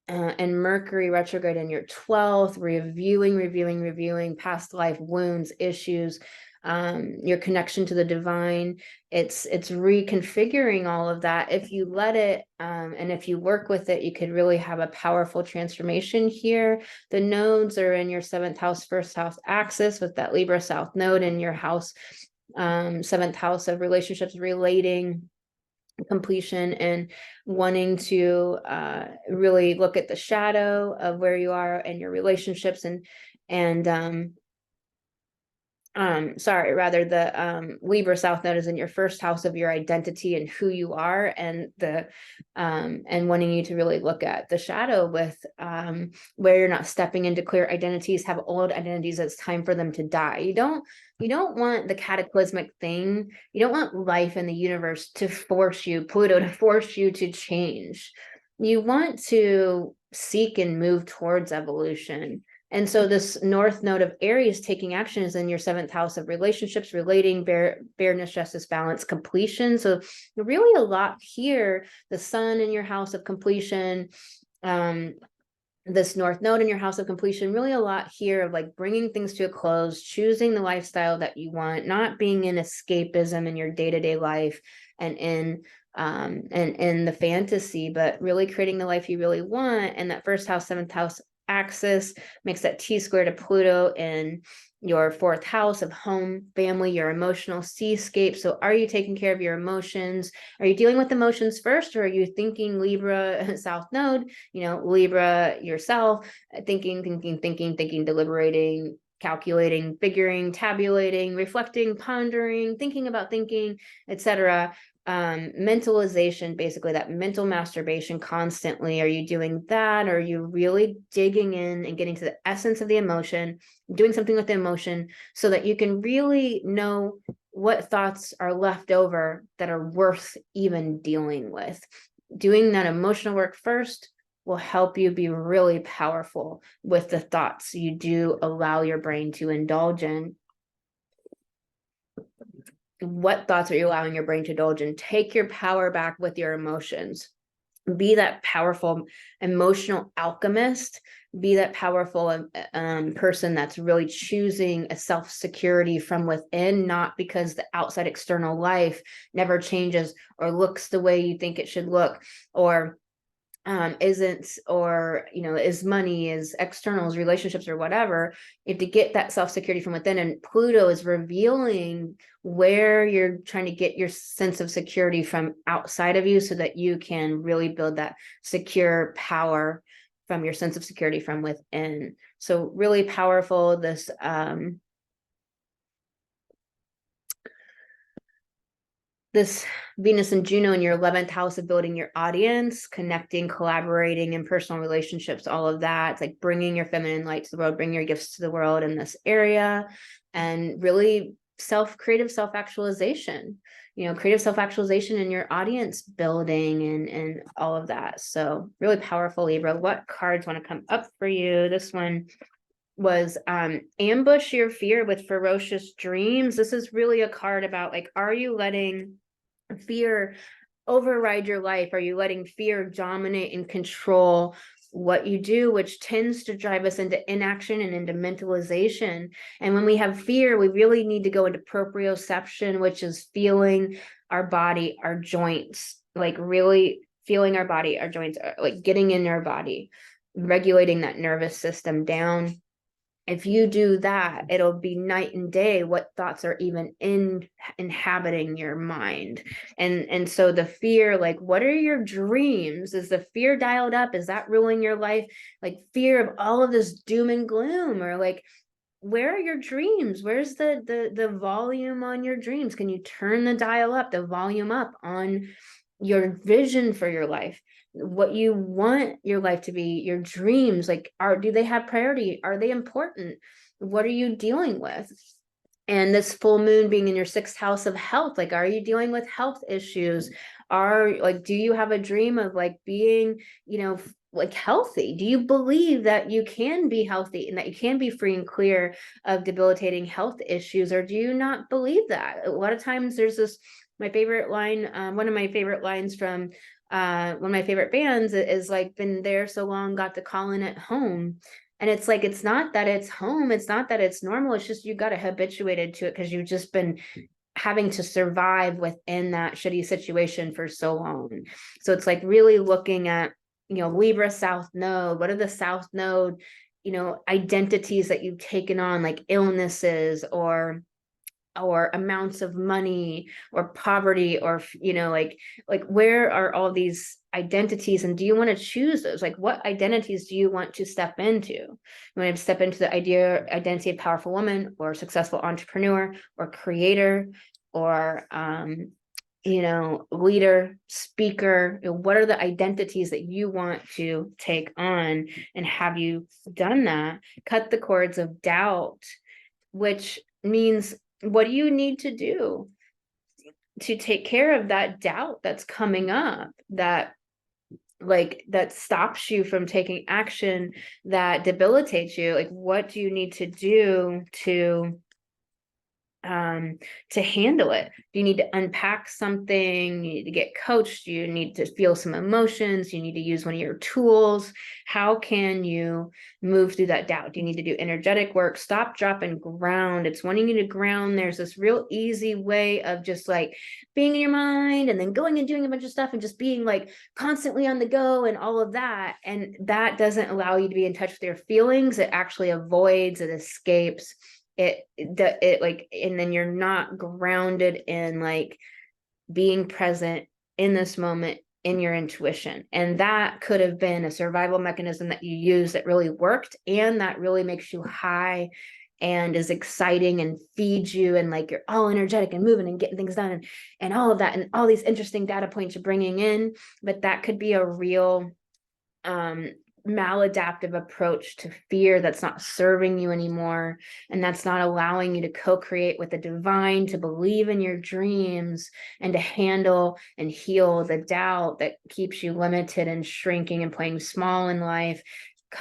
and Mercury retrograde in your 12th, reviewing past life wounds, issues, your connection to the divine. It's reconfiguring all of that. If you let it, and if you work with it, you could really have a powerful transformation here. The nodes are in your 7th house, 1st house axis, with that Libra South node in your house, 7th house of relationships, relating, completion, and wanting to really look at the shadow of where you are and your relationships, the Libra South node is in your 1st house of your identity and who you are, and and wanting you to really look at the shadow with where you're not stepping into clear identities, have old identities. It's time for them to die. You don't want the cataclysmic thing. You don't want life in the universe to force you, Pluto to force you to change. You want to seek and move towards evolution And so this north node of Aries taking action is in your 7th house of relationships, relating, fairness, justice, balance, completion. So really a lot here, the sun in your house of completion, this north node in your house of completion, really a lot here of like bringing things to a close, choosing the lifestyle that you want, not being in escapism in your day-to-day life and in the fantasy, but really creating the life you really want. And that first house, 7th house axis makes that T-square to Pluto in your 4th house of home, family, your emotional seascape. So are you taking care of your emotions? Are you dealing with emotions first, or are you thinking Libra South Node, Libra yourself, thinking, deliberating, calculating, figuring, tabulating, reflecting, pondering, thinking about thinking, etc. Mentalization, basically that mental masturbation constantly. Are you doing that? Or are you really digging in and getting to the essence of the emotion, doing something with the emotion so that you can really know what thoughts are left over that are worth even dealing with? Doing that emotional work first will help you be really powerful with the thoughts you do allow your brain to indulge in. What thoughts are you allowing your brain to indulge in? Take your power back with your emotions. Be that powerful emotional alchemist. Be that powerful person that's really choosing a self-security from within, not because the outside external life never changes or looks the way you think it should look, or isn't, or is money, is externals, relationships, or whatever. You have to get that self-security from within, and Pluto is revealing where you're trying to get your sense of security from outside of you so that you can really build that secure power from your sense of security from within. So really powerful, this this Venus and Juno in your 11th house of building your audience, connecting, collaborating, and personal relationships, all of that. It's like bringing your feminine light to the world, bring your gifts to the world in this area, and really creative self-actualization, creative self-actualization in your audience building and all of that. So really powerful, Libra. What cards want to come up for you? This one was ambush your fear with ferocious dreams. This is really a card about like, are you letting fear override your life? Are you letting fear dominate and control what you do, which tends to drive us into inaction and into mentalization? And when we have fear, we really need to go into proprioception, which is feeling our body, our joints, like really feeling our body, our joints, like getting in our body, regulating that nervous system down. If you do that, it'll be night and day what thoughts are even inhabiting your mind. And so the fear, like, what are your dreams? Is the fear dialed up? Is that ruling your life? Like fear of all of this doom and gloom, or like, where are your dreams? Where's the volume on your dreams? Can you turn the dial up, the volume up on your vision for your life, what you want your life to be, your dreams? Like, do they have priority? Are they important? What are you dealing with? And this full moon being in your 6th house of health, like, are you dealing with health issues? Do you have a dream of like being, like healthy? Do you believe that you can be healthy and that you can be free and clear of debilitating health issues? Or do you not believe that? A lot of times there's this, my favorite line, one of my favorite lines from one of my favorite bands is like, been there so long, got to calling it home. And it's like, it's not that it's home, it's not that it's normal, it's just you got habituated to it because you've just been having to survive within that shitty situation for so long. So it's like really looking at, Libra South Node. What are the South Node, identities that you've taken on, like illnesses or amounts of money or poverty, or like where are all these identities, and do you want to choose those? Like, what identities do you want to step into? You want to step into the identity of powerful woman, or successful entrepreneur, or creator, or leader, speaker? What are the identities that you want to take on? And have you done that? Cut the cords of doubt, which means, what do you need to do to take care of that doubt that's coming up, that like that stops you from taking action, that debilitates you. Like, what do you need to do to handle it? Do you need to unpack something? You need to get coached? You need to feel some emotions? You need to use one of your tools? How can you move through that doubt? Do you need to do energetic work? Stop, drop, and ground. It's wanting you to ground. There's this real easy way of just like being in your mind and then going and doing a bunch of stuff and just being like constantly on the go and all of that. And that doesn't allow you to be in touch with your feelings. It actually avoids, it escapes it like, and then you're not grounded in like being present in this moment in your intuition. And that could have been a survival mechanism that you use that really worked and that really makes you high and is exciting and feeds you, and like you're all energetic and moving and getting things done and all of that and all these interesting data points you're bringing in. But that could be a real maladaptive approach to fear that's not serving you anymore, and that's not allowing you to co-create with the divine, to believe in your dreams, and to handle and heal the doubt that keeps you limited and shrinking and playing small in life.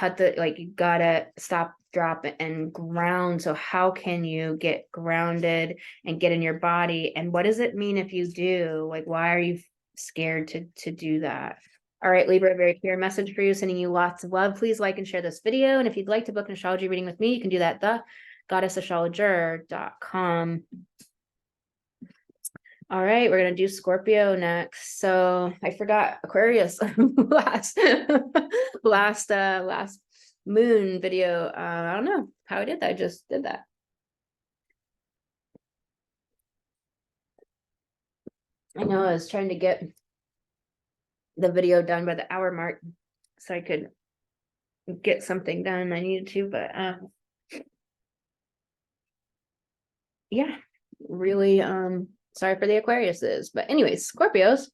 You gotta stop, drop, and ground. So how can you get grounded and get in your body? And what does it mean if you do? Like, why are you scared to do that? All right, Libra, a very clear message for you, sending you lots of love. Please like and share this video. And if you'd like to book an astrology reading with me, you can do that at thegoddessastrologer.com. All right, we're going to do Scorpio next. So I forgot Aquarius last moon video. I don't know how I did that. I just did that. I know I was trying to get the video done by the hour mark so I could get something done I needed to, but yeah, really sorry for the Aquariuses. But anyways, Scorpios,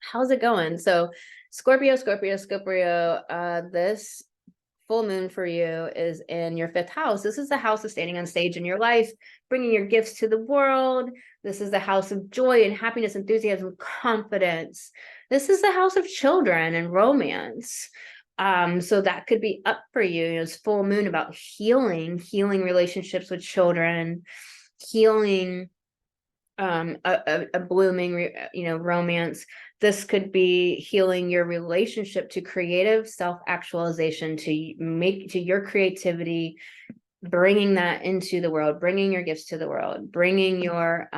how's it going? So Scorpio, this full moon for you is in your 5th house. This is the house of standing on stage in your life, bringing your gifts to the world. This is the house of joy and happiness, enthusiasm, confidence. This is the house of children and romance. So that could be up for you. It's full moon about healing relationships with children, healing a blooming, romance. This could be healing your relationship to creative self-actualization, to your creativity, bringing that into the world, bringing your gifts to the world, bringing your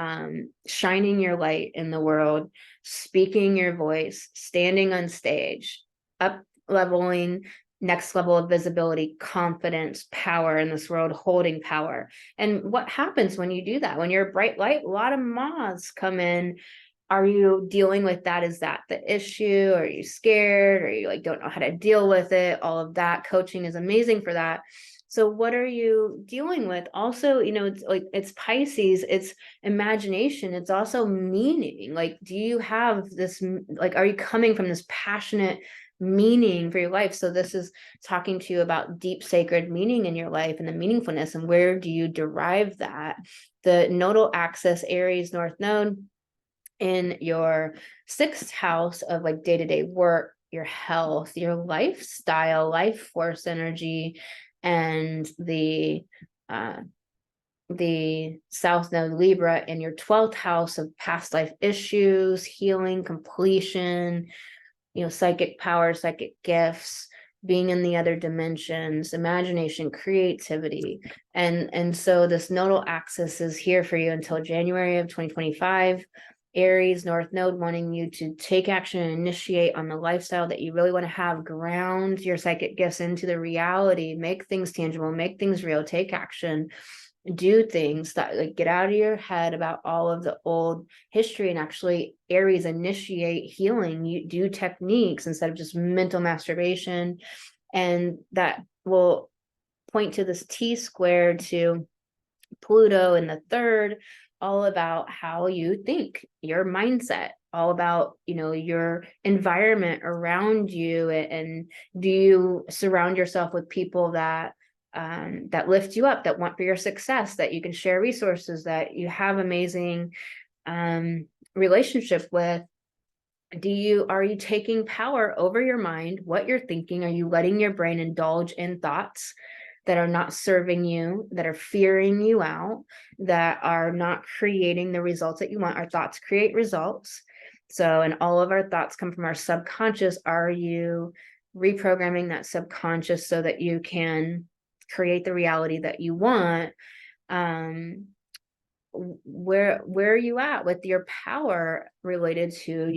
shining your light in the world, speaking your voice, standing on stage, up leveling, next level of visibility, confidence, power in this world, holding power. And what happens when you do that? When you're a bright light, a lot of moths come in. Are you dealing with that? Is that the issue? Are you scared? Or you like don't know how to deal with it? All of that coaching is amazing for that. So what are you dealing with? Also, it's Pisces, it's imagination. It's also meaning. Like, do you have this, like, are you coming from this passionate meaning for your life? So this is talking to you about deep sacred meaning in your life and the meaningfulness, and where do you derive that? The nodal axis, Aries North Node, in your 6th house of like day-to-day work, your health, your lifestyle, life force energy, and the South Node Libra in your 12th house of past life issues, healing, completion, psychic power, psychic gifts, being in the other dimensions, imagination, creativity. And so this nodal axis is here for you until January of 2025. Aries North Node wanting you to take action and initiate on the lifestyle that you really want to have, ground your psychic gifts into the reality, make things tangible, make things real, take action, do things that like get out of your head about all of the old history, and actually Aries initiate healing. You do techniques instead of just mental masturbation, and that will point to this T-squared to Pluto in the 3rd, all about how you think, your mindset, all about, your environment around you. And do you surround yourself with people that lift you up, that want for your success, that you can share resources, that you have amazing relationship with? Are you taking power over your mind, what you're thinking? Are you letting your brain indulge in thoughts that are not serving you, that are fearing you out, that are not creating the results that you want? Our thoughts create results. So, and all of our thoughts come from our subconscious. Are you reprogramming that subconscious so that you can create the reality that you want? Where are you at with your power related to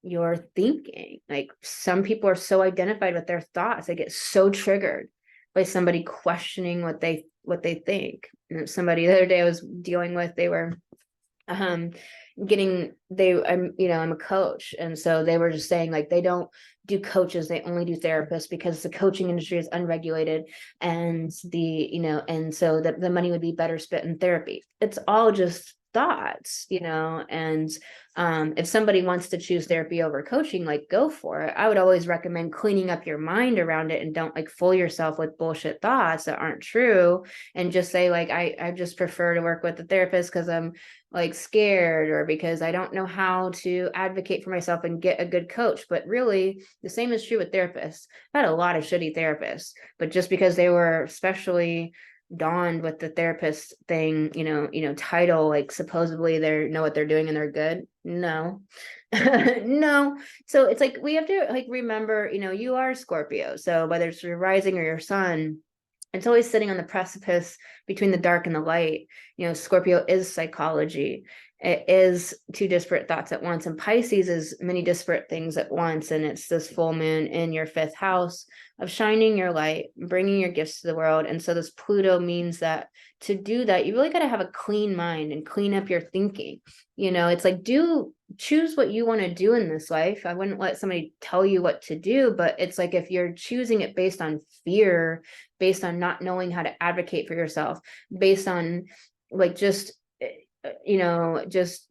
your thinking? Like, some people are so identified with their thoughts, they get so triggered by somebody questioning what they think. And somebody the other day I was dealing with, they were I'm a coach, and so they were just saying, like, they don't do coaches, they only do therapists because the coaching industry is unregulated, and so that the money would be better spent in therapy. It's all just thoughts, and if somebody wants to choose therapy over coaching, like, go for it. I would always recommend cleaning up your mind around it, and don't like fool yourself with bullshit thoughts that aren't true, and just say, like, I just prefer to work with the therapist because I'm like scared, or because I don't know how to advocate for myself and get a good coach. But really, the same is true with therapists. I had a lot of shitty therapists, but just because they were especially donned with the therapist thing, title, like supposedly they know what they're doing and they're good. No. No. So it's like, we have to like remember, you are Scorpio. So whether it's your rising or your sun, it's always sitting on the precipice between the dark and the light. Scorpio is psychology. It is two disparate thoughts at once. And Pisces is many disparate things at once. And it's this full moon in your 5th house of shining your light, bringing your gifts to the world. And so this Pluto means that to do that, you really got to have a clean mind and clean up your thinking. It's like, choose what you want to do in this life. I wouldn't let somebody tell you what to do, but it's like, if you're choosing it based on fear, based on not knowing how to advocate for yourself, based on like just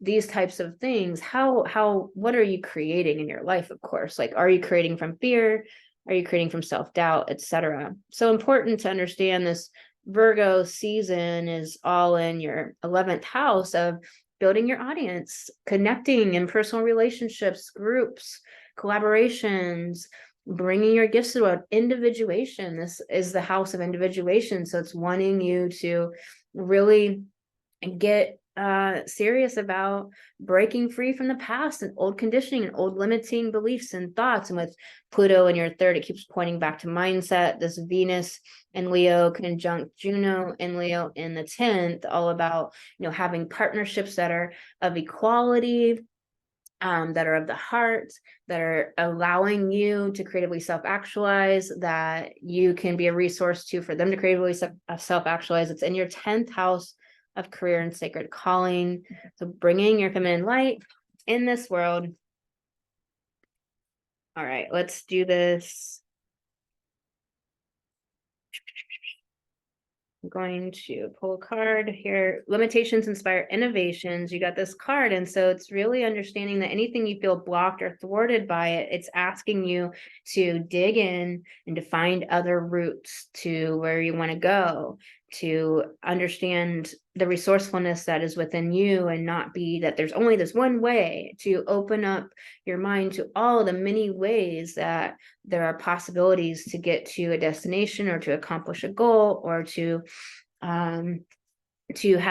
these types of things, what are you creating in your life? Of course, like, are you creating from fear? Are you creating from self-doubt, etc.? So important to understand this Virgo season is all in your 11th house of building your audience, connecting in personal relationships, groups, collaborations, bringing your gifts to the world, individuation. This is the house of individuation. So it's wanting you to really get serious about breaking free from the past and old conditioning and old limiting beliefs and thoughts. And with Pluto in your 3rd, it keeps pointing back to mindset. This Venus in Leo conjunct Juno in Leo in the 10th, all about having partnerships that are of equality, that are of the heart, that are allowing you to creatively self-actualize, that you can be a resource to for them to creatively self-actualize. It's in your 10th house of career and sacred calling. So bringing your feminine light in this world. All right, let's do this. I'm going to pull a card here. Limitations inspire innovations. You got this card. And so it's really understanding that anything you feel blocked or thwarted by it, it's asking you to dig in and to find other routes to where you want to go, to understand the resourcefulness that is within you, and not be that there's only this one way, to open up your mind to all the many ways that there are possibilities to get to a destination, or to accomplish a goal, or to have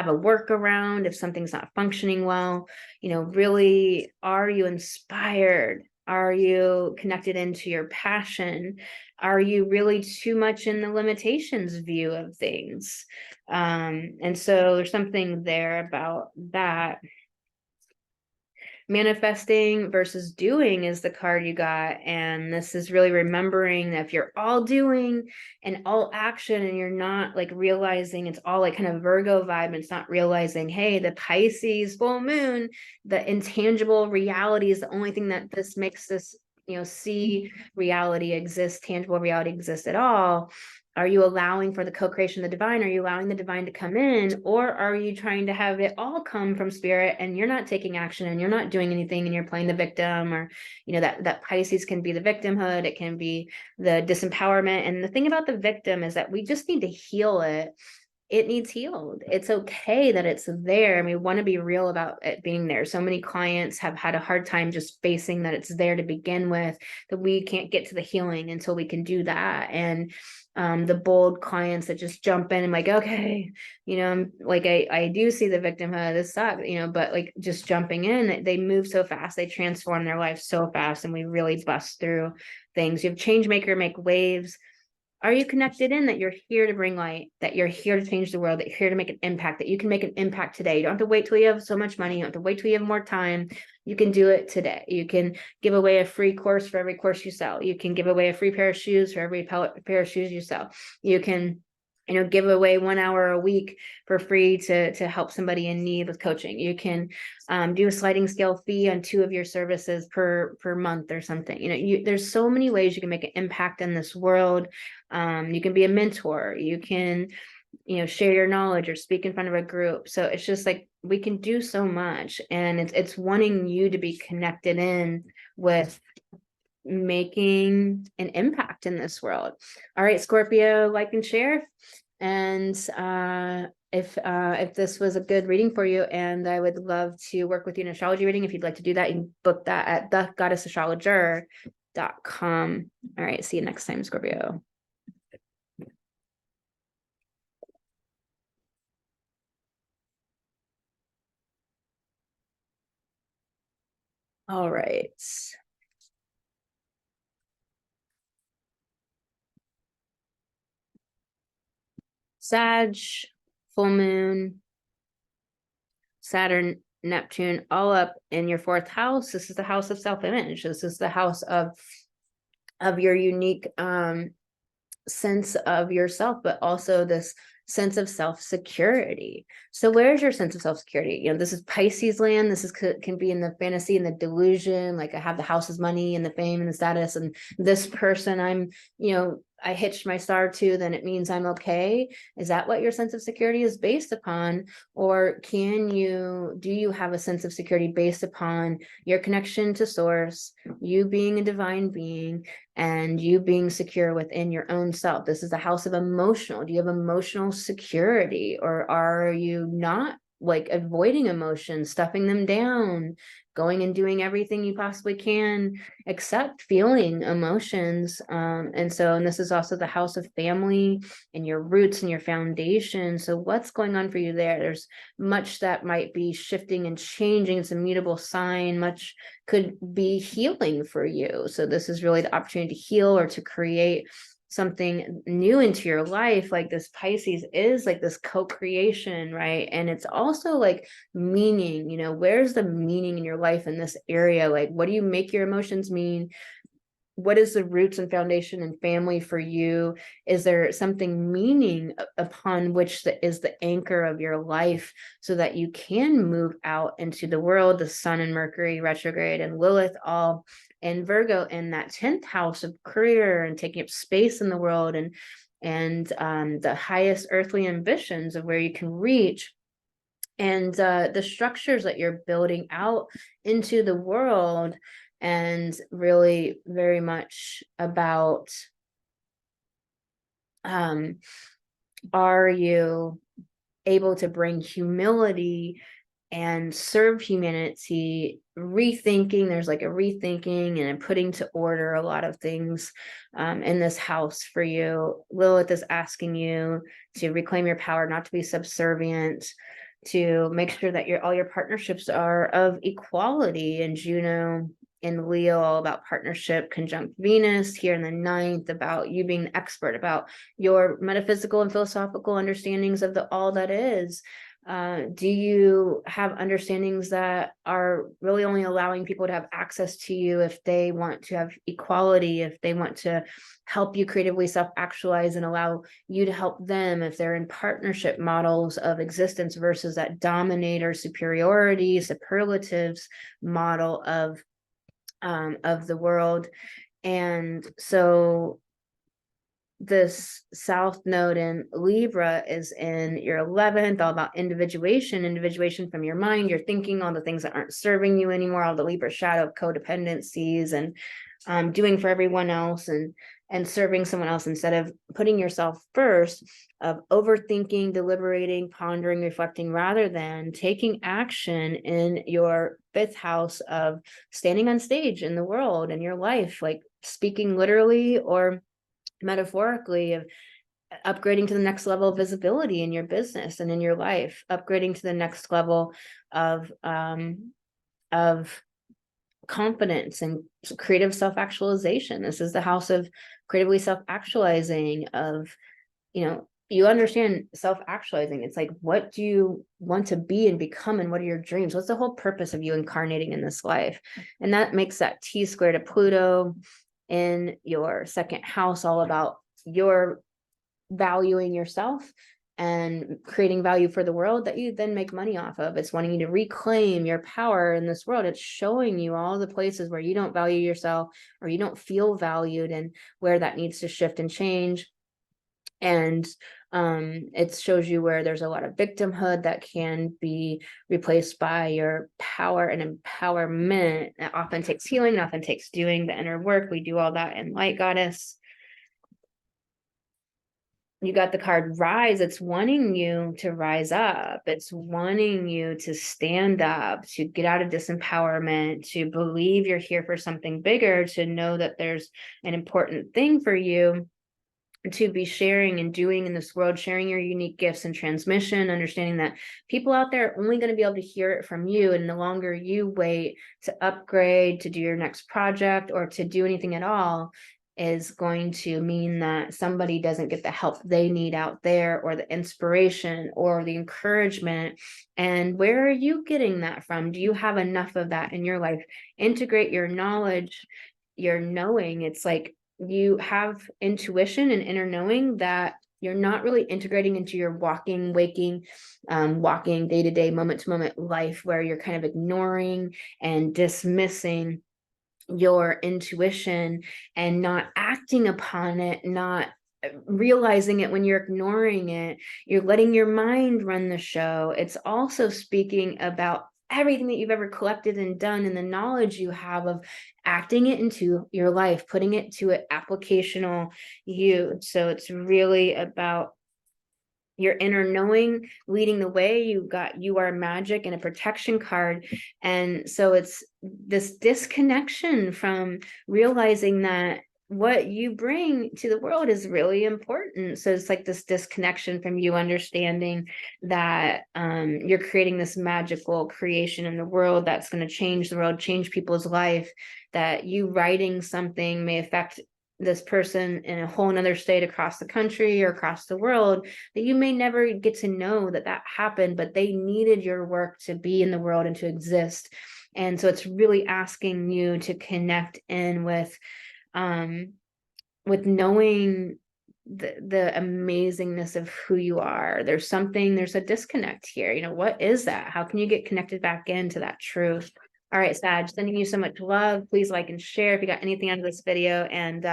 a workaround if something's not functioning well. Really, are you inspired? Are you connected into your passion? Are you really too much in the limitations view of things? And so there's something there about that. Manifesting versus doing is the card you got. And this is really remembering that if you're all doing and all action, and you're not like realizing, it's all like kind of Virgo vibe, and it's not realizing, hey, the Pisces full moon, the intangible reality is the only thing that this makes this, see reality exist, tangible reality exist at all. Are you allowing for the co-creation of the divine? Are you allowing the divine to come in? Or are you trying to have it all come from spirit, and you're not taking action, and you're not doing anything, and you're playing the victim? Or, that Pisces can be the victimhood. It can be the disempowerment. And the thing about the victim is that we just need to heal it it needs healed. It's okay that it's there. I mean, we want to be real about it being there. So many clients have had a hard time just facing that it's there to begin with, that we can't get to the healing until we can do that. And the bold clients that just jump in and like, okay, I'm like, I do see the victimhood, this sucks, but like just jumping in, they move so fast, they transform their life so fast, and we really bust through things. You have change maker, make waves. Are you connected in that you're here to bring light, that you're here to change the world, that you're here to make an impact, that you can make an impact today? You don't have to wait till you have so much money. You don't have to wait till you have more time. You can do it today. You can give away a free course for every course you sell. You can give away a free pair of shoes for every pair of shoes you sell. You can give away 1 hour a week for free to help somebody in need with coaching. You can do a sliding scale fee on 2 of your services per month or something. There's so many ways you can make an impact in this world. You can be a mentor. You can share your knowledge or speak in front of a group. So it's just like we can do so much, and it's wanting you to be connected in with making an impact in this world. All right, Scorpio, like and share. And if this was a good reading for you, and I would love to work with you in astrology reading, if you'd like to do that, you can book that at thegoddessastrologer.com. All right, see you next time, Scorpio. All right. Sag, full moon, Saturn, Neptune, all up in your 4th house. This is the house of self-image. This is the house of your unique sense of yourself, but also this sense of self-security. So where's your sense of self-security? This is Pisces land. This can be in the fantasy and the delusion. Like I have the house's money and the fame and the status, and this person I hitched my star to, then it means I'm okay. Is that what your sense of security is based upon? Or do you have a sense of security based upon your connection to source, you being a divine being, and you being secure within your own self? This is the house of emotional. Do you have emotional security, or are you not, like avoiding emotions, stuffing them down, going and doing everything you possibly can except feeling emotions? And this is also the house of family and your roots and your foundation. So what's going on for you there? There's much that might be shifting and changing. It's a mutable sign. Much could be healing for you. So this is really the opportunity to heal or to create something new into your life. Like this Pisces is like this co-creation, right? And it's also like meaning, where's the meaning in your life in this area? Like, what do you make your emotions mean? What is the roots and foundation and family for you? Is there something meaning upon which is the anchor of your life, so that you can move out into the world? The Sun and Mercury retrograde and Lilith all in Virgo in that 10th house of career and taking up space in the world, and the highest earthly ambitions of where you can reach, and the structures that you're building out into the world. And really very much about, are you able to bring humility and serve humanity, rethinking? There's like a rethinking and a putting to order a lot of things in this house for you. Lilith is asking you to reclaim your power, not to be subservient, to make sure that all your partnerships are of equality. And Juno in Leo, all about partnership, conjunct Venus here in the 9th, about you being the expert, about your metaphysical and philosophical understandings of the all that is. Do you have understandings that are really only allowing people to have access to you if they want to have equality, if they want to help you creatively self-actualize and allow you to help them, if they're in partnership models of existence versus that dominator, superiority, superlatives model of the world? And so this South Node in Libra is in your 11th, all about individuation from your mind, your thinking, all the things that aren't serving you anymore, all the Libra shadow of codependencies and doing for everyone else and serving someone else instead of putting yourself first, of overthinking, deliberating, pondering, reflecting, rather than taking action in your 5th house of standing on stage in the world, in your life, like speaking literally or metaphorically, of upgrading to the next level of visibility in your business and in your life, upgrading to the next level of confidence and creative self-actualization. This is the house of creatively self-actualizing, of, you understand self-actualizing. It's like, what do you want to be and become, and what are your dreams? What's the whole purpose of you incarnating in this life? And that makes that T-square to Pluto in your 2nd house all about your valuing yourself and creating value for the world that you then make money off of. It's wanting you to reclaim your power in this world. It's showing you all the places where you don't value yourself or you don't feel valued, and where that needs to shift and change. And it shows you where there's a lot of victimhood that can be replaced by your power and empowerment. It often takes healing, it often takes doing the inner work. We do all that in Light Goddess. You got the card Rise. It's wanting you to rise up. It's wanting you to stand up, to get out of disempowerment, to believe you're here for something bigger, to know that there's an important thing for you to be sharing and doing in this world, sharing your unique gifts and transmission, understanding that people out there are only going to be able to hear it from you. And the longer you wait to upgrade, to do your next project, or to do anything at all, is going to mean that somebody doesn't get the help they need out there, or the inspiration or the encouragement. And where are you getting that from? Do you have enough of that in your life? Integrate your knowledge, your knowing. It's like you have intuition and inner knowing that you're not really integrating into your walking, waking, walking day-to-day, moment-to-moment life, where you're kind of ignoring and dismissing your intuition and not acting upon it, not realizing it when you're ignoring it. You're letting your mind run the show. It's also speaking about everything that you've ever collected and done, and the knowledge you have of acting it into your life, putting it to an applicational use. So it's really about your inner knowing leading the way. You got You Are Magic and a protection card. And so it's this disconnection from realizing that what you bring to the world is really important. So it's like this disconnection from you understanding that you're creating this magical creation in the world that's going to change the world, change people's life, that you writing something may affect this person in a whole nother state across the country or across the world, that you may never get to know that happened, but they needed your work to be in the world and to exist. And so it's really asking you to connect in with knowing the amazingness of who you are. There's a disconnect here. What is that? How can you get connected back into that truth? All right, Sag, sending you so much love. Please like and share if you got anything out of this video. And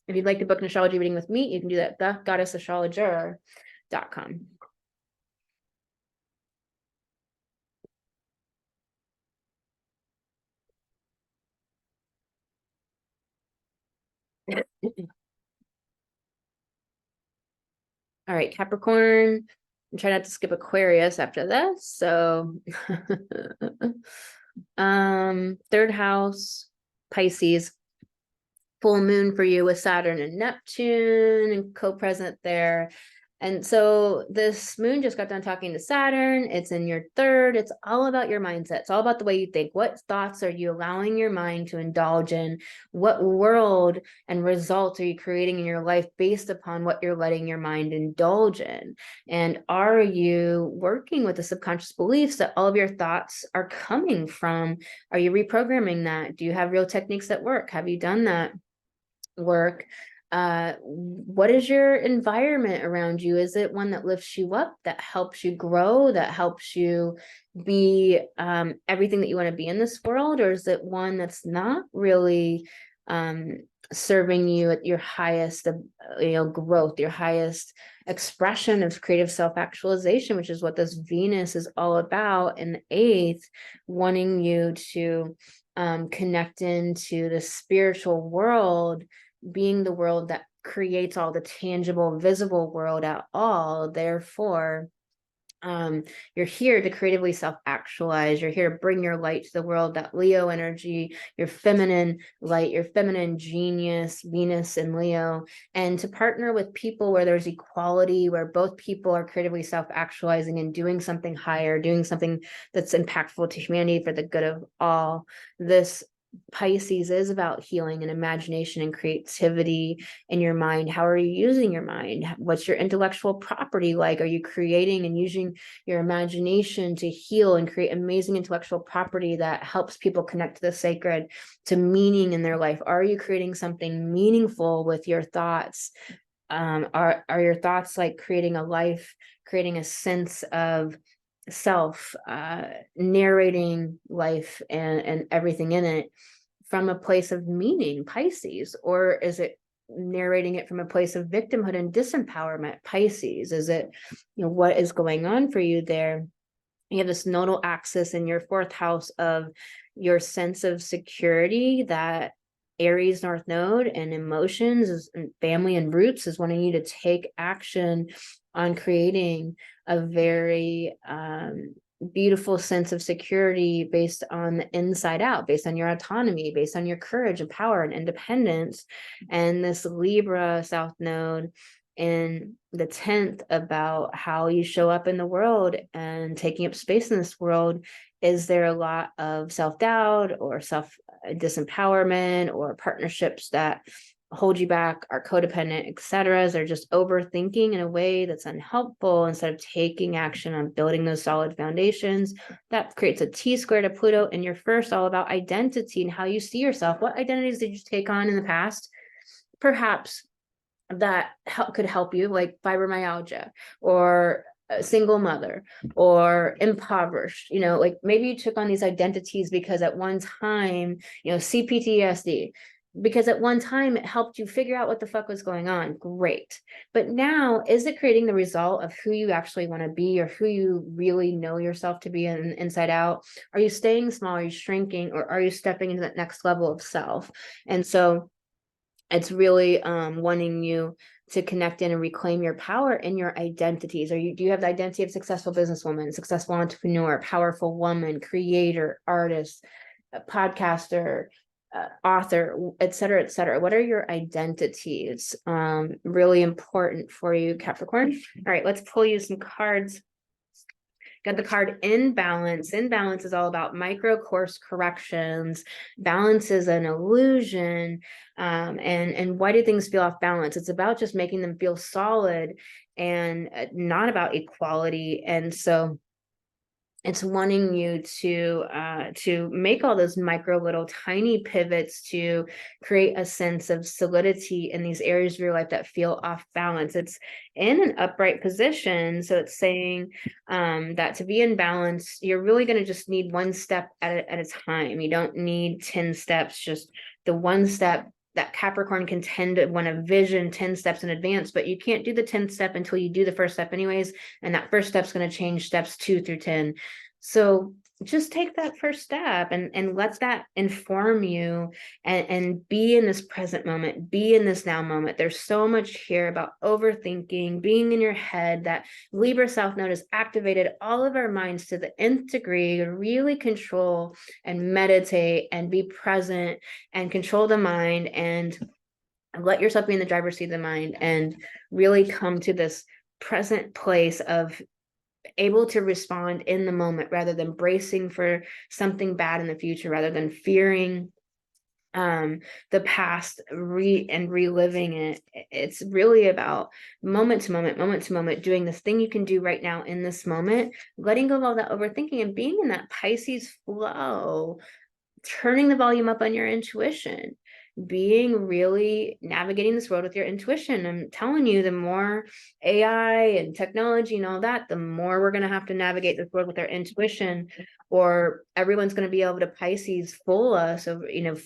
if you'd like to book an astrology reading with me, you can do that at thegoddessastrologer.com. All right, Capricorn. And try not to skip Aquarius after this. So 3rd house, Pisces, full moon for you with Saturn and Neptune and co-present there. And so this moon just got done talking to Saturn. It's in your 3rd. It's all about your mindset. It's all about the way you think. What thoughts are you allowing your mind to indulge in? What world and results are you creating in your life based upon what you're letting your mind indulge in? And are you working with the subconscious beliefs that all of your thoughts are coming from? Are you reprogramming that? Do you have real techniques that work? Have you done that work? What is your environment around you? Is it one that lifts you up, that helps you grow, that helps you be everything that you want to be in this world? Or is it one that's not really serving you at your highest growth, your highest expression of creative self-actualization, which is what this Venus is all about in the 8th, wanting you to connecting to the spiritual world, being the world that creates all the tangible, visible world at all. Therefore, you're here to creatively self-actualize. You're here to bring your light to the world, that Leo energy, your feminine light, your feminine genius, Venus and Leo, and to partner with people where there's equality, where both people are creatively self-actualizing and doing something higher, doing something that's impactful to humanity for the good of all. This Pisces is about healing and imagination and creativity in your mind. How are you using your mind? What's your intellectual property like? Are you creating and using your imagination to heal and create amazing intellectual property that helps people connect to the sacred, to meaning in their life? Are you creating something meaningful with your thoughts? Are your thoughts like creating a life, creating a sense of self, narrating life and everything in it from a place of meaning, Pisces? Or is it narrating it from a place of victimhood and disempowerment, Pisces? Is it, what is going on for you there? You have this nodal axis in your 4th house of your sense of security, that Aries North Node and emotions and family and roots is wanting you to take action on creating a very beautiful sense of security based on the inside out, based on your autonomy, based on your courage and power and independence. And this Libra South Node in the 10th about how you show up in the world and taking up space in this world. Is there a lot of self-doubt or self-disempowerment or partnerships that hold you back, are codependent, etc.? They're just overthinking in a way that's unhelpful instead of taking action on building those solid foundations. That creates a T-square to Pluto in your 1st, all about identity and how you see yourself. What identities did you take on in the past? Perhaps that could help you, like fibromyalgia or a single mother or impoverished, like maybe you took on these identities because at one time, CPTSD, because at one time it helped you figure out what the fuck was going on. Great. But now, is it creating the result of who you actually want to be, or who you really know yourself to be inside out? Are you staying small? Are you shrinking? Or are you stepping into that next level of self? And so it's really wanting you to connect in and reclaim your power in your identities. Do you have the identity of successful businesswoman, successful entrepreneur, powerful woman, creator, artist, podcaster, author, etc., etc.? What are your identities? Really important for you, Capricorn. All right, let's pull you some cards. Got the card in balance. In balance is all about micro course corrections. Balance is an illusion. And why do things feel off balance? It's about just making them feel solid and not about equality. And so it's wanting you to make all those micro little tiny pivots to create a sense of solidity in these areas of your life that feel off balance. It's in an upright position. So it's saying that to be in balance, you're really going to just need one step at a time. You don't need 10 steps, just the one step. That Capricorn can tend to want to vision 10 steps in advance, but you can't do the 10th step until you do the first step anyways. And that first step is going to change steps 2 through 10. So just take that first step and let that inform you and be in this present moment, be in this now moment. There's so much here about overthinking, being in your head. That Libra South Node has activated all of our minds to the nth degree to really control and meditate and be present and control the mind and let yourself be in the driver's seat of the mind and really come to this present place of able to respond in the moment rather than bracing for something bad in the future, rather than fearing the past and reliving it. It's really about moment to moment, doing this thing you can do right now in this moment, letting go of all that overthinking and being in that Pisces flow, turning the volume up on your intuition, being really navigating this world with your intuition. I'm telling you, the more AI and technology and all that, the more we're going to have to navigate this world with our intuition, or everyone's going to be able to Pisces fool us,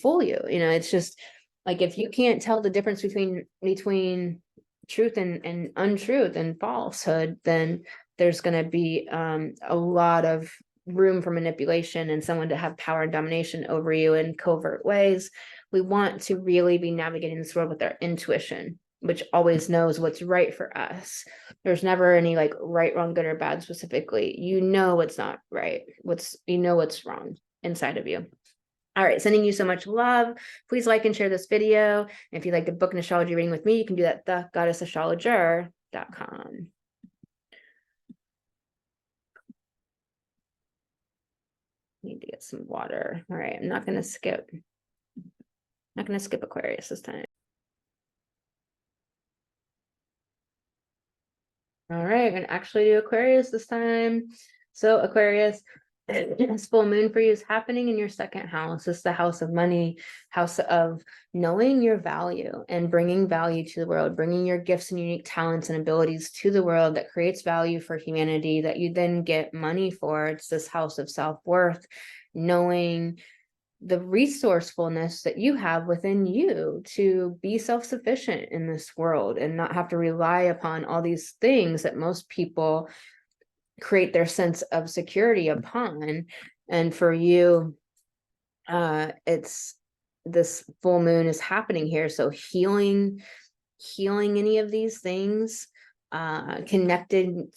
fool you. It's just like, if you can't tell the difference between truth and untruth and falsehood, then there's going to be a lot of room for manipulation and someone to have power and domination over you in covert ways. We want to really be navigating this world with our intuition, which always knows what's right for us. There's never any like right, wrong, good, or bad specifically. You know what's not right. What's wrong inside of you. All right, sending you so much love. Please like and share this video. And if you'd like to book an astrology reading with me, you can do that at thegoddessastrologer.com. Need to get some water. All right, I'm not going to skip Aquarius this time. All right, and actually do Aquarius this time. So Aquarius, this full moon for you is happening in your second house. It's the house of money, house of knowing your value and bringing value to the world, bringing your gifts and unique talents and abilities to the world that creates value for humanity that you then get money for. It's this house of self-worth, knowing the resourcefulness that you have within you to be self-sufficient in this world and not have to rely upon all these things that most people create their sense of security upon. And for you, it's this full moon is happening here. So healing any of these things, connecting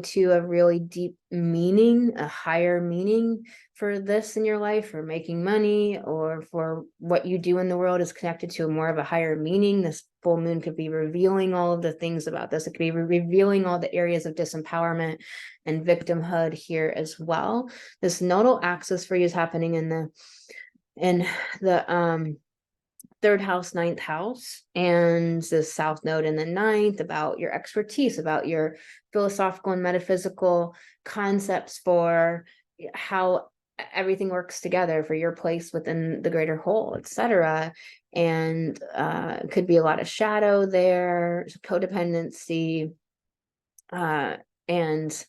to a really deep meaning, a higher meaning for this in your life, or making money, or for what you do in the world is connected to more of a higher meaning. This full moon could be revealing all of the things about this. It could be revealing all the areas of disempowerment and victimhood here as well. This nodal axis for you is happening in the third house, ninth house, and the south node in the ninth, about your expertise, about your philosophical and metaphysical concepts for how everything works together, for your place within the greater whole, etc. And could be a lot of shadow there, codependency, and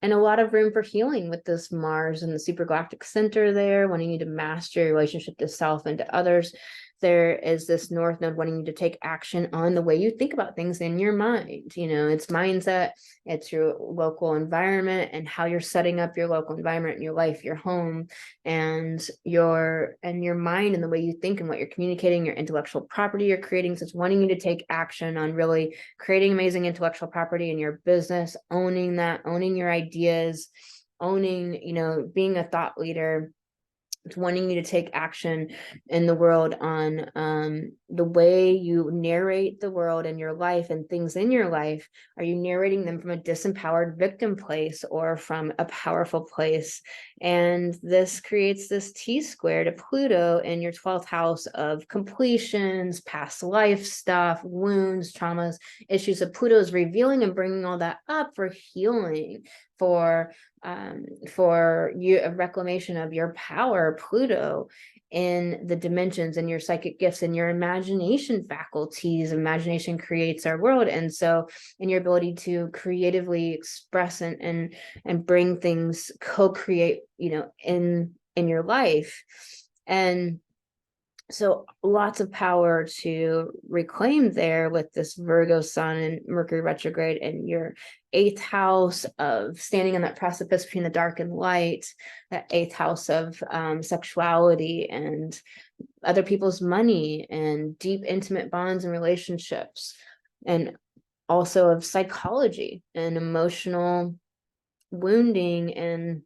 a lot of room for healing with this Mars and the Super Galactic Center there, wanting you to master your relationship to self and to others. There is this North Node wanting you to take action on the way you think about things in your mind. You know, it's mindset, it's your local environment and how you're setting up your local environment in your life, your home, and your mind and the way you think and what you're communicating, your intellectual property you're creating. So it's wanting you to take action on really creating amazing intellectual property in your business, owning that, owning your ideas, owning, you know, being a thought leader. It's wanting you to take action in the world on the way you narrate the world and your life and things in your life. Are you narrating them from a disempowered victim place or from a powerful place? And this creates this T-square to Pluto in your 12th house of completions, past life stuff, wounds, traumas, issues. So Pluto is revealing and bringing all that up for healing, for you, a reclamation of your power, Pluto, in the dimensions and your psychic gifts and your imagination faculties. Imagination creates our world, and so in your ability to creatively express and bring things, co-create, you know, in your life. And so lots of power to reclaim there with this Virgo sun and Mercury retrograde in your 8th house of standing on that precipice between the dark and light, that 8th house of sexuality and other people's money and deep intimate bonds and relationships, and also of psychology and emotional wounding and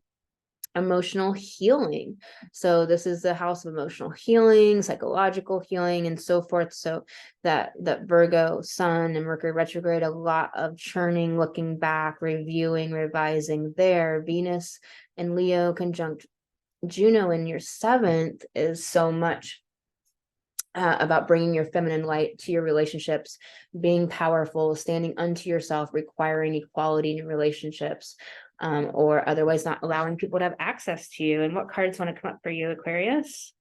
emotional healing. So this is the house of emotional healing, psychological healing, and so forth. So that Virgo sun and Mercury retrograde, a lot of churning, looking back, reviewing, revising there. Venus and Leo conjunct Juno in your 7th is so much about bringing your feminine light to your relationships, being powerful, standing unto yourself, requiring equality in relationships, or otherwise not allowing people to have access to you. And what cards want to come up for you, Aquarius?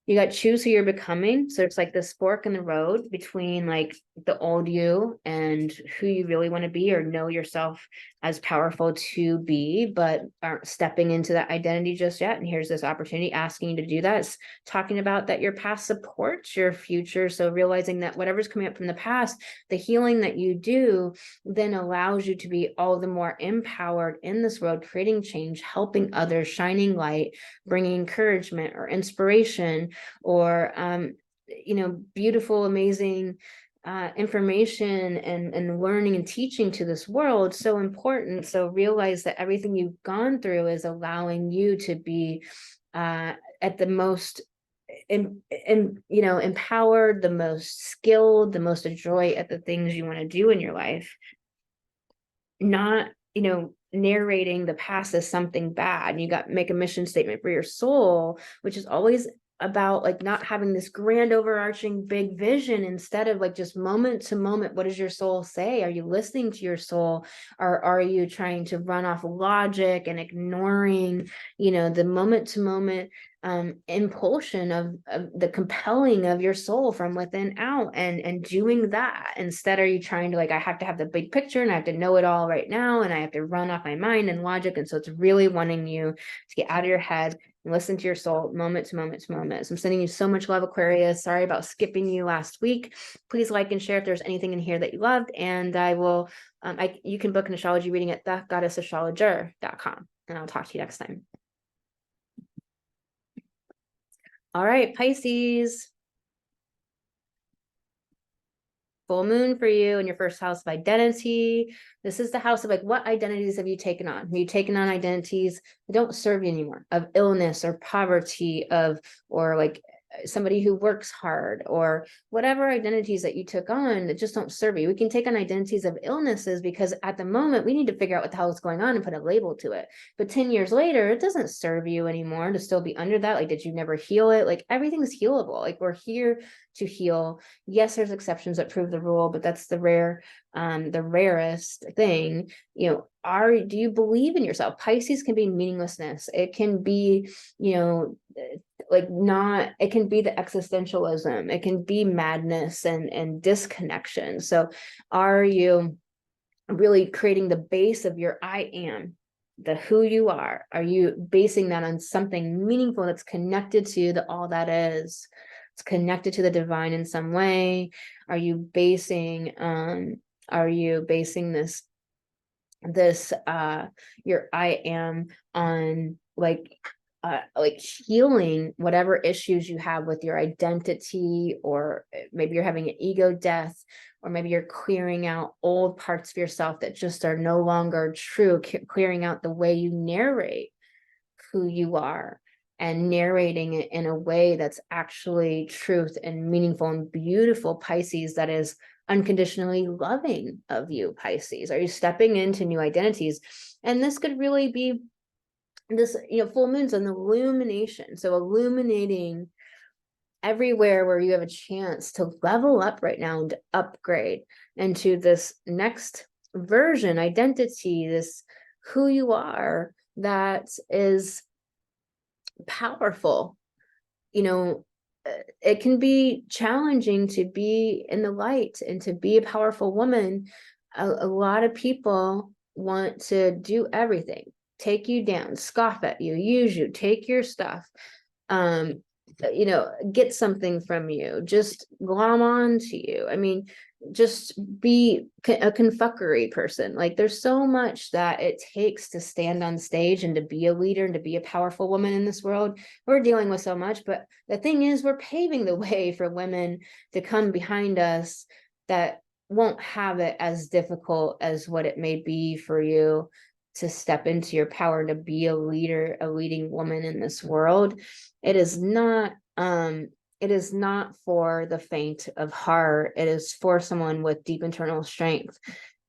You got choose who you're becoming. So it's like this fork in the road between like the old you and who you really want to be, or know yourself as powerful to be, but aren't stepping into that identity just yet. And here's this opportunity asking you to do that. It's talking about that your past supports your future. So realizing that whatever's coming up from the past, the healing that you do then allows you to be all the more empowered in this world, creating change, helping others, shining light, bringing encouragement or inspiration, or beautiful, amazing information and learning and teaching to this world. So important. So realize that everything you've gone through is allowing you to be at the most empowered, the most skilled, the most adroit at the things you want to do in your life. Not narrating the past as something bad. You got make a mission statement for your soul, which is always about like not having this grand overarching big vision. Instead of like just moment to moment, what does your soul say? Are you listening to your soul, or are you trying to run off logic and ignoring the moment to moment impulsion of the compelling of your soul from within out, and doing that? Instead, are you trying to like, I have to have the big picture and I have to know it all right now, and I have to run off my mind and logic? And so it's really wanting you to get out of your head and listen to your soul moment to moment to moment. So I'm sending you so much love, Aquarius. Sorry about skipping you last week. Please like and share if there's anything in here that you loved, and I will you can book an astrology reading at thegoddessastrologer.com, and I'll talk to you next time. All right, Pisces. Full moon for you in your first house of identity. This is the house of like, what identities have you taken on? Have you taken on identities that don't serve you anymore, of illness or poverty, or like somebody who works hard, or whatever identities that you took on that just don't serve you? We can take on identities of illnesses because at the moment we need to figure out what the hell is going on and put a label to it. But 10 years later, it doesn't serve you anymore to still be under that. Like, did you never heal it? Like, everything's healable. Like, we're here to heal. Yes, there's exceptions that prove the rule, but that's the rarest thing. Do you believe in yourself? Pisces can be meaninglessness. It can be, it can be the existentialism. It can be madness and disconnection. So are you really creating the base of your I am, the who you are? Are you basing that on something meaningful that's connected to the all that is? It's connected to the divine in some way. Are you basing this your I am on like healing whatever issues you have with your identity, or maybe you're having an ego death, or maybe you're clearing out old parts of yourself that just are no longer true, clearing out the way you narrate who you are and narrating it in a way that's actually truth and meaningful and beautiful, Pisces, that is unconditionally loving of you, Pisces. Are you stepping into new identities? And this could really be this, full moon's an illumination. So illuminating everywhere where you have a chance to level up right now and to upgrade into this next version, identity, this who you are that is powerful. It can be challenging to be in the light and to be a powerful woman. A lot of people want to do everything, take you down, scoff at you, use you, take your stuff, get something from you, just glom on to you. I mean, just be a confuckery person. Like, there's so much that it takes to stand on stage and to be a leader and to be a powerful woman in this world. We're dealing with so much, but the thing is, we're paving the way for women to come behind us that won't have it as difficult as what it may be for you to step into your power, to be a leader, a leading woman in this world. It is not for the faint of heart. It is for someone with deep internal strength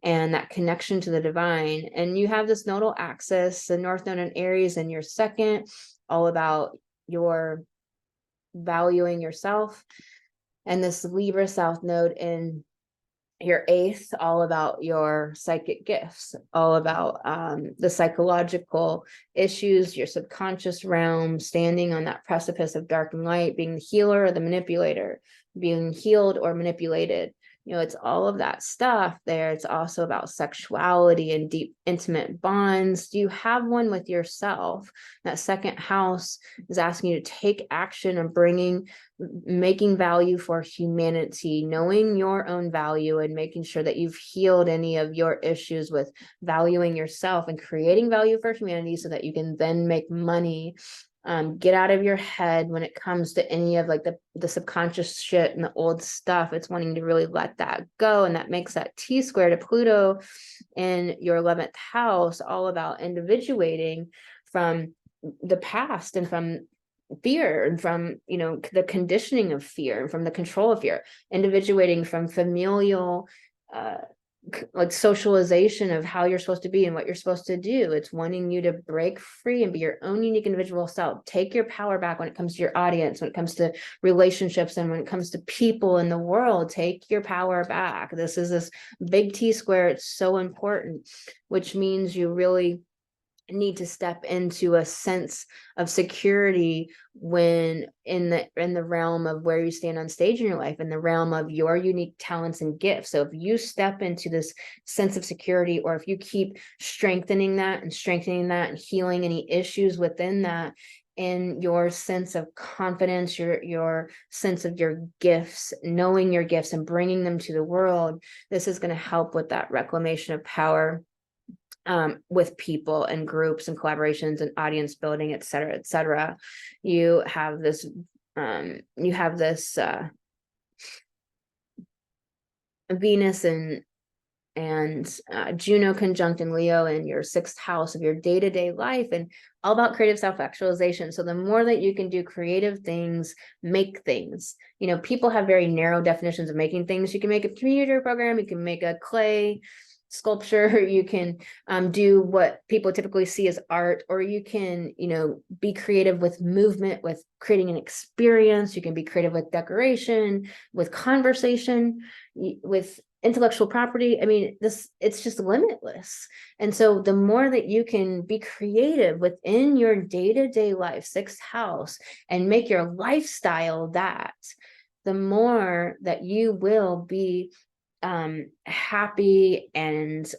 and that connection to the divine. And you have this nodal axis, the North Node in Aries in your second, all about your valuing yourself, and this Libra South Node in your eighth, all about your psychic gifts, all about the psychological issues, your subconscious realm, standing on that precipice of dark and light, being the healer or the manipulator, being healed or manipulated. You know, it's all of that stuff there. It's also about sexuality and deep, intimate bonds. Do you have one with yourself? That second house is asking you to take action and making value for humanity, knowing your own value and making sure that you've healed any of your issues with valuing yourself and creating value for humanity so that you can then make money. Get out of your head when it comes to any of like the subconscious shit and the old stuff. It's wanting to really let that go. And that makes that T square to Pluto in your 11th house all about individuating from the past and from fear and from, you know, the conditioning of fear and from the control of fear, individuating from familial like socialization of how you're supposed to be and what you're supposed to do. It's wanting you to break free and be your own unique individual self. Take your power back when it comes to your audience, when it comes to relationships, and when it comes to people in the world. Take your power back. This is this big T square. It's so important, which means you really need to step into a sense of security when in the realm of where you stand on stage in your life, in the realm of your unique talents and gifts. So if you step into this sense of security, or if you keep strengthening that and healing any issues within that, in your sense of confidence, your sense of your gifts, knowing your gifts and bringing them to the world, this is going to help with that reclamation of power with people and groups and collaborations and audience building, et cetera, et cetera. You have this Venus and Juno conjunct in Leo in your 6th house of your day-to-day life, and all about creative self-actualization. So the more that you can do creative things, make things. You know, people have very narrow definitions of making things. You can make a computer program, you can make a clay sculpture, you can do what people typically see as art, or you can, you know, be creative with movement, with creating an experience. You can be creative with decoration, with conversation, with intellectual property. I mean, it's just limitless. And so the more that you can be creative within your day-to-day life, 6th house, and make your lifestyle that, the more that you will be happy and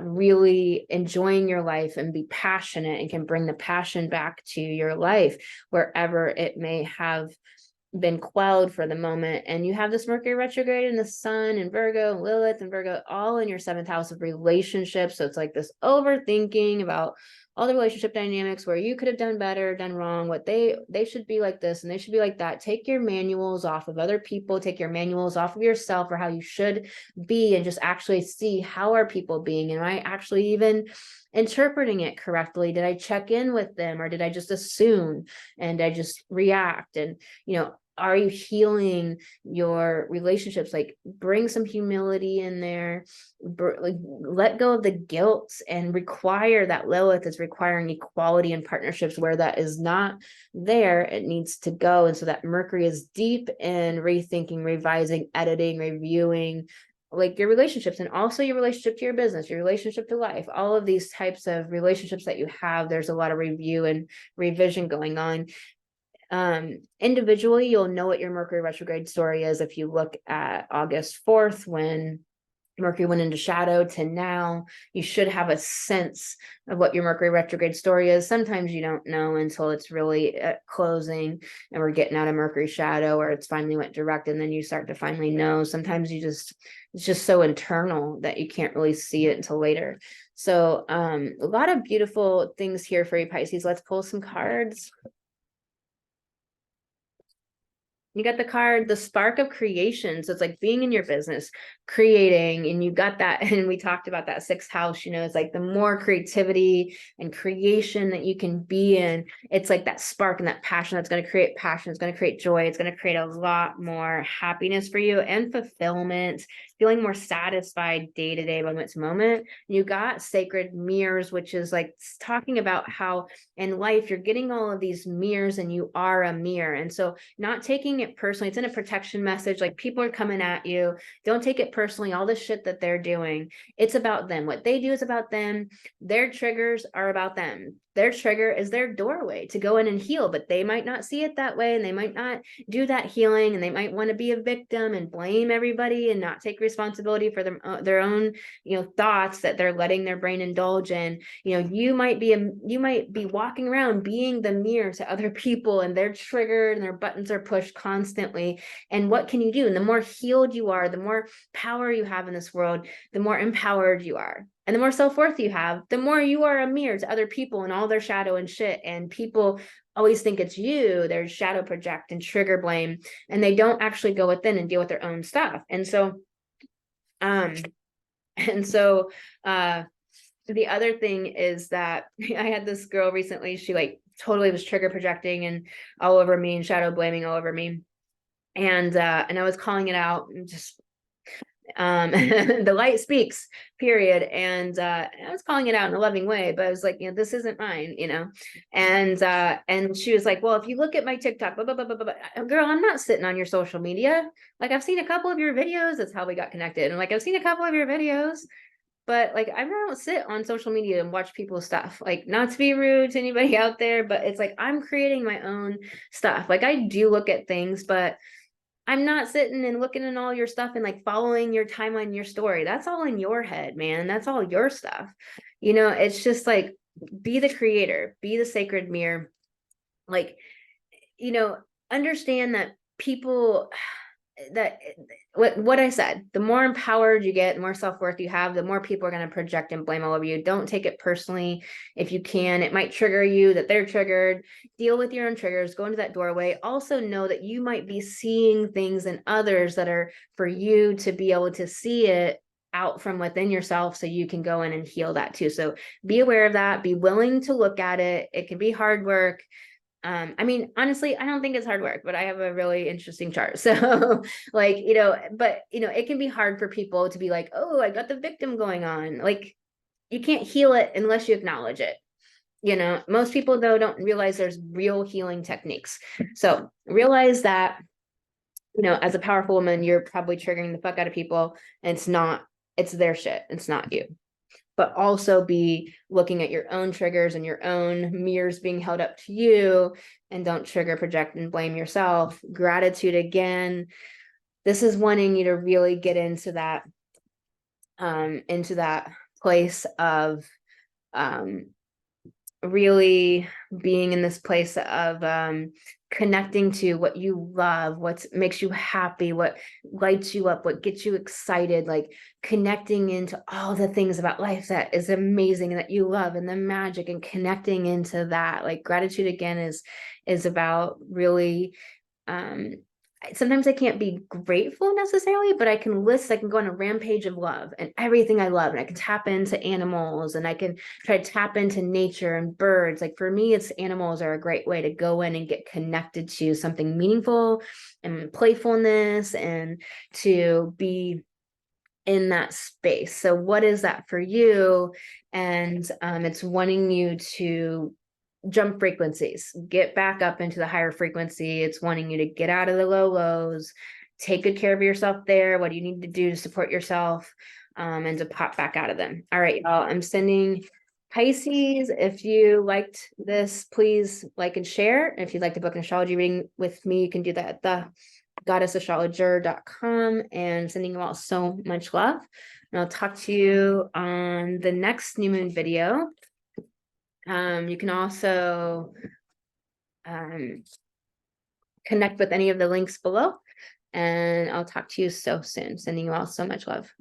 really enjoying your life and be passionate, and can bring the passion back to your life wherever it may have been quelled for the moment. And you have this Mercury retrograde and the Sun and Virgo and Lilith and Virgo all in your 7th house of relationships. So it's like this overthinking about all the relationship dynamics where you could have done better, done wrong, what they should be like this and they should be like that. Take your manuals off of other people, take your manuals off of yourself for how you should be, and just actually see, how are people being? Am I actually even interpreting it correctly? Did I check in with them, or did I just assume and I just react? And, you know, are you healing your relationships? Like, bring some humility in there, like let go of the guilt, and require that. Lilith is requiring equality in partnerships where that is not there. It needs to go. And so that Mercury is deep in rethinking, revising, editing, reviewing, like your relationships, and also your relationship to your business, your relationship to life, all of these types of relationships that you have. There's a lot of review and revision going on. Individually, you'll know what your Mercury retrograde story is if you look at August 4th, when Mercury went into shadow, to now. You should have a sense of what your Mercury retrograde story is. Sometimes you don't know until it's really at closing and we're getting out of Mercury shadow, or it's finally went direct, and then you start to finally know. Sometimes it's just so internal that you can't really see it until later. So a lot of beautiful things here for you, Pisces. Let's pull some cards. You got the card, the spark of creation. So it's like being in your business, creating, and you got that. And we talked about that 6th house, you know, it's like the more creativity and creation that you can be in, it's like that spark and that passion that's going to create passion. It's going to create joy. It's going to create a lot more happiness for you and fulfillment feeling more satisfied day to day, moment to moment. You got sacred mirrors, which is like talking about how in life you're getting all of these mirrors and you are a mirror. And so not taking it personally, it's in a protection message, like people are coming at you. Don't take it personally, all the shit that they're doing. It's about them. What they do is about them. Their triggers are about them. Their trigger is their doorway to go in and heal, but they might not see it that way, and they might not do that healing, and they might want to be a victim and blame everybody and not take responsibility for their own, thoughts that they're letting their brain indulge in. You might be walking around being the mirror to other people, and they're triggered and their buttons are pushed constantly. And what can you do? And the more healed you are, the more power you have in this world, the more empowered you are. And the more self-worth you have, the more you are a mirror to other people and all their shadow and shit. And people always think it's you, their shadow project and trigger blame, and they don't actually go within and deal with their own stuff. And so, the other thing is that I had this girl recently, she like totally was trigger projecting and all over me and shadow blaming all over me. And I was calling it out and just the light speaks, period. And I was calling it out in a loving way, but I was like, this isn't mine, and she was like, well, if you look at my TikTok, blah, blah, blah, blah, blah. Girl, I'm not sitting on your social media. Like, I've seen a couple of your videos. That's how we got connected. And like, I've seen a couple of your videos, but like, I don't sit on social media and watch people's stuff. Like, not to be rude to anybody out there, but it's like, I'm creating my own stuff. Like, I do look at things, but I'm not sitting and looking at all your stuff and like following your timeline, your story. That's all in your head, man. That's all your stuff. It's just like, be the creator, be the sacred mirror. Like, understand that people, that what I said, the more empowered you get, the more self-worth you have, the more people are going to project and blame all over you. Don't take it personally. If you can, it might trigger you, that they're triggered. Deal with your own triggers, go into that doorway. Also know that you might be seeing things in others that are for you to be able to see it out from within yourself, so you can go in and heal that too. So be aware of that, be willing to look at it. It can be hard work. Honestly, I don't think it's hard work, but I have a really interesting chart. So like, but it can be hard for people to be like, oh, I got the victim going on. Like, you can't heal it unless you acknowledge it. Most people though don't realize there's real healing techniques. So realize that, as a powerful woman, you're probably triggering the fuck out of people, and it's their shit. It's not you. But also be looking at your own triggers and your own mirrors being held up to you, and don't trigger, project, and blame yourself. Gratitude again. This is wanting you to really get into that place of really being in this place of connecting to what you love, what makes you happy, what lights you up, what gets you excited, like connecting into all the things about life that is amazing and that you love, and the magic, and connecting into that. Like, gratitude again is about really sometimes I can't be grateful necessarily, but I can go on a rampage of love and everything I love. And I can tap into animals, and I can try to tap into nature and birds. Like, for me, animals are a great way to go in and get connected to something meaningful and playfulness, and to be in that space. So what is that for you? And it's wanting you to jump frequencies, get back up into the higher frequency. It's wanting you to get out of the low lows, take good care of yourself there. What do you need to do to support yourself, and to pop back out of them? All right, y'all, I'm sending Pisces. If you liked this, please like and share. If you'd like to book an astrology reading with me, you can do that at thegoddessastrologer.com. And sending you all so much love. And I'll talk to you on the next new moon video. You can also connect with any of the links below, and I'll talk to you so soon. Sending you all so much love.